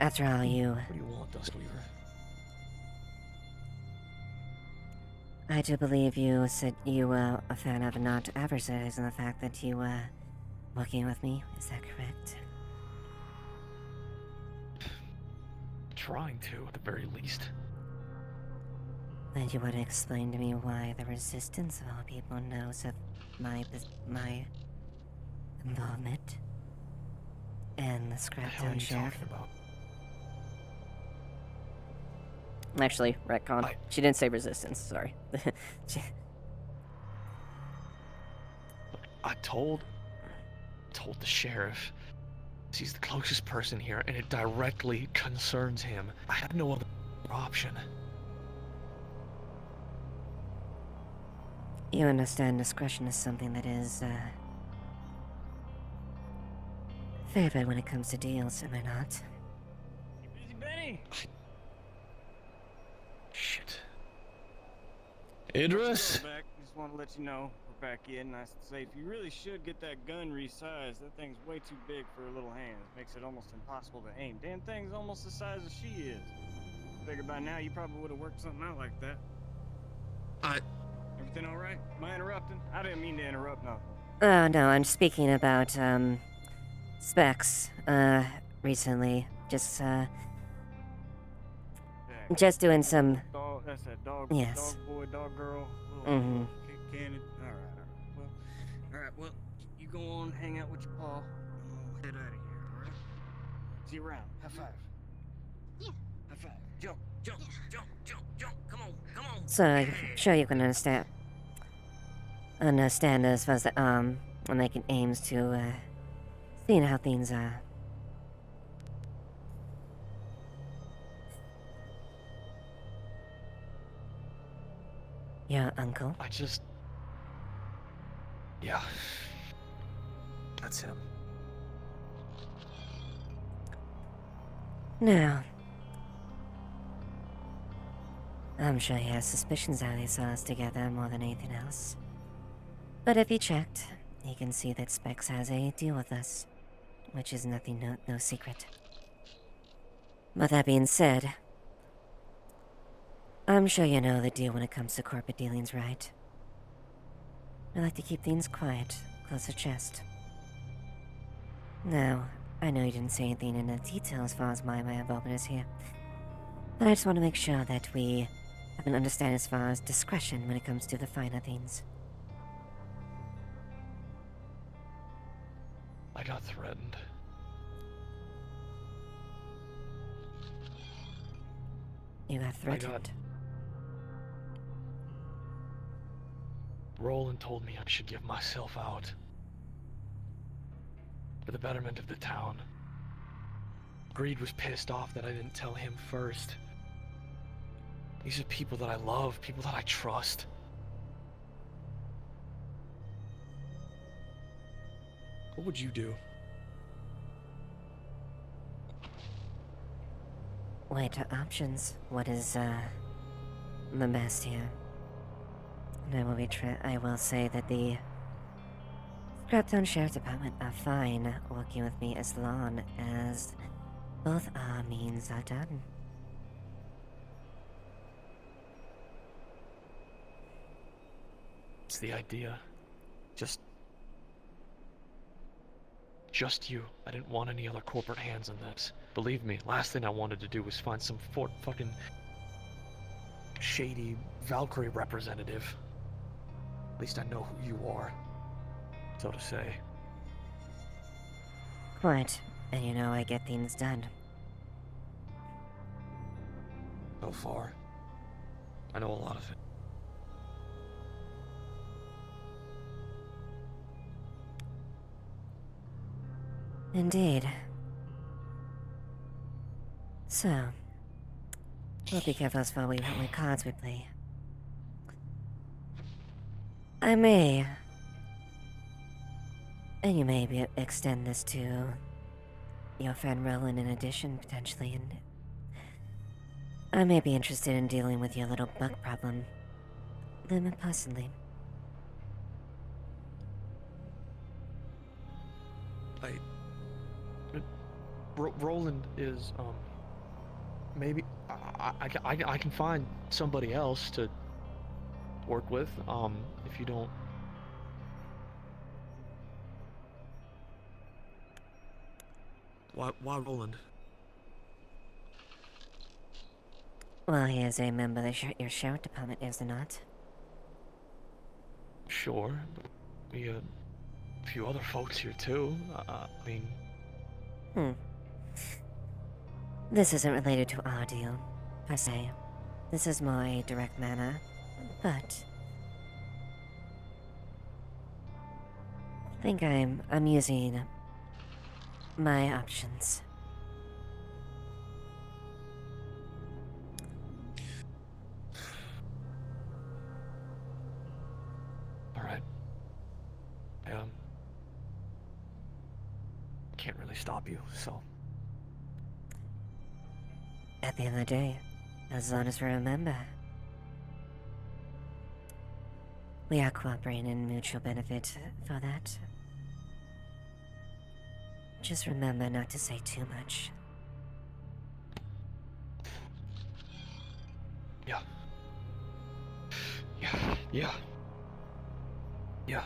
After all, you... What do you want, Duskweaver? I do believe you said you were a fan of not advertising the fact that you were working with me. Is that correct? Trying to, at the very least. Then you would explain to me why the Resistance of all people knows of my involvement and the Scraptown Sheriff. Actually, retcon. She didn't say resistance, sorry. I told the sheriff. He's the closest person here, and it directly concerns him. I had no other option. You understand discretion is something that is, favored when it comes to deals, am I not? Busy Benny! Shit. Idris? Back. Just want to let you know we're back in. I say if you really should get that gun resized, that thing's way too big for her little hands. Makes it almost impossible to aim. Damn thing's almost the size as she is. Figured by now you probably would have worked something out like that. Everything all right? Am I interrupting? I didn't mean to interrupt nothing. Oh, no, I'm speaking about, specs, recently. Just doing some... Dog, that's that dog, yes. dog boy, dog girl. Mm-hmm. Cannon. Alright, well, you go on, hang out with your paw. I'm gonna head out of here, alright? See you around. High five. Yeah. High five. Jump, jump, jump, jump, jump. Come on, come on. So, I'm sure you can understand as far as I'm making aims to, seeing how things are. Your uncle? Yeah. That's him. No. I'm sure he has suspicions how they saw us together more than anything else. But if he checked, he can see that Specs has a deal with us, which is nothing, no secret. But that being said, I'm sure you know the deal when it comes to corporate dealings, right? I like to keep things quiet, close to chest. Now, I know you didn't say anything in detail as far as my involvement is here, but I just want to make sure that we have an understanding as far as discretion when it comes to the finer things. I got threatened. You got threatened? Roland told me I should give myself out. For the betterment of the town. Greed was pissed off that I didn't tell him first. These are people that I love, people that I trust. What would you do? Wait, options. What is, the best here? And I will say that the Scraptown Sheriff's Department are fine working with me as long as both our means are done. It's the idea. Just you. I didn't want any other corporate hands on this. Believe me, last thing I wanted to do was find some fucking shady Valkyrie representative. At least I know who you are, so to say. Quite. And you know I get things done. So far, I know a lot of it. Indeed. So, we'll be careful as far as what cards we play. I may, and you may extend this to your friend Roland in addition, potentially, and I may be interested in dealing with your little bug problem, them personally. Roland is, maybe, I can find somebody else to work with, if you don't. Why Roland? Well, he is a member of your sheriff department, is he not? Sure, but we, a few other folks here too, I mean... This isn't related to our deal, per se. This is more a direct manner, but... I think I'm using my options. Alright. Can't really stop you, so... At the end of the day, as long as we remember, We are cooperating in mutual benefit for that. Just remember not to say too much. Yeah. Yeah.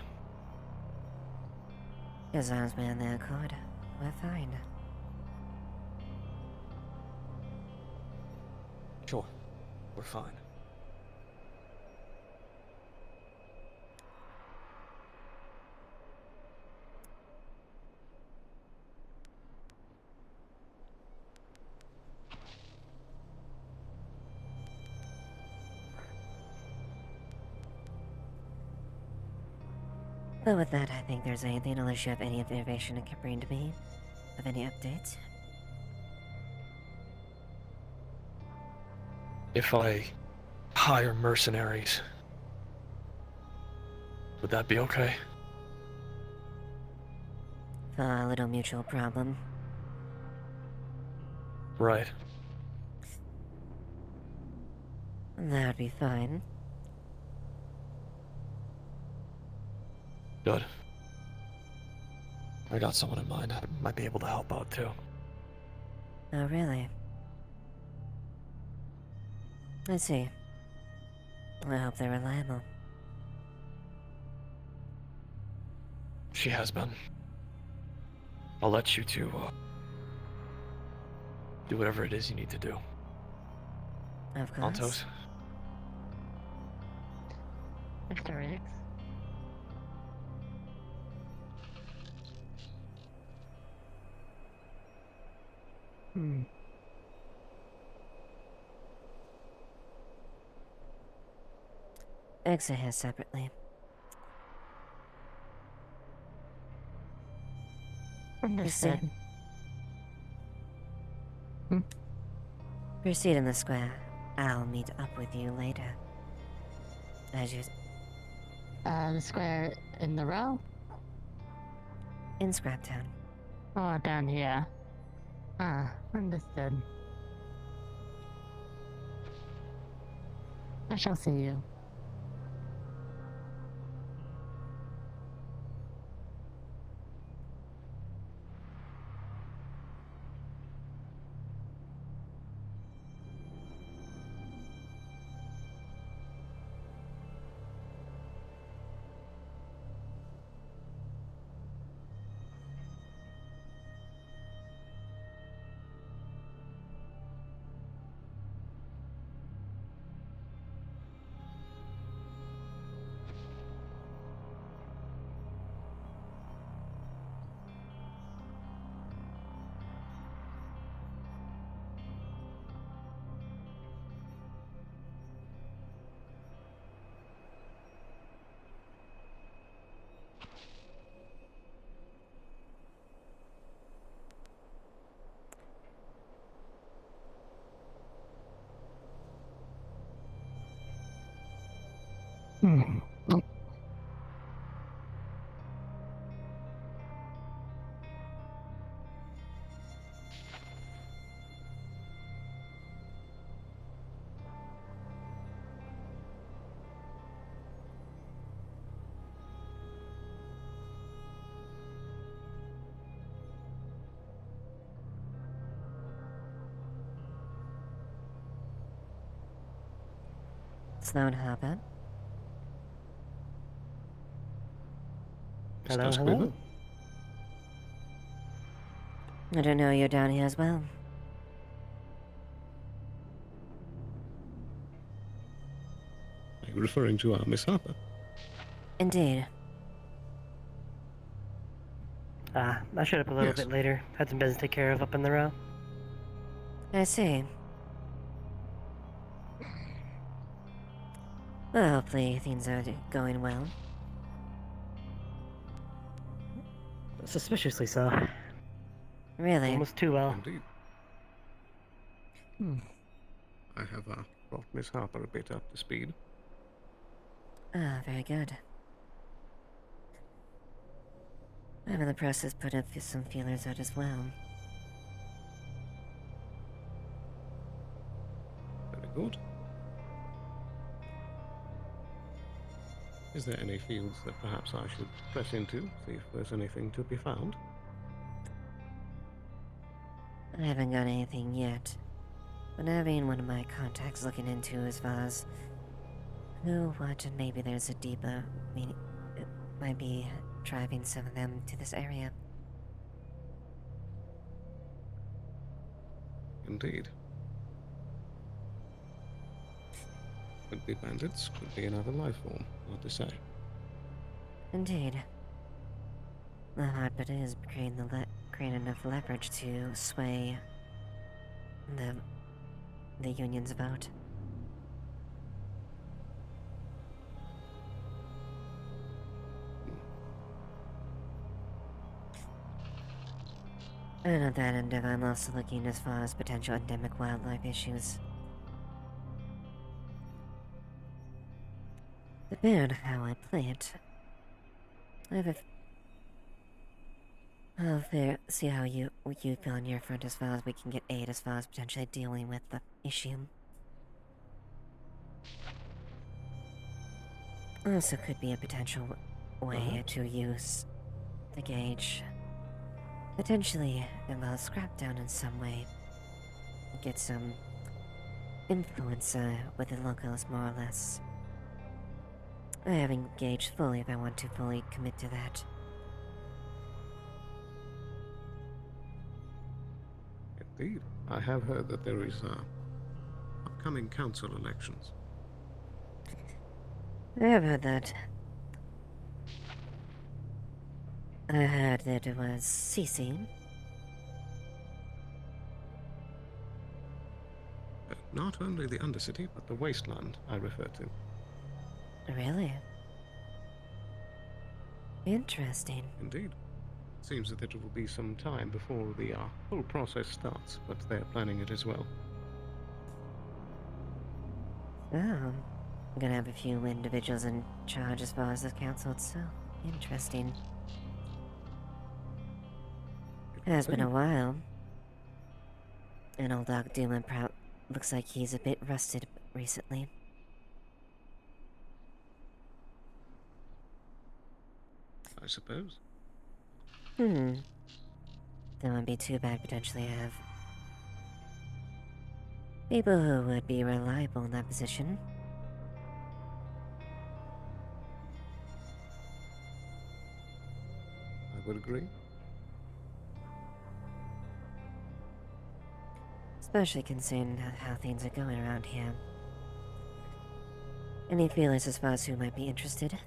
As long as we're in the accord, we're fine. Sure. We're fine. But with that, I think there's anything unless you have any information that can bring to me of any updates. If I hire mercenaries, would that be okay? For our little mutual problem. Right. That would be fine. Good. I got someone in mind. I might be able to help out too. Oh, really? I see. I hope they're reliable. She has been. I'll let you two, do whatever it is you need to do. Of course. Montos. Mr. Riggs? Exit here separately. Understood. Proceed in the square. I'll meet up with you later. As you... The square in the row? in Scraptown. Oh, down here. Ah, understood. I shall see you. Sloan Harbor. Hello, hello. I don't know you're down here as well. Are you referring to Miss Harper? Indeed. I showed up a little bit later. Had some business to take care of up in the row. I see. Well, hopefully things are going well. Suspiciously so. Really? Almost too well. Indeed. I have brought Miss Harper a bit up to speed. Ah, very good. I'm in the process of putting some feelers out as well. Very good. Is there any fields that perhaps I should press into, see if there's anything to be found? I haven't got anything yet, but having one of my contacts looking into as far as who, what, and maybe there's a deeper meaning. It might be driving some of them to this area. Indeed. Could be bandits, could be another life form, hard to say. Indeed. The hard part is creating enough leverage to sway the union's vote. And on that end, I'm also looking as far as potential endemic wildlife issues. Depending on how I play it, I have I'll see how you feel on your front as far as we can get aid as far as potentially dealing with the issue. Also could be a potential way to use the gauge. Potentially involve scrap down in some way. Get some influence with the locals more or less. I haven't gauged fully if I want to fully commit to that. Indeed. I have heard that there is upcoming council elections. I have heard that. I heard that it was ceasing. Not only the Undercity, but the Wasteland I refer to. Really? Interesting. Indeed. It seems that it will be some time before the whole process starts, but they're planning it as well. Oh. I'm gonna have a few individuals in charge as far as the council itself. Interesting. It has been a while. And old Doc Doom and Prout looks like he's a bit rusted recently. I suppose. That wouldn't be too bad potentially to have people who would be reliable in that position. I would agree. Especially considering how things are going around here. Any feelers as far as who might be interested?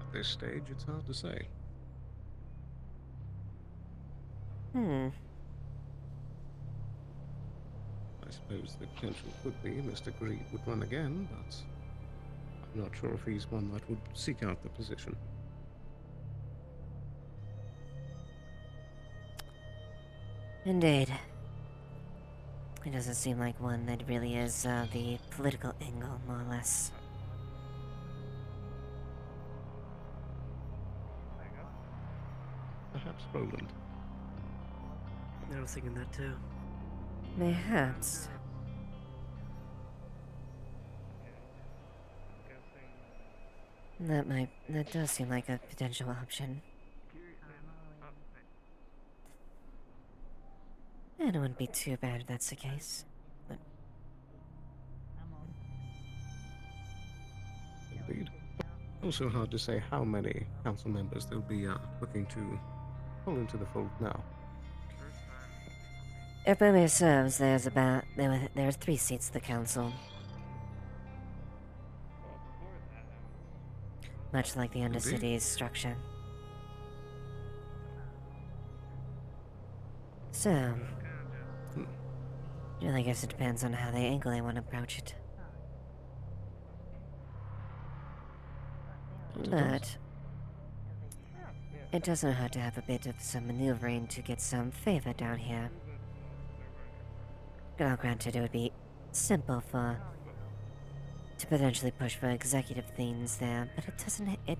At this stage, it's hard to say. I suppose the potential could be Mr. Greed would run again, but I'm not sure if he's one that would seek out the position. Indeed. It doesn't seem like one that really is the political angle, more or less. Perhaps Roland. I was thinking that too. Perhaps. That does seem like a potential option. And it wouldn't be too bad if that's the case. But Indeed. Also hard to say how many council members they'll be looking to pull into the fold now. if memory serves, there are 3 seats to the council. Much like the Undercity's structure. So, I guess it depends on how they want to approach it. But it doesn't hurt to have a bit of some maneuvering to get some favor down here. Now, granted, it would be simple to potentially push for executive things there, but it doesn't. It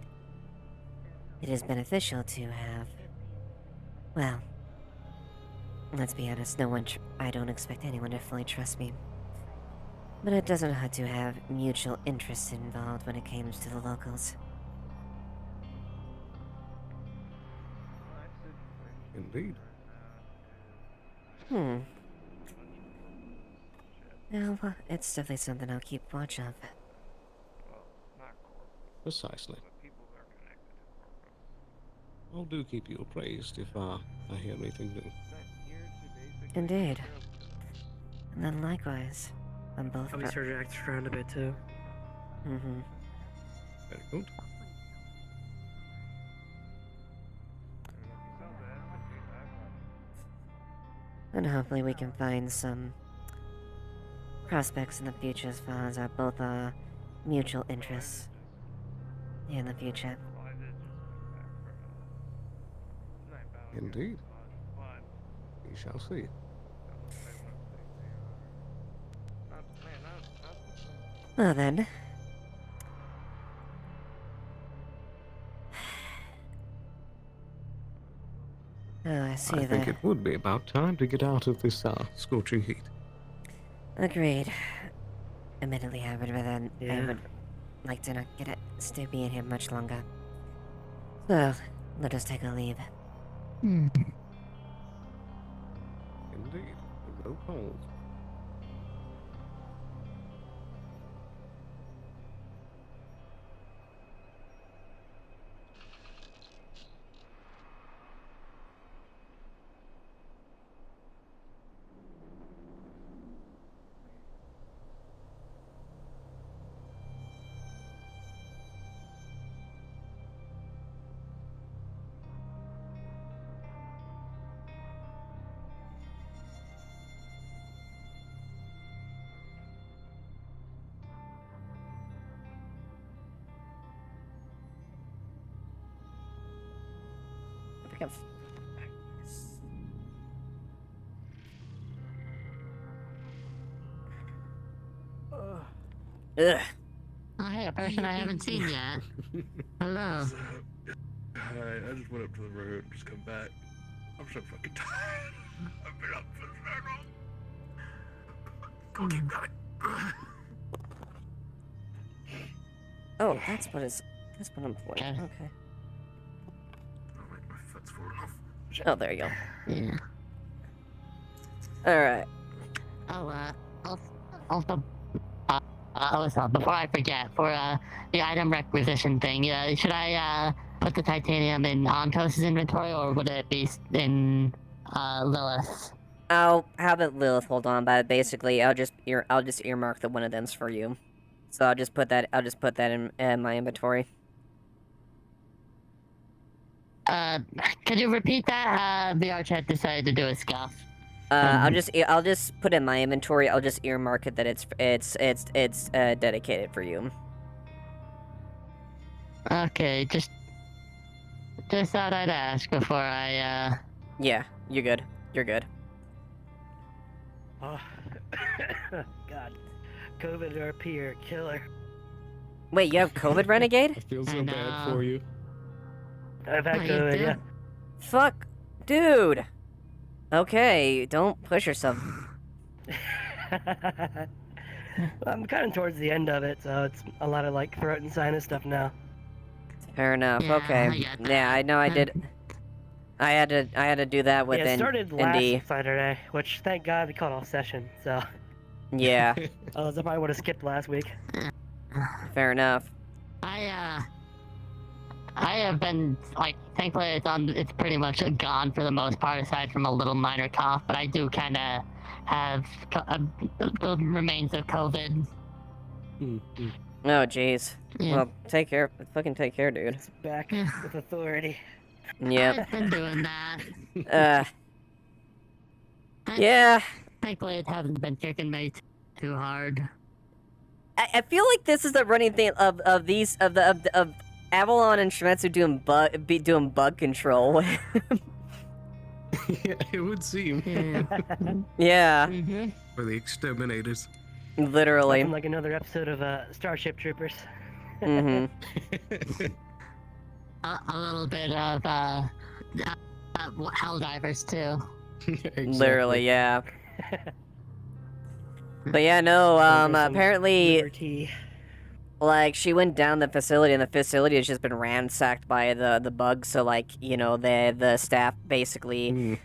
is beneficial to have. Well, let's be honest. I don't expect anyone to fully trust me. But it doesn't hurt to have mutual interests involved when it comes to the locals. Indeed. Well, it's definitely something I'll keep watch of. Precisely. I'll do keep you appraised if I hear anything new. Indeed. And then likewise, on both. I'll be sure to act around a bit too. Mm-hmm. Very good. And hopefully we can find some prospects in the future as far as our both our mutual interests in the future. Indeed. We shall see. Well then. Oh, I see I that. think it would be about time to get out of this scorching heat. Agreed. Admittedly, I would Yeah. I would like to not stay being here much longer. So, let us take a leave. Indeed. No cold. I think Ugh. Oh, hey, a person I haven't seen yet. Hello. Hi, I just went up to the road, just come back. I'm so fucking tired. I've been up for so long. Go keep going. Oh, that's what I'm playing. Okay. Okay. Oh wait, my foot's falling off. Oh, there you go. Yeah. Alright. Also, before I forget, for the item requisition thing, should I put the titanium in Antos's inventory, or would it be in Lilith's? I'll have it Lilith hold on, but basically I'll just earmark the one of them's for you. So I'll just put that in my inventory. Could you repeat that? VR chat decided to do a scuff. I'll just put in my inventory. I'll just earmark it that it's dedicated for you. Okay, just thought I'd ask before I Yeah, you're good. You're good. Oh, God. COVID RP or killer. Wait, you have COVID, Renegade? I feel so bad for you. I've had COVID, yeah. Fuck, dude. Okay, don't push yourself. I'm kind of towards the end of it, so it's a lot of like throat and sinus stuff now. Fair enough. Yeah, okay. I get that. Yeah, I know. I did. I had to do that with Yeah, it started last ND. Saturday, which thank God we called off session. So. Yeah. Otherwise, I probably would have skipped last week. Fair enough. I have been, like, thankfully it's pretty much gone for the most part, aside from a little minor cough, but I do kind of have the remains of COVID. Oh, jeez. Yeah. Well, take care. Fucking take care, dude. It's back with authority. Yep. I've been doing that. Yeah. Thankfully it hasn't been kicking me too hard. I feel like this is the running thing of Avalon and Shmetsu doing bug control. Yeah, it would seem. Yeah. For the exterminators. Literally. Something like another episode of Starship Troopers. Mm-hmm. A little bit of Helldivers too. Literally, yeah. But yeah, no, Over some apparently, liberty. like, she went down the facility, and the facility has just been ransacked by the bugs, so, like, you know, the staff basically,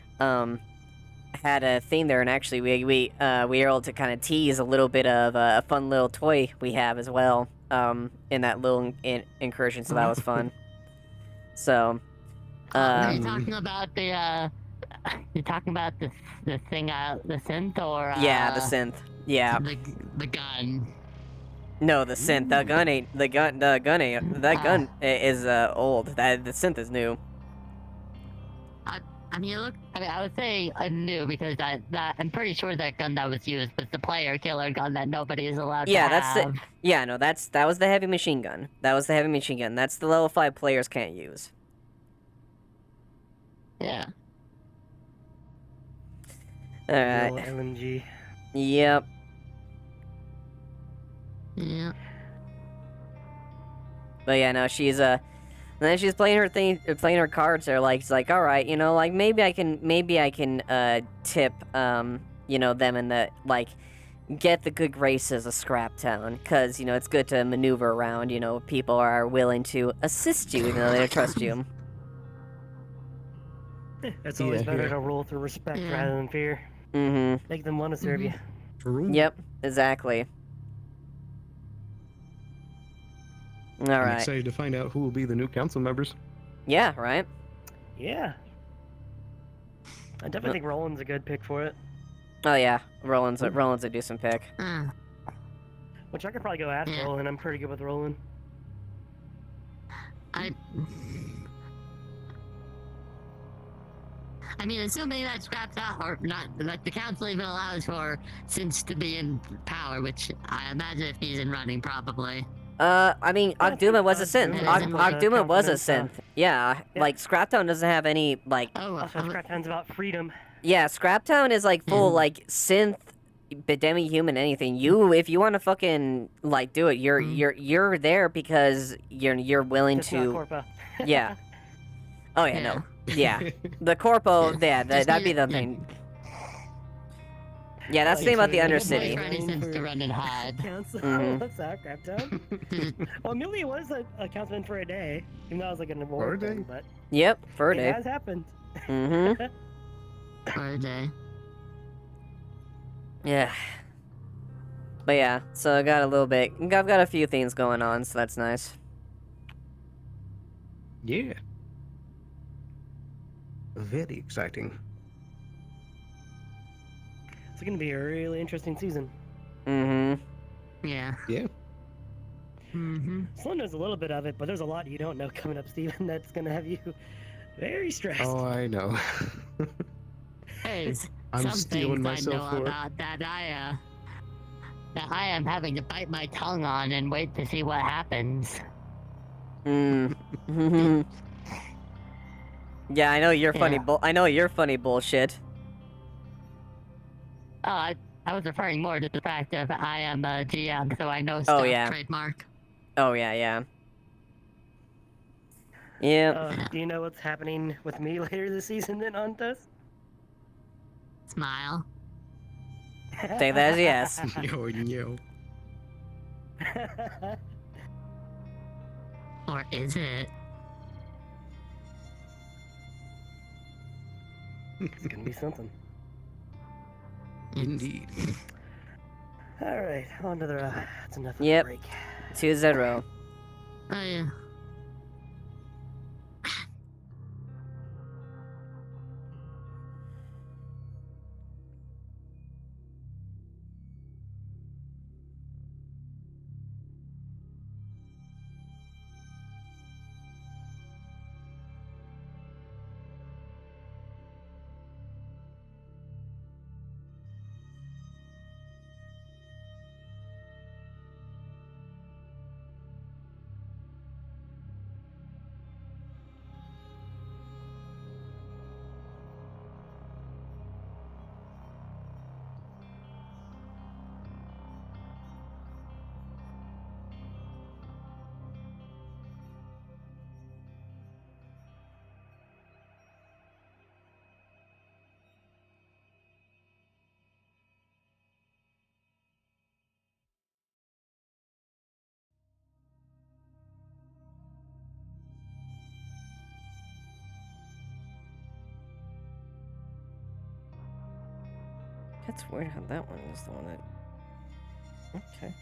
had a thing there, and actually we were able to kind of tease a little bit of a fun little toy we have as well, in that little incursion, so that was fun. So, Are you talking about the, you're talking about the thing, the synth, or, yeah, the synth, yeah. The gun. No, the synth, the gun ain't, the gun ain't, that gun is, old, the synth is new. I mean, I would say new because I'm pretty sure that gun that was used was the player killer gun that nobody is allowed to have. Yeah, no, that was the heavy machine gun. That was the heavy machine gun. That's the level 5 players can't use. Yeah. Alright. LMG. Yep. Yeah. But yeah, no, she's and then she's playing her thing, playing her cards there. Like, it's like, all right, you know, like maybe I can tip, you know, them in the like, get the good graces of Scrap Town, cause you know it's good to maneuver around. You know, people are willing to assist you, even though they don't trust you. It's always better to rule through respect rather than fear. Mm-hmm. Make them want to serve you. Yep, exactly. All I'm right. excited to find out who will be the new council members. Yeah, right? Yeah. I definitely think Roland's a good pick for it. Oh yeah, Roland's a decent pick. Which I could probably go ask Roland. I'm pretty good with Roland. I mean, assuming that Scrap Town, or not, like the council even allows for Synths to be in power, which I imagine if he's in running, probably. I mean, Ogduma was a synth. Ogduma was a synth. Yeah, like, Scraptown doesn't have any, like... Also, Scraptown's about freedom. Yeah, Scraptown is, like, full, like, synth, demi-human, anything. If you want to fucking, like, do it, you're there because you're willing Just to... not Corpo. Yeah. Oh, yeah, no. Yeah. The Corpo, yeah, that'd be the thing. Yeah, that's the thing about the Undercity. To run and hide. Council. Mhm. What's that, Scraptown? Well, Amelia was a councilman for a day. Even though I was like an award thing, but Yep, for a day. it has happened. Mm-hmm. For a day. Yeah. But yeah, so I got a little bit... I've got a few things going on, so that's nice. Yeah. Very exciting. It's going to be a really interesting season. Mm-hmm. Yeah. Yeah. Mm-hmm. Sloan knows a little bit of it, but there's a lot you don't know coming up, Steven, that's going to have you very stressed. Oh, I know. There's I'm some stealing things myself I for know it. about that I am having to bite my tongue on and wait to see what happens. Mm-hmm. Yeah, I know you're funny. I know you're funny bullshit. Oh, I was referring more to the fact that I am a GM, so I know stuff trademark. Oh yeah, yeah. Yeah. Do you know what's happening with me later this season then, Antas? Smile. Take that as yes. Yo, yo. Or is it? It's gonna be something. Indeed. Alright, on to the that's enough of a Yep. break. 2-0. Oh yeah. That's weird how that one is the one that... Okay.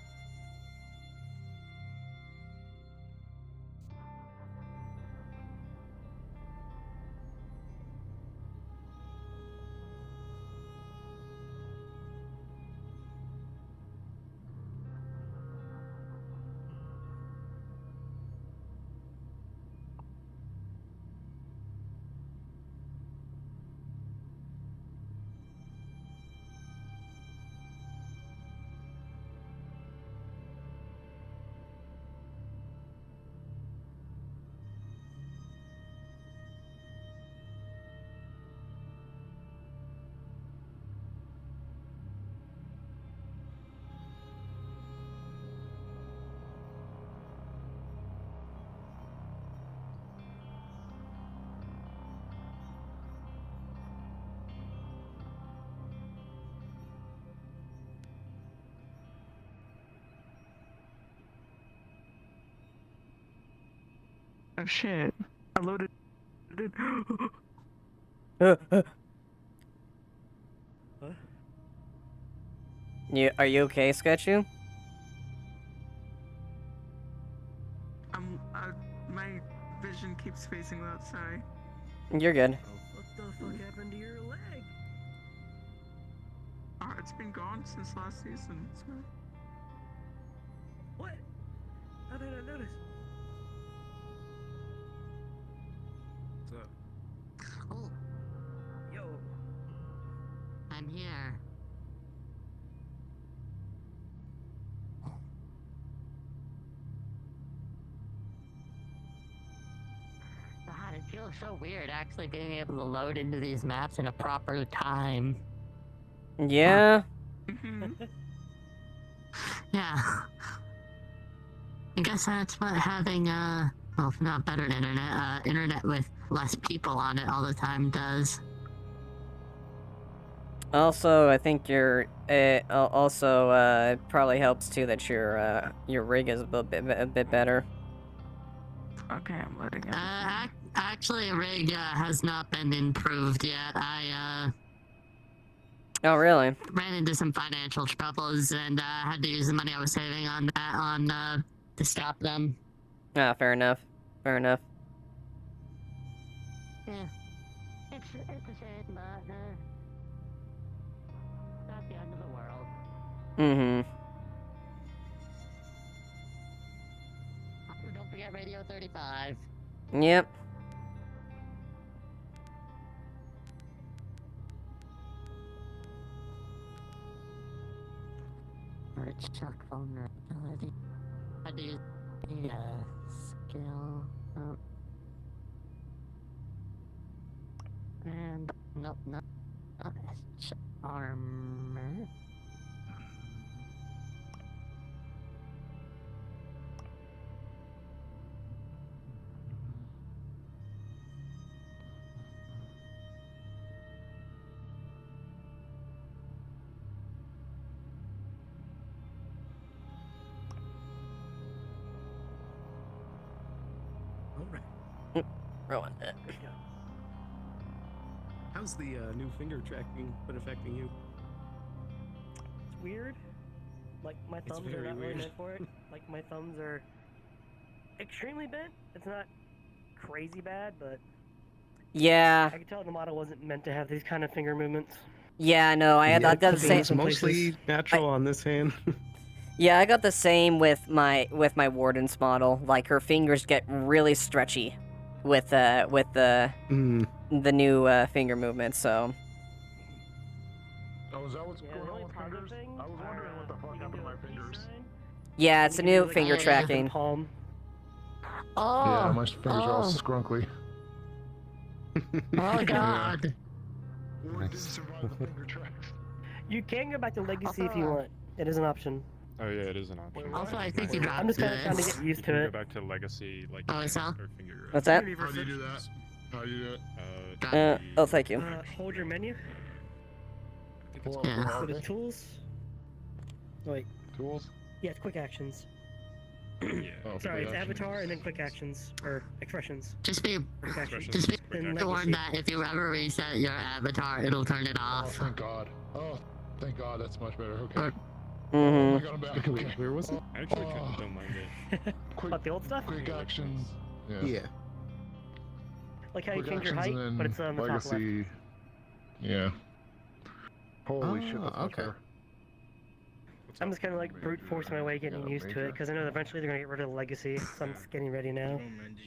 Oh shit. I loaded it. Are you okay, Sketchy? My vision keeps facing that, sorry. You're good. What the fuck happened to your leg? It's been gone since last season, so... What? How did I notice? What's up? Oh, Yo. I'm here. God, it feels so weird actually being able to load into these maps in a proper time. Yeah. Yeah. I guess that's what having, well, not better internet, internet with less people on it all the time does. Also, I think it probably helps too that your rig is a bit better. Okay, I'm letting it. Actually, rig has not been improved yet. Oh, really? Ran into some financial troubles and had to use the money I was saving on that to stop them. Ah, fair enough. Fair enough. Yeah, it's a shame, but not the end of the world. Mm-hmm. Don't forget Radio 35. Yep. Rich chuck vulnerability. Had to use the skill. And nope, not armor. Alright. Rowan. How's the new finger tracking been affecting you? It's weird. Like, my It's thumbs are very not really weird. meant for it. Like, my thumbs are extremely bent. It's not crazy bad, but Yeah. I could tell the model wasn't meant to have these kind of finger movements. Yeah, no, I got the same. It's mostly natural on this hand. Yeah, I got the same with my Warden's model. Like, her fingers get really stretchy with the new finger movement. So. Oh, is that what's going on with fingers? I was wondering what the fuck happened to my fingers. Yeah, it's a new finger tracking. Palm. Oh. Yeah, my fingers are all scrunkly. Oh God. We did survive the finger tracks. You can go back to Legacy if you want. It is an option. Oh yeah, it is an option. Also, I think you dropped I'm just trying to this. get used You to can it. go back to Legacy, like Oh, is that? finger. What's that? How do you do that? How do you do it? Oh, thank you. Hold your menu. Yeah. Go to tools. Wait. Tools? Yeah, it's quick actions. Yeah. Oh, Sorry, it's quick actions. avatar and then quick actions or expressions. Just be Quick actions. just be Then warned Legacy. that if you ever reset your avatar, it'll turn it Oh, off. thank God. Oh, Thank God, that's much better. Okay. Mm-hmm. I got him back. Okay. Where was it? I actually don't mind it. What, the old stuff? Quick actions. Yeah. Like how you Quick change your actions height, and but it's on the top left. legacy. Yeah. Holy shit, that's much okay. better. I'm just kind of like brute forcing my way getting used to it, because I know that eventually they're gonna get rid of the legacy, so I'm just getting ready now.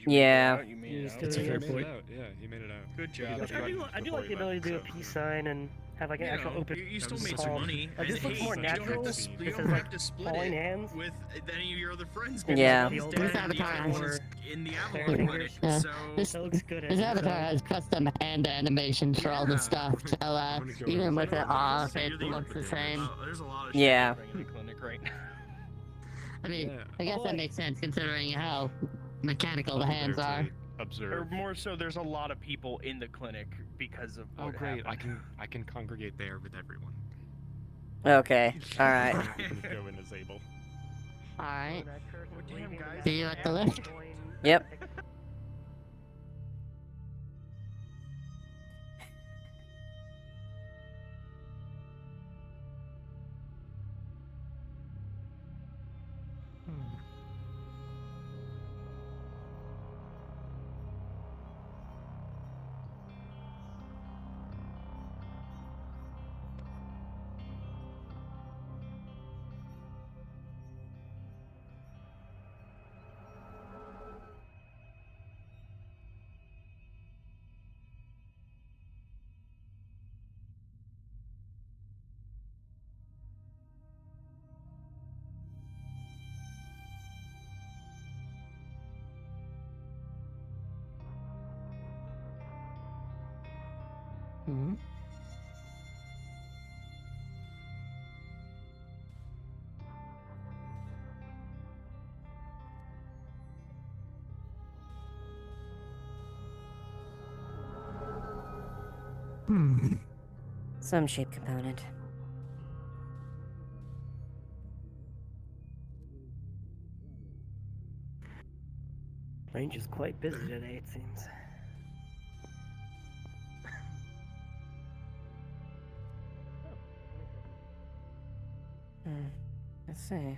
Yeah. Used It's to a it. fair point. Yeah, he made it out. Good job. Which I do like the ability to do a peace sign and have like an actual open. You still made some call. money. Like, this and looks hey, more natural. You This don't is have like to split holding it hands. with any of your other friends. Yeah. He's This dead, the avatar other one is in the Avalon clinic, Yeah. so... That looks good. His avatar has custom hand animations for all the stuff, so even with it off, it looks the same. There's a lot of Yeah. shit in the clinic right now. I mean, I guess that makes sense considering how mechanical the hands are. Or Observe. more so, there's a lot of people in the clinic because of Oh what great! happened. I can congregate there with everyone. Okay. All right. Go and disable. Alright. Oh, damn, guys. See you at the lift? Yep. Hmm. Some shape component. Range is quite busy today, it seems. Let's see.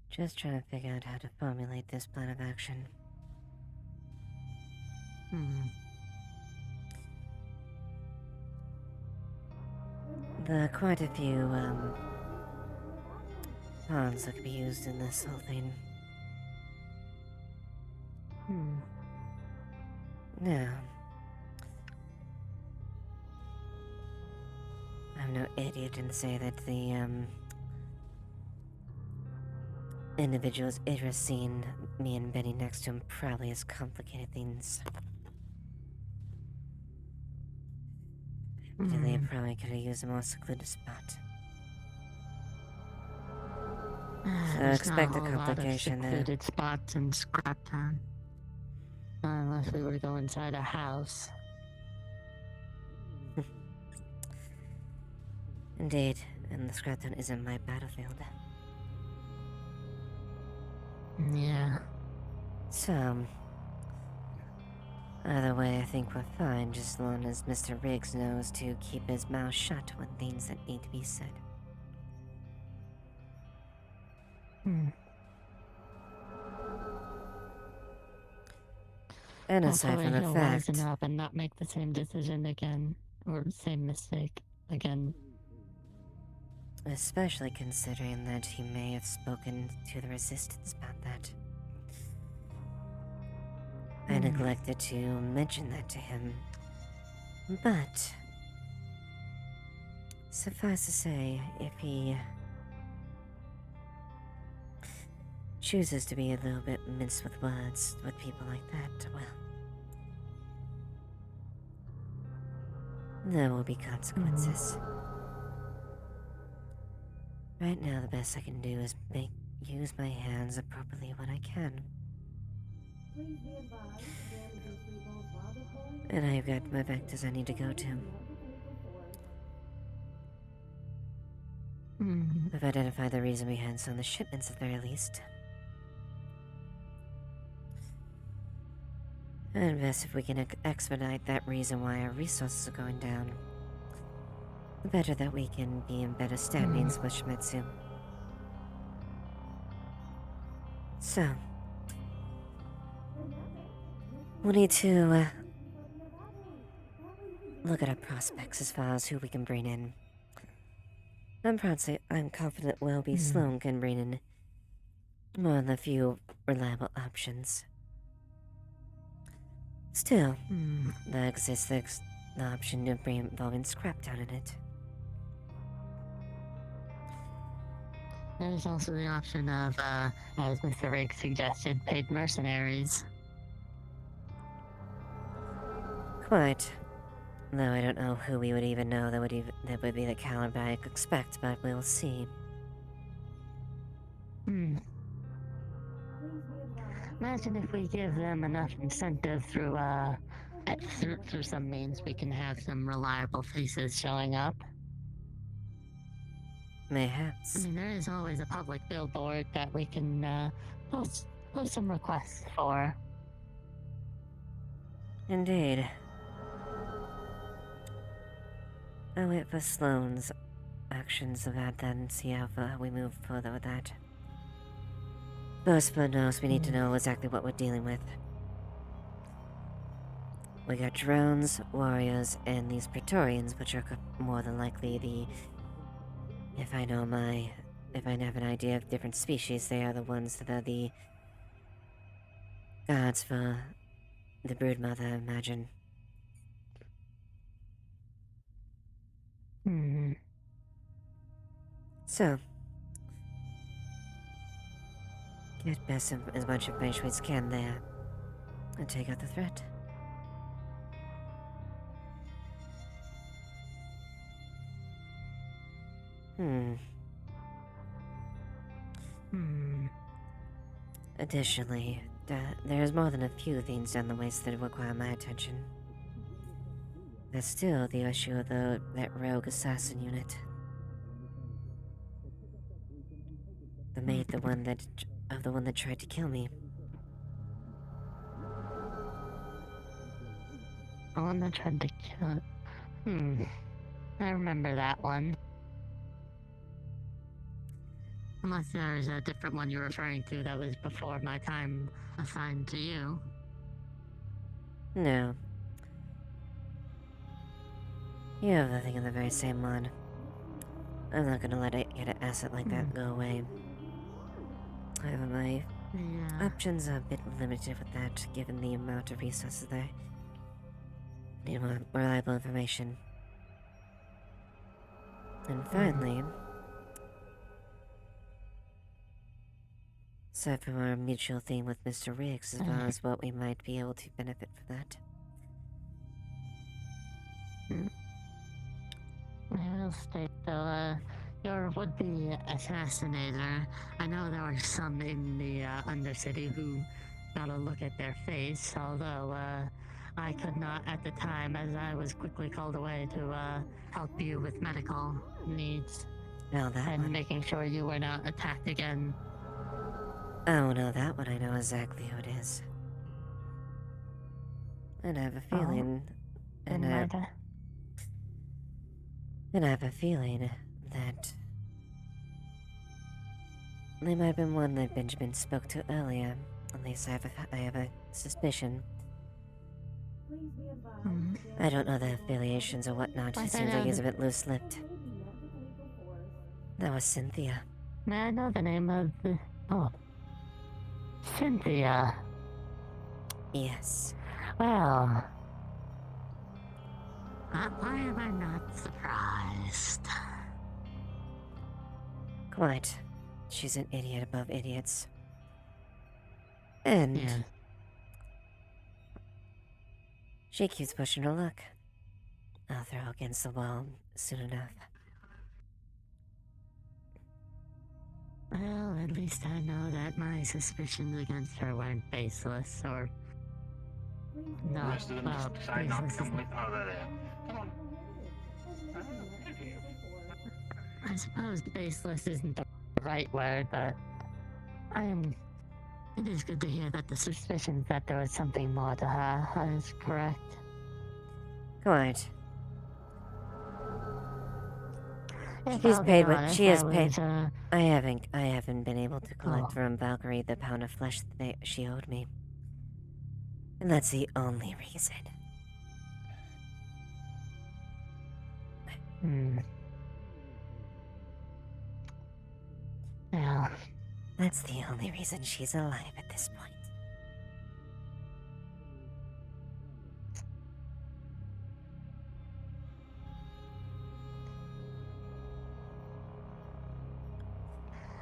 Just trying to figure out how to formulate this plan of action. There are quite a few, pawns that could be used in this whole thing. Now, I'm no idiot and say that the, individuals Idris seen me and Benny next to him probably has complicated things. They probably could have used a more secluded spot. So expect a complication there. Secluded spots in Scrap Town. Unless we were to go inside a house. Indeed, and the Scraptown isn't my battlefield. Yeah. So, either way, I think we're fine, just as long as Mr. Riggs knows to keep his mouth shut when things that need to be said. And aside Hopefully from the he'll fact, wisen up and not make the same decision again, or same mistake again. especially considering that he may have spoken to the Resistance about that. I neglected to mention that to him, but suffice to say, if he chooses to be a little bit minced with words with people like that, well, there will be consequences. Right now, the best I can do is use my hands appropriately when I can. And I've got my vectors I need to go to. I've identified the reason behind some of the shipments at the very least. And best if we can expedite that reason why our resources are going down. The better that we can be in better standings with Shimizu. So, we'll need to look at our prospects as far as who we can bring in. I'm confident Sloan can bring in more than a few reliable options. Still, there exists the option of involving Scraptown in it. There's also the option of, as Mr. Riggs suggested, paid mercenaries. Quite. Though I don't know who we would even know that would be the caliber I expect, but we'll see. Imagine if we give them enough incentive through some means, we can have some reliable faces showing up. Mayhaps. I mean, there is always a public billboard that we can post some requests for. Indeed. I'll wait for Sloan's actions of that then and see how far we move further with that. First and foremost, we need to know exactly what we're dealing with. We got drones, warriors, and these Praetorians, which are more than likely the... If I have an idea of different species, they are the ones that are the gods for the broodmother, I imagine. So, get as much information as we can there, and take out the threat. Additionally, there's more than a few things down the ways that require my attention. There's still the issue of that rogue assassin unit. The one that tried to kill me. The one that tried to kill... I remember that one. Unless there's a different one you're referring to that was before my time assigned to you. No. You're thinking of the very same one. I'm not gonna let it get an asset like that go away. However, my options are a bit limited with that, given the amount of resources there. Need more reliable information. And finally, aside from our mutual theme with Mr. Riggs, as far as what we might be able to benefit from that. I will state though, your would-be assassinator, I know there were some in the Undercity who got a look at their face, although I could not at the time, as I was quickly called away to help you with medical needs. Now that and one. making sure you were not attacked again. Oh no, that one I know exactly who it is. And I have a feeling... And I have a feeling that they might have been one that Benjamin spoke to earlier. At least I have a suspicion. I don't know the affiliations or whatnot. It seems like he's a bit loose-lipped. That was Cynthia. May I know the name of the... Oh. Cynthia. Yes. Well... why am I not surprised? Quite. She's an idiot above idiots. And... Yeah. she keeps pushing her luck. I'll throw against the wall soon enough. Well, at least I know that my suspicions against her weren't baseless, or... No, The rest of them well, just decide not to baseless come isn't... with. Oh, there. Come on. I suppose baseless isn't the right word, but... It is good to hear that the suspicions that there was something more to her is correct. Quite. If She's I'll be paid what honest, she has I paid. was, I haven't been able to collect Oh. from Valkyrie the pound of flesh that she owed me. And that's the only reason. Yeah. That's the only reason she's alive at this point.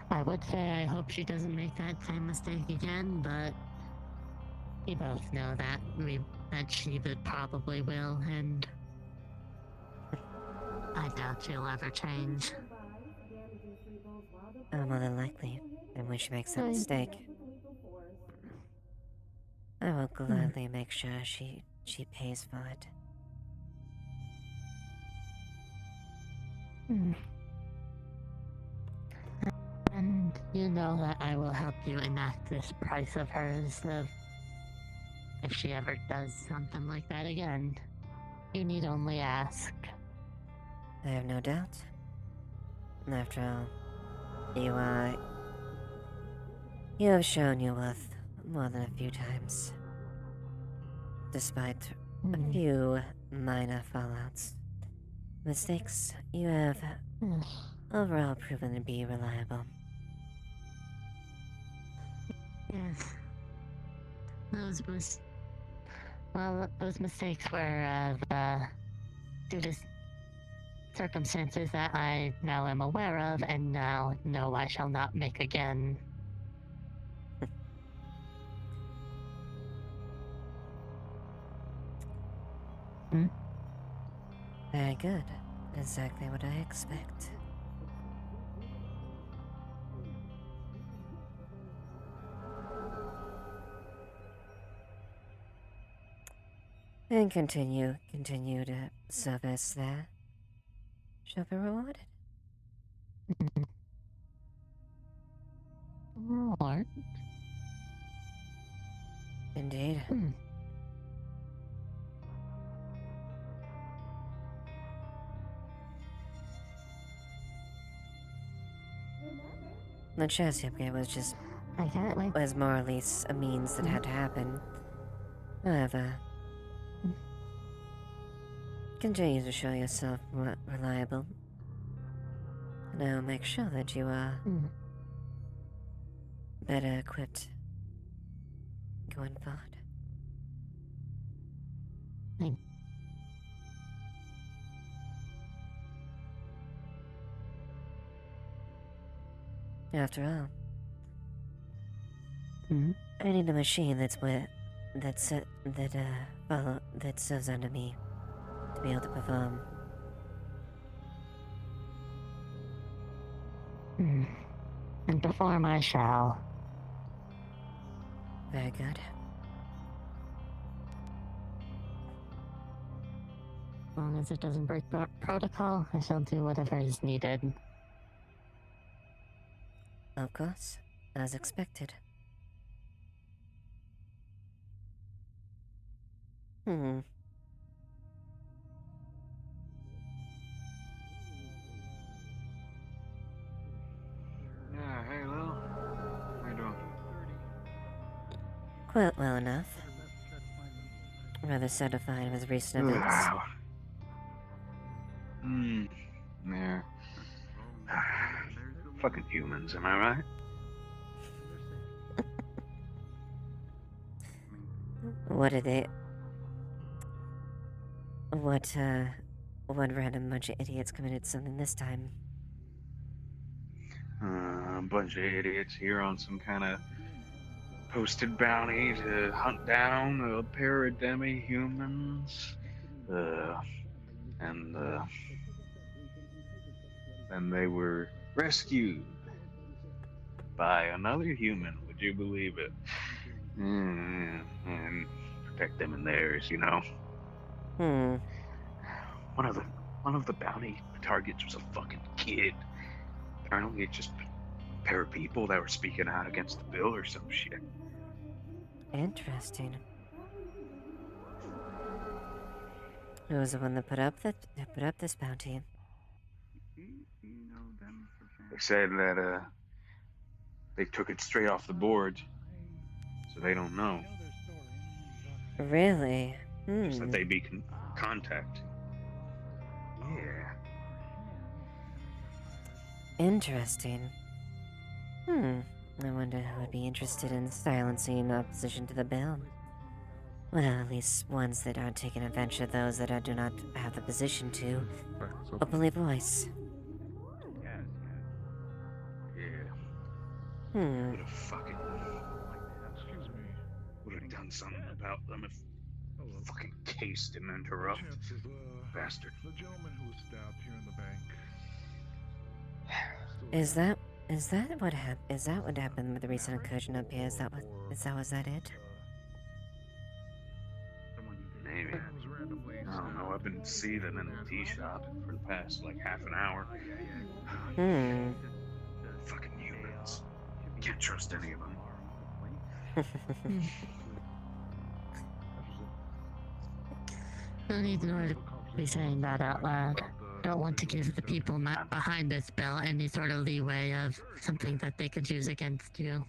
I would say I hope she doesn't make that same mistake again, but we both know that she probably will, and I doubt she'll ever change. More than likely. And when she makes that mistake, I will gladly make sure she pays for it. And you know that I will help you enact this price of hers if she ever does something like that again. You need only ask. I have no doubt. After all, you have shown your worth more than a few times. Despite a few minor fallouts. Mistakes, you have overall proven to be reliable. Yes. Those mistakes were due to circumstances that I now am aware of and now know I shall not make again. Very good. Exactly what I expect. And continue to service there. Shall be rewarded. Reward? Indeed. The chassis upgrade was more or less a means that had to happen. However, continue to show yourself reliable, and I will make sure that you are better equipped going forward. After all, I need a machine that serves under me to be able to perform. And perform I shall. Very good. As long as it doesn't break protocol, I shall do whatever is needed. Of course, as expected. Yeah, hey, Lil. How you doing? Quite well enough. Rather satisfied with recent events. Yeah. Fucking humans, am I right? What random bunch of idiots committed something this time? A bunch of idiots here on some kind of posted bounty to hunt down a pair of demi-humans. And then they were rescued by another human. Would you believe it? And protect them and theirs, you know. Hmm. One of the bounty targets was a fucking kid. Apparently, it's just a pair of people that were speaking out against the bill or some shit. Interesting. Who was the one that put up this bounty? They said that they took it straight off the board, so they don't know. Really? Just that they be contact. Yeah. Interesting. I wonder who would be interested in silencing opposition to the bill. Well, at least ones that aren't taking advantage of those that do not have the position to openly voice. Yeah. Would have done something about them if fucking Case didn't interrupt. Bastard. The gentleman who was stabbed here in the bank. Is that what happened? Is that what happened with the recent incursion up here? Was that it? Maybe. I don't know. I've been seething in the tea shop for the past like half an hour. Fucking humans. Can't trust any of them. No need to be saying that out loud. Don't want to give the people not behind this bill any sort of leeway of something that they could use against you.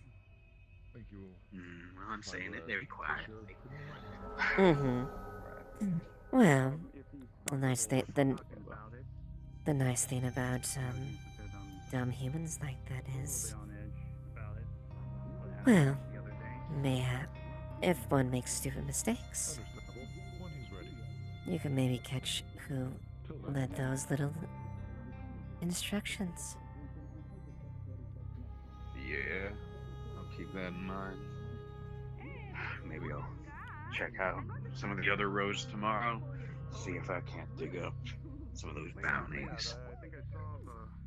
Thank you. Well, I'm saying it very quietly. Well, the nice thing about dumb humans like that is, well, mayhap if one makes stupid mistakes, you can maybe catch who led those little instructions. Yeah, I'll keep that in mind. Maybe I'll check out some of the other roads tomorrow, see if I can't dig up some of those bounties.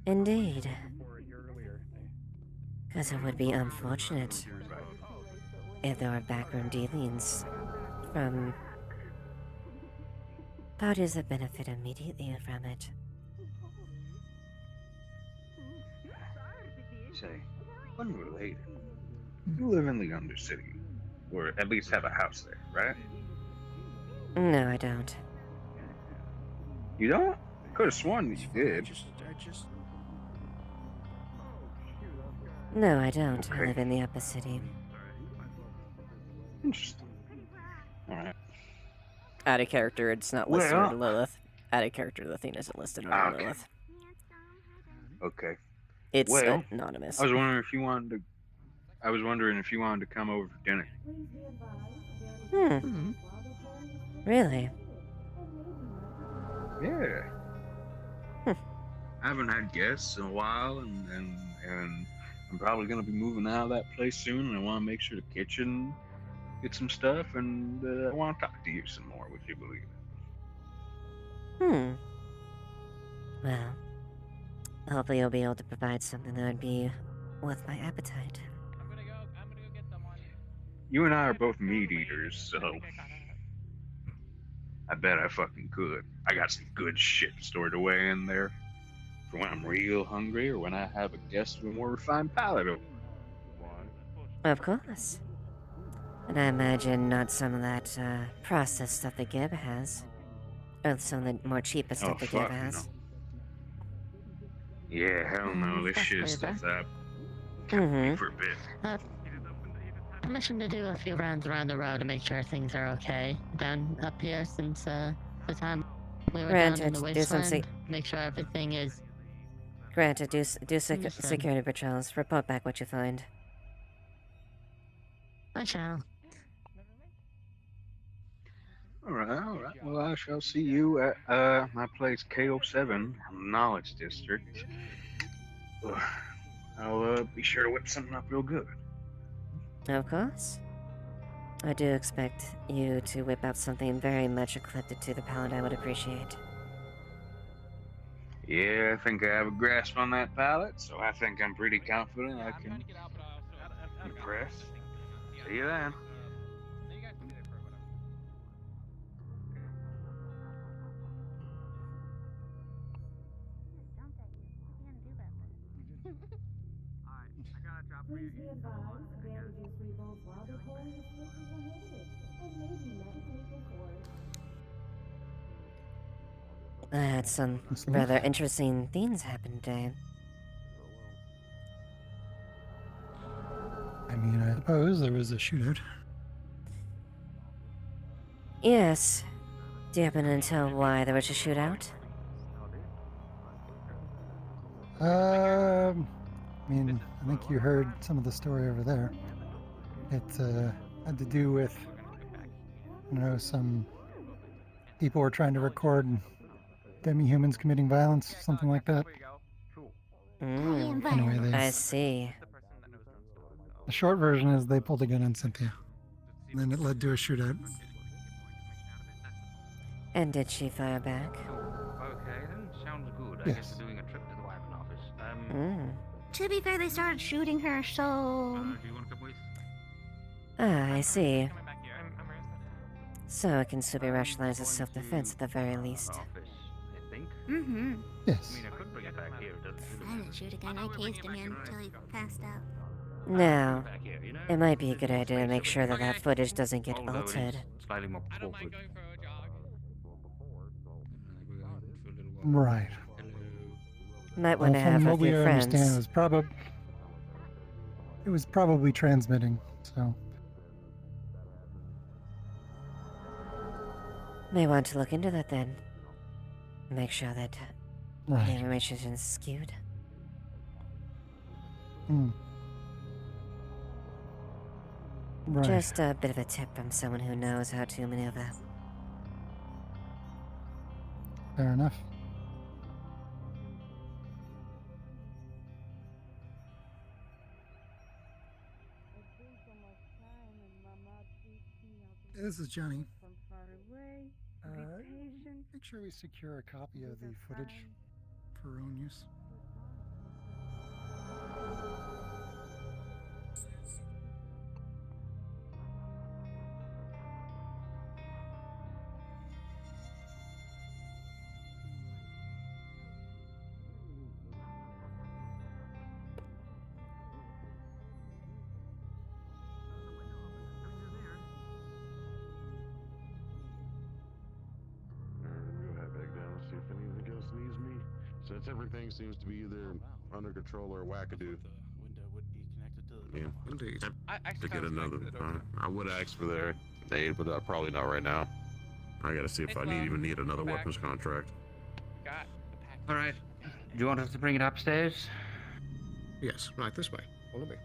Indeed. Because it would be unfortunate if there were backroom dealings from parties that benefit immediately from it. Say, unrelated. You live in the Undercity, or at least have a house there, right? No, I don't. You don't? Could have sworn that you did. No, I don't. Okay. I live in the upper city. Interesting. Alright. Out of character, it's not listed Well- under Lilith. Out of character, the thing isn't listed under Okay. Lilith. Okay. It's Well, anonymous. I was wondering if you wanted to come over for dinner. Really? Yeah. I haven't had guests in a while, and I'm probably gonna be moving out of that place soon, and I want to make sure the kitchen gets some stuff, and I want to talk to you some more. Would you believe it? Well, hopefully you'll be able to provide something that would be worth my appetite. You and I are both meat eaters, so I bet I fucking could. I got some good shit stored away in there for when I'm real hungry or when I have a guest with a more refined palate. Of course. And I imagine not some of that processed stuff that Gib has. Or some of the more cheaper stuff that Gib fuck has. Yeah, hell no. This shit is stuff that kept me for a bit. Permission to do a few rounds around the road to make sure things are okay down up here since the time we were down in the Granted, do some wasteland. Make sure everything is. Granted, do Understood. security patrols. Report back what you find. I shall. Alright. Well, I shall see you at my place KO7, Knowledge District. I'll be sure to whip something up real good. Of course. I do expect you to whip out something very much eclectic to the palate I would appreciate. Yeah, I think I have a grasp on that pallet, so I think I'm pretty confident I can impress. See you then. Please be advised, bandages for both while deploying is prohibited and may be medically performed. I had some rather interesting things happen today. I mean, I suppose there was a shootout. Yes. Do you happen to tell why there was a shootout? I mean, I think you heard some of the story over there. It had to do with, some people were trying to record demi-humans committing violence, something like that. Anyway, I see. The short version is they pulled a gun on Cynthia. And then it led to a shootout. And did she fire back? Okay, then sounds good. I Yes. guess we're doing a trip to the weapon office. To be fair, they started shooting her, so... Do you want to come with? Ah, I see. So it can still be rationalized as self-defense at the very least. Office, I think. Mm-hmm. Yes. I mean, I could bring it back here. I didn't shoot a gun, I tased him until he passed out. Now, it might be a good idea to make sure that that footage doesn't get altered. Slightly more awkward. Right. Might want to have from a what we few understand, friends. it was probably transmitting, so... May want to look into that then. Make sure that Right. the information isn't skewed. Right. Just a bit of a tip from someone who knows how to maneuver. Fair enough. This is Johnny. Make sure we secure a copy of the footage for our own use. Go head back down and see if anything else needs me. Since everything seems to be either under control or wackadoo. Yeah. Indeed. To get another, I would ask for their aid, but probably not right now. I gotta see if I even need another weapons contract. All right. Do you want us to bring it upstairs? Yes, right this way. Follow me.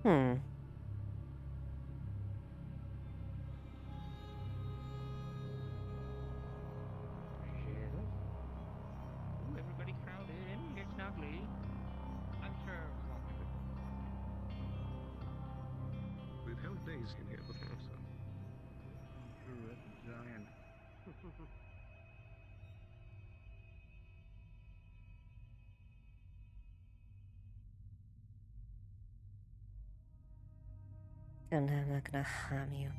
Ooh, everybody crowd in. Get snuggly. I'm sure. We've held Daisy in here before, so... And I'm not gonna harm you.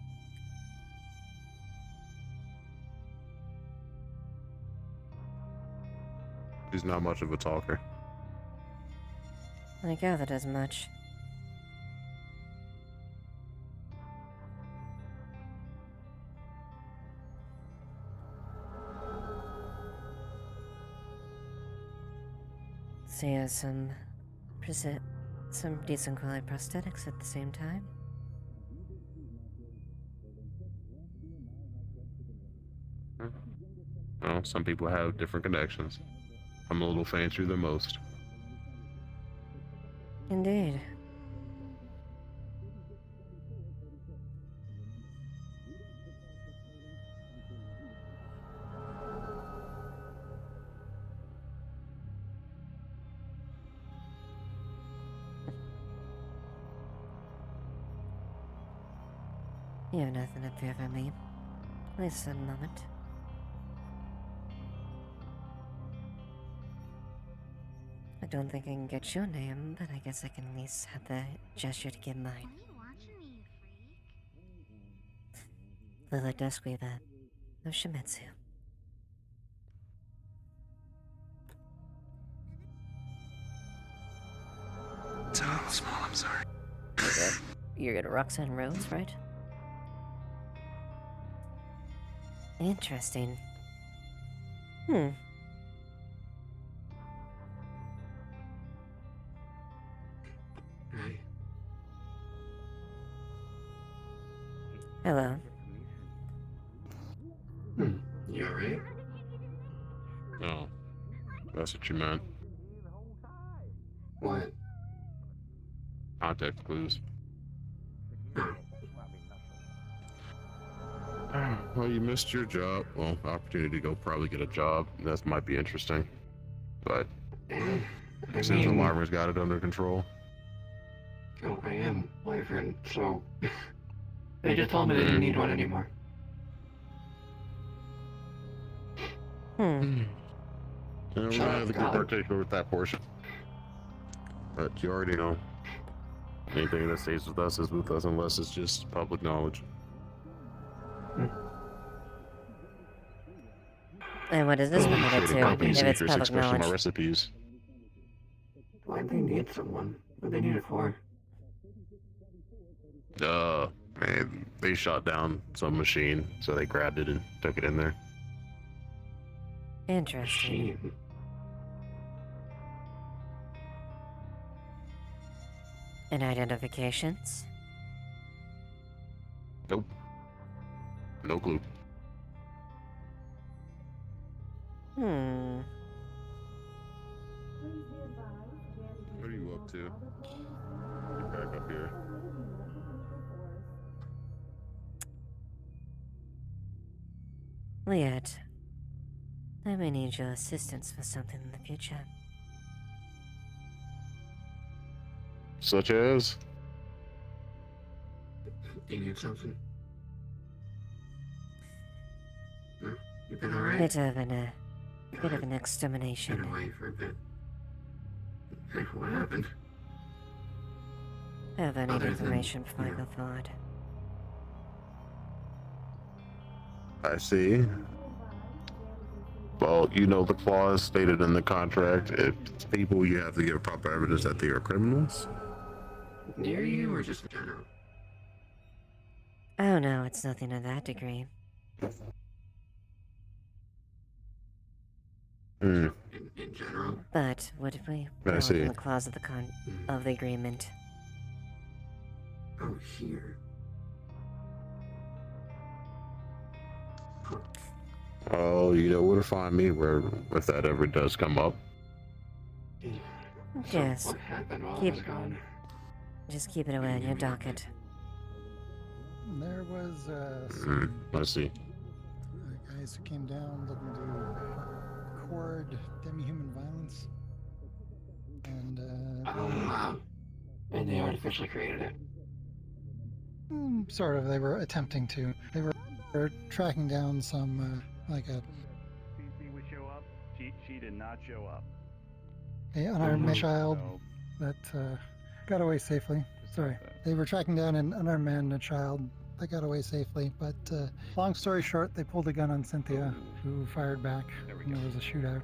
He's not much of a talker. I gathered as much. So you have some decent quality prosthetics at the same time. Well, some people have different connections. I'm a little fancier than most. Indeed. You have nothing to fear from me. At least for the moment. don't think I can get your name, but I guess I can at least have the gesture to give mine. Lilith Duskweaver of Shimetsu. It's a little small, I'm sorry. You're good at Roxanne Rhodes, right? Interesting. Hey. Hello. You alright? No. That's what you meant. What? Context clues. Well, you missed your job. Well, opportunity to go probably get a job. That might be interesting. But since the Alarmer's got it under control. Oh, I am Wyvern, so they just told me they didn't need one anymore. Yeah, we're gonna have the group take over that portion. But you already know. Anything that stays with us is with us unless it's just public knowledge. And what is this related to, if it's public Especially knowledge? my recipes. Why'd they need someone? What'd they need it for? Man, they shot down some machine, so they grabbed it and took it in there. Interesting. And identifications? Nope. No clue. What are you up to? Get back up here. Liat, I may need your assistance for something in the future. Such as? You need something? No? You been alright? Bit of an extermination. Been away for a bit. Hey, what happened? I need information before I go forward. I see. Well, you know the clause stated in the contract. If it's people, you have to give proper evidence that they are criminals. Near you or just in general? Oh no, it's nothing to that degree. In general? But what if we I see. the clause of the agreement? Oh, here. Oh, you know where to find me if that ever does come up. Yes. What happened while I was gone? Just keep it away on your docket. There was some I see. guys who came down looking to record demi-human violence. And and they artificially created it. Sort of. They were attempting to. They were tracking down some like a CC would show up. She did not show up. unarmed child that got away safely. Sorry, they were tracking down an unarmed man and a child that got away safely. But long story short, they pulled a gun on Cynthia, who fired back, and there was a shootout.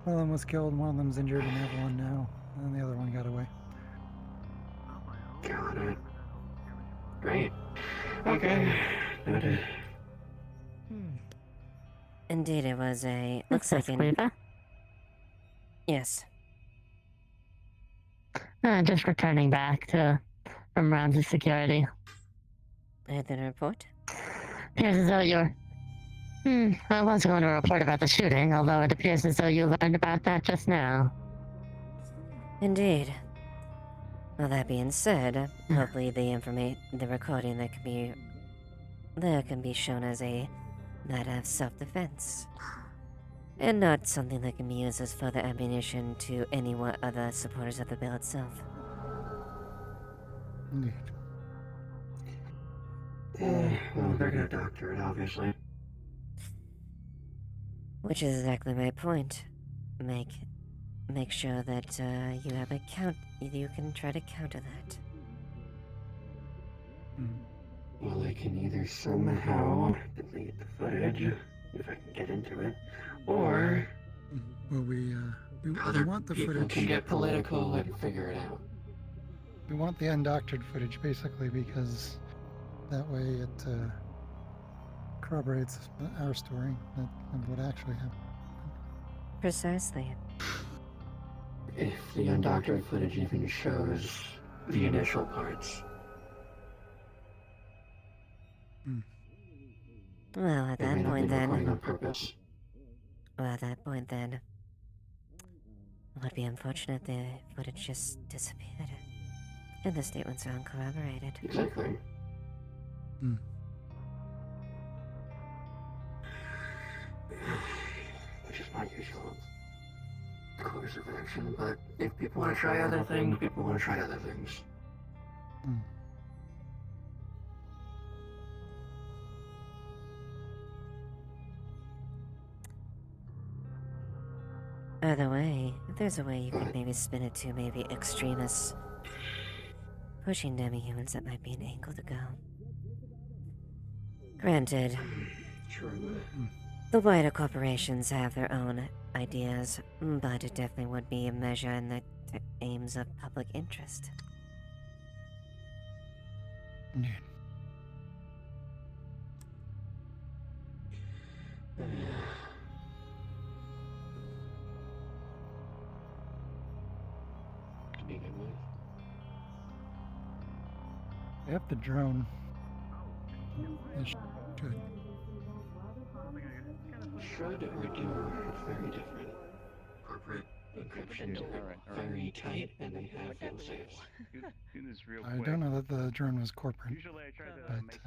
One of them was killed, one of them's injured, and they have one now, and the other one got away. Got it. Great. Okay. Noted. Indeed, it was a. Looks like an. Yes. Just returning back from rounds of security. Anything to report? Appears as though you're. I was going to report about the shooting, although it appears as though you learned about that just now. Indeed. Well, that being said, hopefully the recording that can be shown as a matter of self-defense, and not something that can be used as further ammunition to any other supporters of the bill itself. Indeed. Well, they're gonna doctor it, obviously. Which is exactly my point, Meg. make sure that you have a count. You can try to counter that. Well, I can either somehow delete the footage, if I can get into it, or Well, we other want the people footage. can get political and figure it out. We want the undoctored footage, basically, because that way it corroborates our story of what actually happened. Precisely. If the undoctored footage even shows the initial parts. Well, at They that may not point be recording then. on purpose. Well, at that point then. It would be unfortunate the footage just disappeared. And the statements are uncorroborated. Exactly. Which is my usual course of action, but if people want to try other things, people want to try other things. Either way, if there's a way you could maybe spin it to maybe extremists pushing demi-humans, that might be an angle to go. Granted, the wider corporations have their own ideas, but it definitely would be a measure in the aims of public interest. We have the drone. It should. Should or do, it's very different. Corporate encryptions are very tight and they have fail-safes. I don't know that the drone was corporate. But,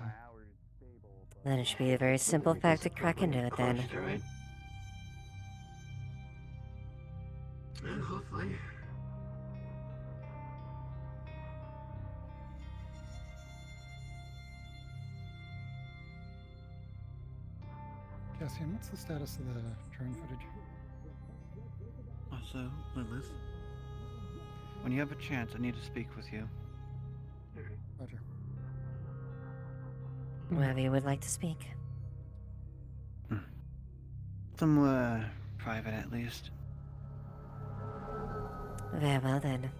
Then it should be a very simple fact to crack into it then. Close to it. And hopefully. Cassian, what's the status of the drone footage? Also, Lilith, when you have a chance, I need to speak with you. Roger. Wherever you would like to speak. Somewhere private, at least. Very well then.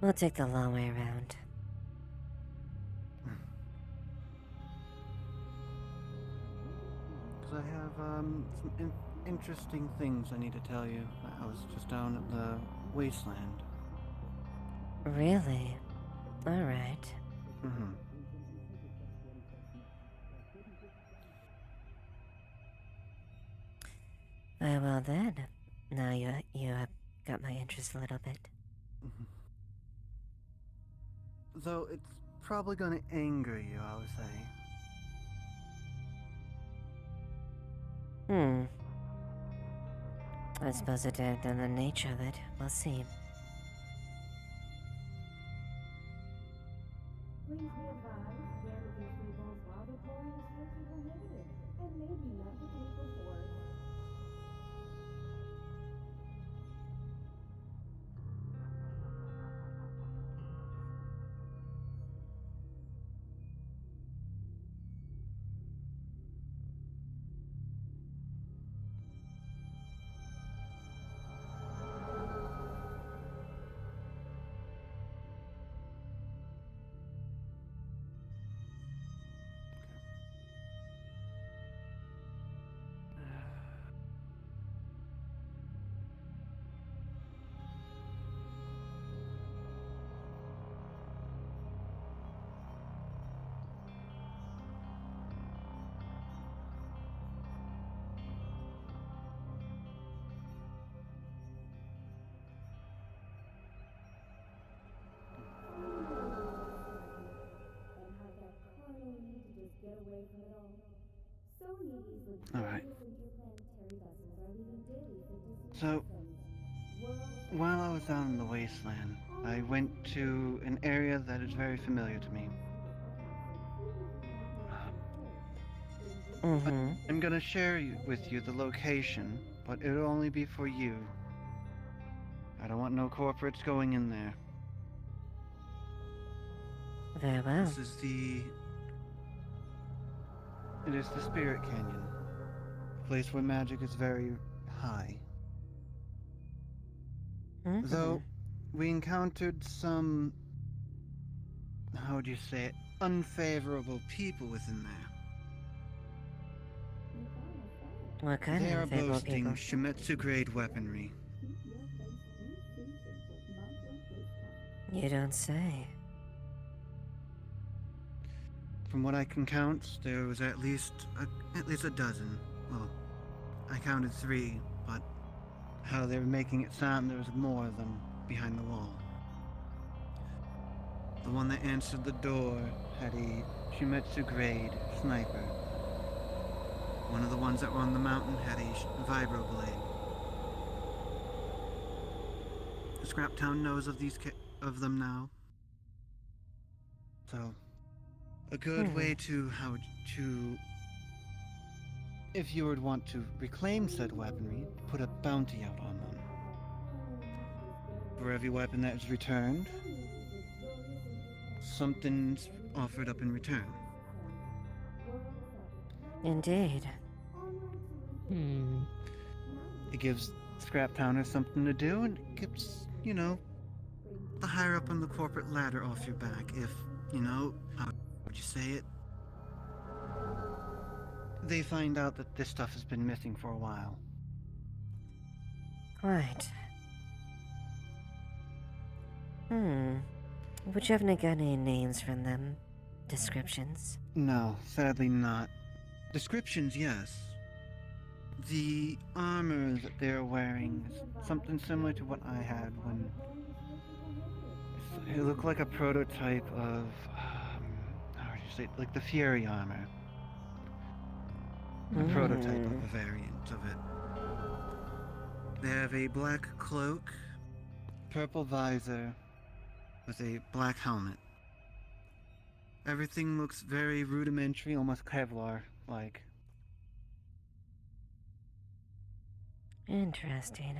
We'll take the long way around. Because I have some interesting things I need to tell you. I was just down at the wasteland. Really? Alright. Very well then. Now you have got my interest a little bit. Though it's probably gonna anger you, I would say. I suppose it depends on the nature of it. We'll see. Please be advised, damages involved while the polling is strictly prohibited and may be met with legal force. Get away from it all. So needy with Alright. interplanetary vessels are leaving daily for So, while I was down in the wasteland, I went to an area that is very familiar to me. I'm gonna share with you the location, but it'll only be for you. I don't want no corporates going in there. Very well. This is It is the Spirit Canyon, a place where magic is very high. Though we encountered some, how would you say it, unfavorable people within there. What kind They of are unfavorable boasting people? Shimetsu-grade weaponry. You don't say. From what I can count, there was at least a dozen. Well, I counted 3, but how they were making it sound, there was more of them behind the wall. The one that answered the door had a Shimetsu-grade sniper. One of the ones that were on the mountain had a vibro blade. The Scraptown knows of them now. So, a good way to if you would want to reclaim said weaponry, put a bounty out on them. For every weapon that is returned, something's offered up in return. Indeed. It gives Scraptowners something to do, and it keeps, the higher up on the corporate ladder off your back, if, how would you say it? They find out that this stuff has been missing for a while. Quite. Would you haven't got any names from them? Descriptions? No, sadly not. Descriptions, yes. The armor that they're wearing is something similar to what I had when... It looked like a prototype of... how would you say it? Like the Fury armor. A prototype of a variant of it. They have a black cloak, purple visor, with a black helmet. Everything looks very rudimentary, almost Kevlar-like. Interesting.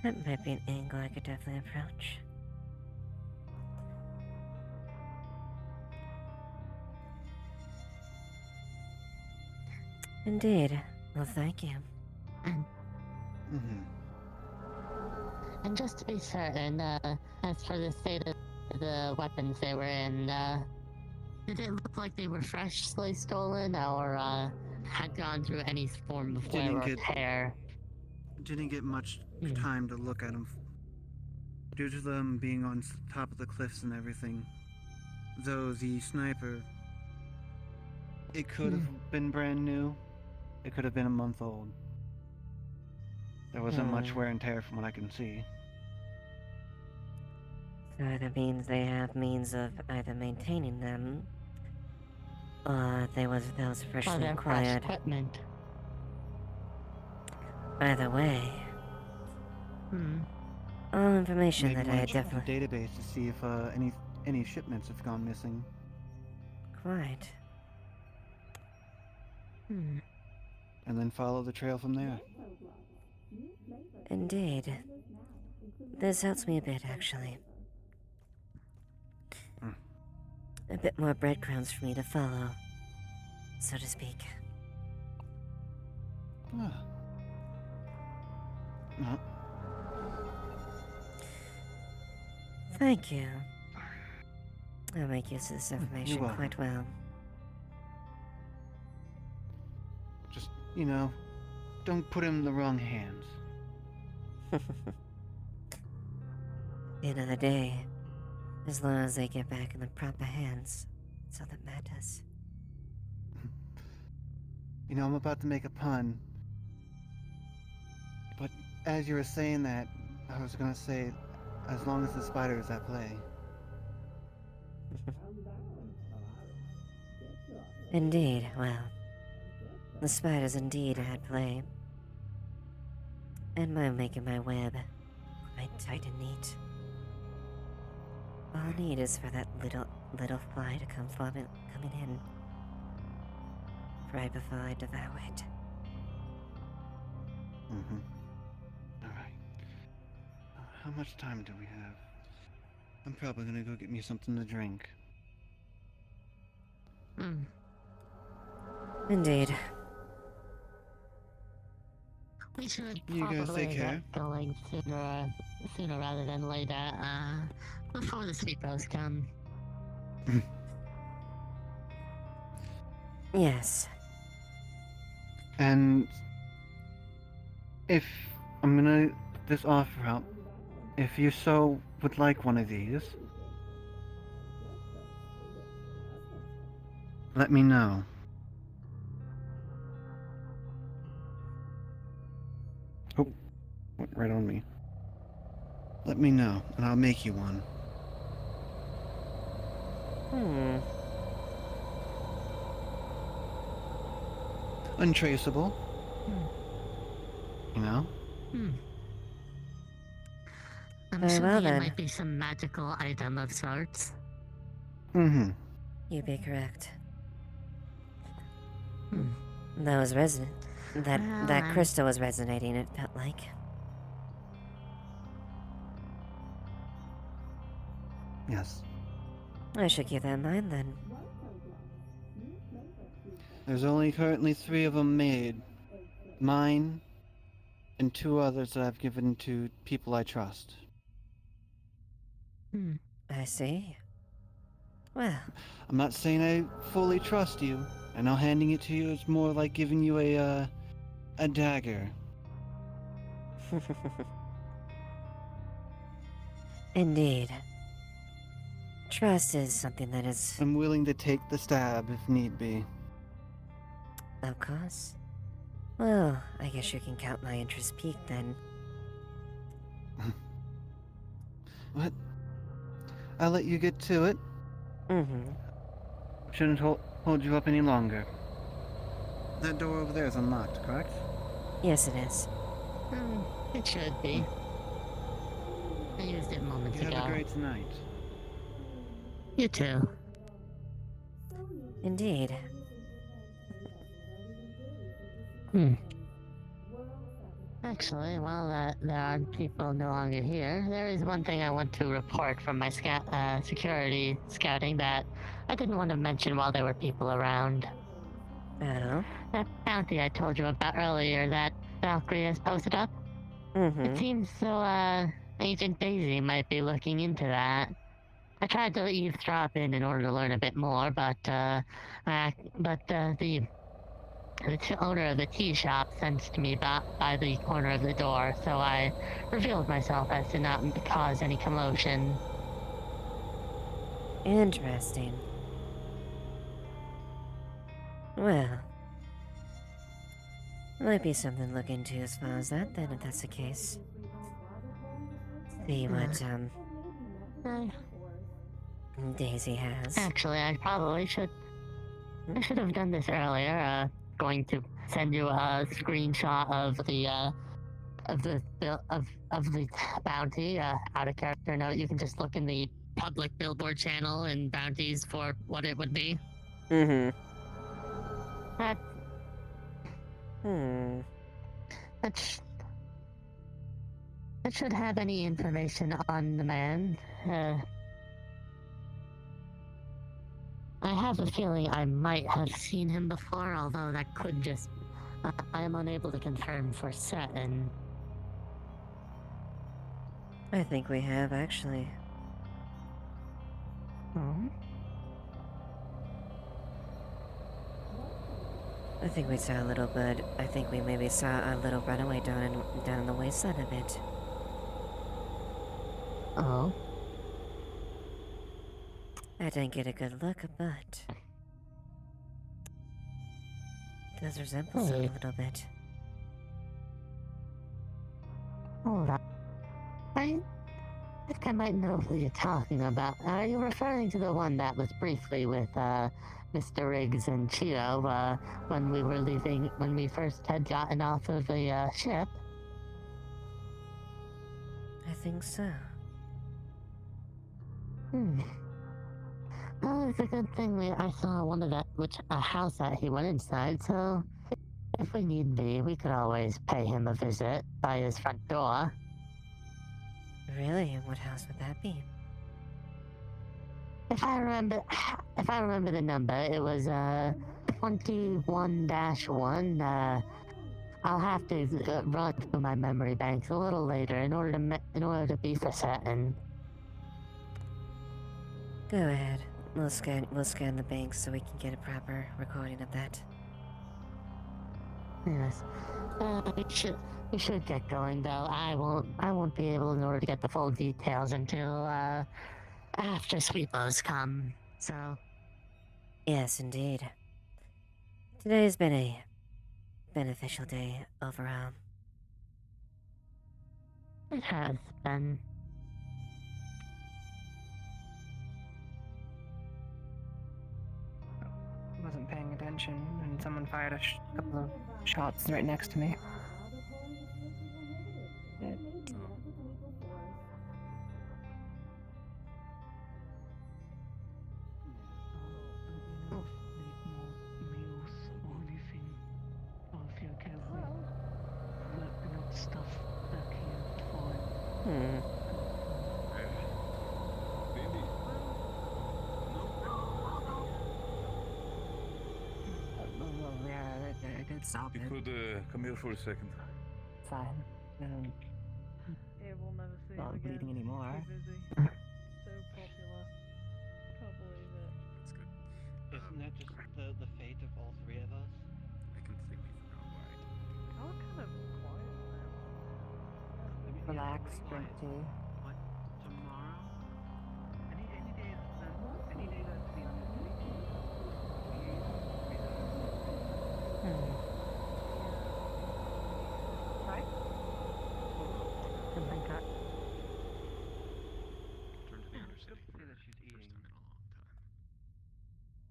That might be an angle I could definitely approach. Indeed. Well, thank you. And just to be certain, as for the state of the weapons they were in, did it look like they were freshly stolen or had gone through any form of wear or repair? Didn't get much time to look at them. Due to them being on top of the cliffs and everything. Though the sniper, it could have been brand new. It could have been a month old. There wasn't much wear and tear from what I can see. So that means they have means of either maintaining them, or those freshly acquired. Equipment. Either way. All information Maybe that I check definitely... the database to see if any shipments have gone missing. Quite. And then follow the trail from there. Indeed. This helps me a bit, actually. A bit more breadcrumbs for me to follow, so to speak. Thank you. I'll make use of this information quite well. Just, don't put him in the wrong hands. At the end of the day, as long as they get back in the proper hands, that's all that matters. I'm about to make a pun. But as you were saying that, I was gonna say, as long as the spider is at play. Indeed, well, the spider's indeed at play. And by making my web right tight and neat. All I need is for that little fly to come coming in right before I devour it. Alright. How much time do we have? I'm probably gonna go get me something to drink. Indeed. We should You guys probably take care. get going sooner rather than later, before the sleepers come. Yes. And if I'm gonna put this offer out, if you so would like one of these, let me know. Oh, went right on me. Let me know, and I'll make you one. Untraceable. You know? I'm Very assuming well, it then. might be some magical item of sorts. You'd be correct. That was that crystal was resonating, it felt like. Yes. I should keep that in mind then. There's only currently 3 of them made. Mine, and 2 others that I've given to people I trust. I see. Well, I'm not saying I fully trust you. I know handing it to you is more like giving you a dagger. indeed. Trust is something that is... I'm willing to take the stab if need be. Of course. Well, I guess you can count my interest peaked then. What? I'll let you get to it. Shouldn't hold you up any longer. That door over there is unlocked, correct? Yes, it is. It should be. I used it moments ago. Have a great night. You too. Indeed. Actually, while there are people no longer here, there is one thing I want to report from my security scouting that I didn't want to mention while there were people around. Oh? That bounty I told you about earlier that Valkyrie has posted up? It seems so, Agent Daisy might be looking into that. I tried to eavesdrop in order to learn a bit more, but the owner of the tea shop sensed me by the corner of the door, so I revealed myself as to not cause any commotion. Interesting. Well, might be something to look into as far as that then, if that's the case. See what, Daisy has. Actually, I probably should. I should have done this earlier. Going to send you a screenshot of the bounty. Out of character note. You can just look in the public billboard channel and bounties for what it would be. That should have any information on the man. I have a feeling I might have seen him before, although that could just... I am unable to confirm for certain. I think we have, actually. I think we saw a little bit. I think we maybe saw a little runaway down the wayside of it. Oh? I didn't get a good look, but... it does resemble some a little bit. Hold on. I think I might know who you're talking about. Are you referring to the one that was briefly with, Mr. Riggs and Chio, when we were leaving, when we first had gotten off of the, ship? I think so? Well, it's a good thing I saw a house that he went inside, so if we need be, we could always pay him a visit by his front door. Really? What house would that be? If I remember the number, it was 21-1. I'll have to run through my memory banks a little later in order to be for certain. Go ahead. We'll scan the bank so we can get a proper recording of that. Yes. We should get going though. I won't be able in order to get the full details until after sweepers come. So. Yes, indeed. Today's been a beneficial day overall. It has been. Wasn't paying attention, and someone fired a couple of shots right next to me. You could come here for a second. Fine. Yeah, we'll never see Not him again. bleeding anymore. Too busy. So popular. Can't believe it. That's good. Isn't that just the fate of all three of us? I completely forgot why. I'm kind of quiet now. Relax, drink tea. What, tomorrow? Any day that's to be honest with you. Right? Something cut. Turn to the undercity. That she's eating.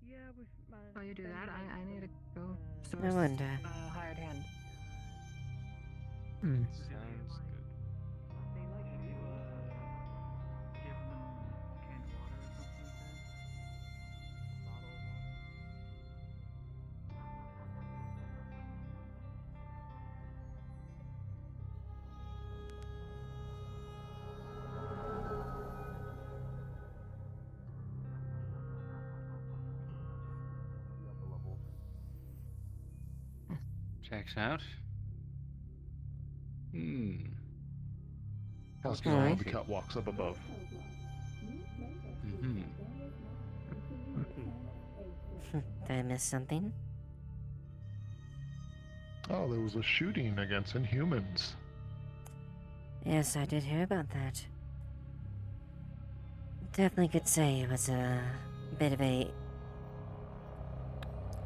Yeah, we've managed. While you do that, I need to go I source wonder. hired hand. Sounds good. They like to give them canned water or something like that. Checks out. How's going on? The catwalks up above. Did I miss something? Oh, there was a shooting against Inhumans. Yes, I did hear about that. Definitely could say it was a bit of a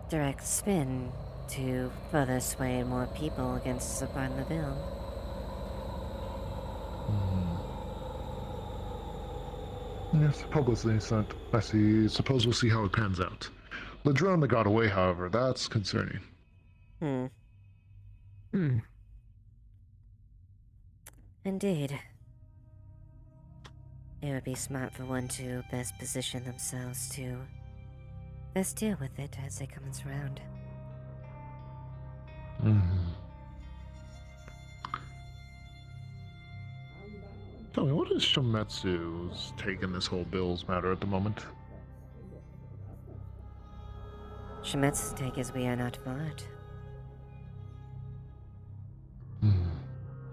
direct spin to further sway more people against the part of the bill. Yes, publicity stunt. I see. Suppose we'll see how it pans out. The drone that got away, however, that's concerning. Indeed. It would be smart for one to best position themselves to best deal with it as it comes around. Tell me, what is Shimetsu's take in this whole Bills matter at the moment? Shimetsu's take is we are not for it.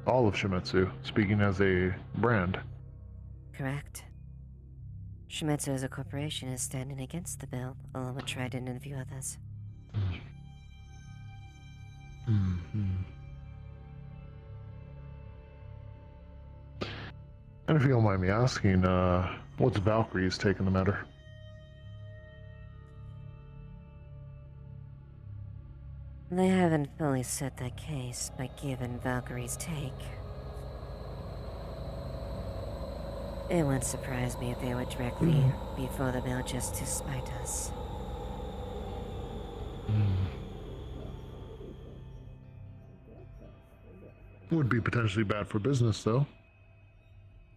All of Shimetsu, speaking as a brand. Correct. Shimetsu as a corporation is standing against the bill, along with Trident and a few others. And if you don't mind me asking, what's Valkyrie's take in the matter? They haven't fully set their case, but given Valkyrie's take, it wouldn't surprise me if they were directly before the bill just to spite us. Would be potentially bad for business, though.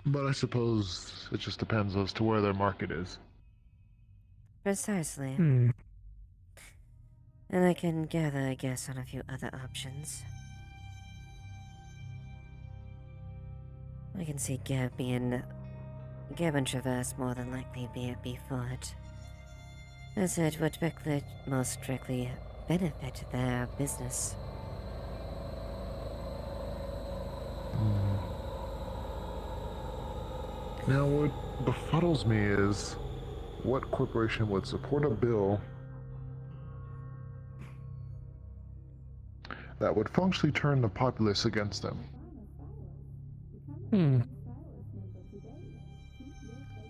But I suppose it just depends as to where their market is. Precisely. Hmm. And I can gather a guess on a few other options. I can see Gab and Traverse more than likely be at B4. As it would most directly benefit their business. Now, what befuddles me is what corporation would support a bill that would functionally turn the populace against them.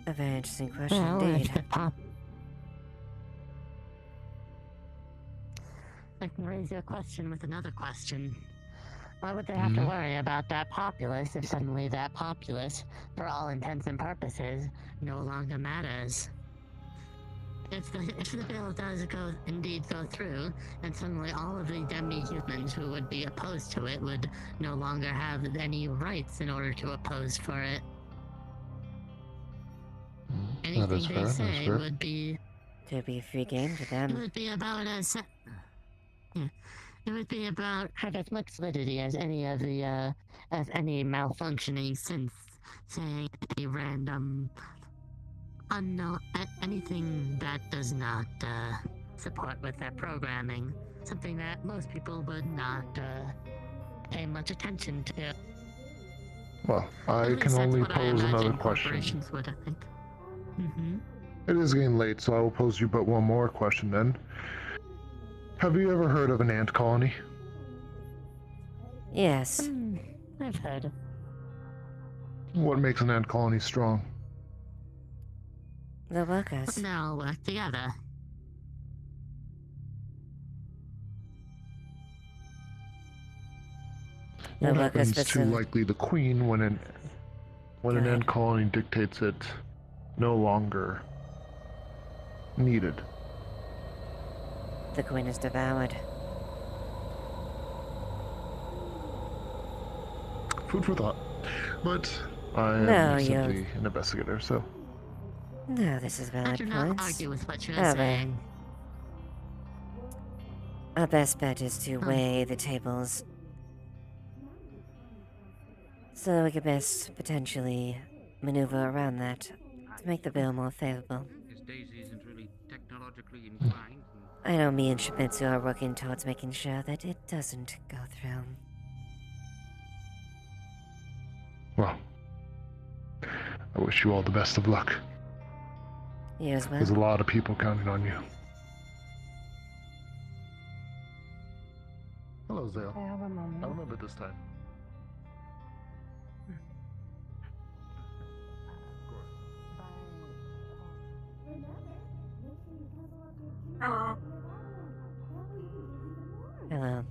A very interesting question indeed. I can raise your question with another question. Why would they have to worry about that populace if suddenly that populace, for all intents and purposes, no longer matters? If the bill does indeed go through, then suddenly all of the demi-humans who would be opposed to it would no longer have any rights in order to oppose for it. Anything they say would be... To be free game to them. It would be about it would be about have as much validity as any of the as any malfunctioning synth, say a random unknown anything that does not support with their programming, something that most people would not pay much attention to. Well, I can only pose another question. Would, I think. It is getting late, so I will pose you but one more question then. Have you ever heard of an ant colony? Yes. I've heard. What makes an ant colony strong? The workers. They all work together. What happens to likely the queen when an ant colony dictates it no longer needed? The queen is devoured. Food for thought. But I am simply an investigator, so... No, this is valid I do not points. argue with what you're However, saying. our best bet is to weigh the tables. So we could best potentially maneuver around that to make the bill more favorable. Daisy isn't really technologically inclined. I know me and Shibitsu are working towards making sure that it doesn't go through. Well, I wish you all the best of luck. You as well. There's a lot of people counting on you. Hello, Zale. I have a moment. I remember this time. Hello.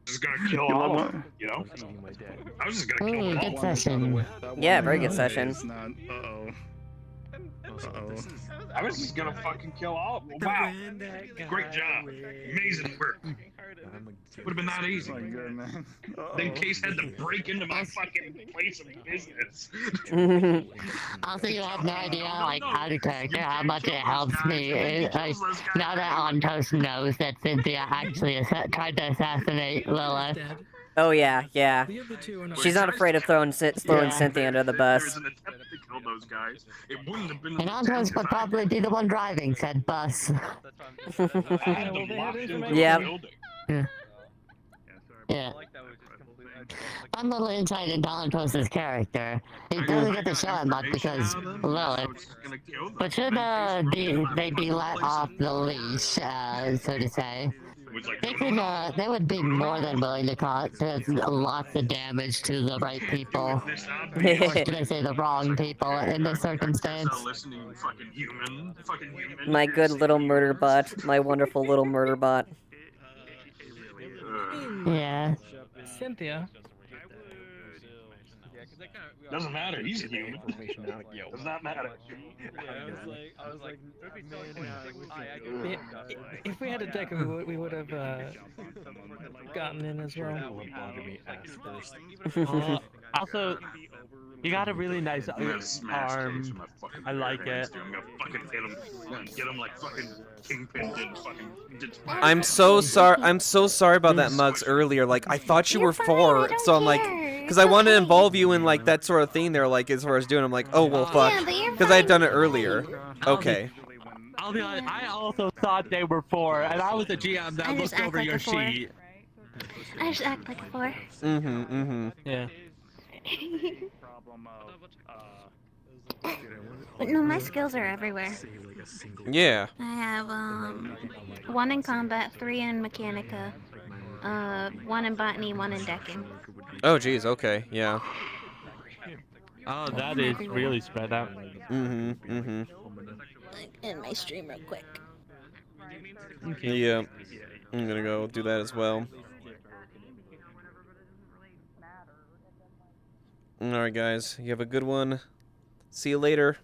Just gonna kill all of them, you know? I was just gonna kill them all. Good session. Yeah, very good session. Uh-oh. I was just gonna fucking kill all of them. Wow. Great job. Amazing work. Would have been that easy. Oh my god, man. Then Case had to break into my fucking place of business. Also, you have no idea, like, how much it helps me. Now that Ontos knows that Cynthia actually tried to assassinate Lilith. Oh yeah, yeah. She's not afraid of throwing Cynthia under the bus. Those guys. It wouldn't have been And Ontos would probably be the one driving said bus. Yeah. Yeah. I'm a little insight into Alantos' character. He doesn't get to show it much because Lilith. But should they be let off the leash, so to say, they would be more than willing to cause lots of damage to the right people. Or should I say the wrong people in this circumstance? My good little murder bot. My wonderful little murder bot. Yeah. Cynthia. Doesn't matter. He's a human. Does not matter. I was like, man, if we had a decker, we would have gotten in as well. Also, you got a really nice arm. I like it. I'm gonna fucking hit him. Get him like fucking Kingpin did fucking. I'm so sorry. I'm so sorry about that, Mugs. Earlier, like I thought you were 4, so I'm like, because I want to involve you in like that sort of thing. There, like as far as doing, I'm like, oh well, fuck, because I had done it earlier. Okay. I'll be honest, I also thought they were 4, and I was a GM that looked over your sheet. I just act like a 4. Yeah. But no, my skills are everywhere. Yeah. I have 1 in combat, 3 in mechanica, 1 in botany, 1 in decking. Oh geez. Okay. Yeah. Oh, that is really spread out. End my stream real quick. Yeah. I'm gonna go do that as well. Alright guys, you have a good one. See you later.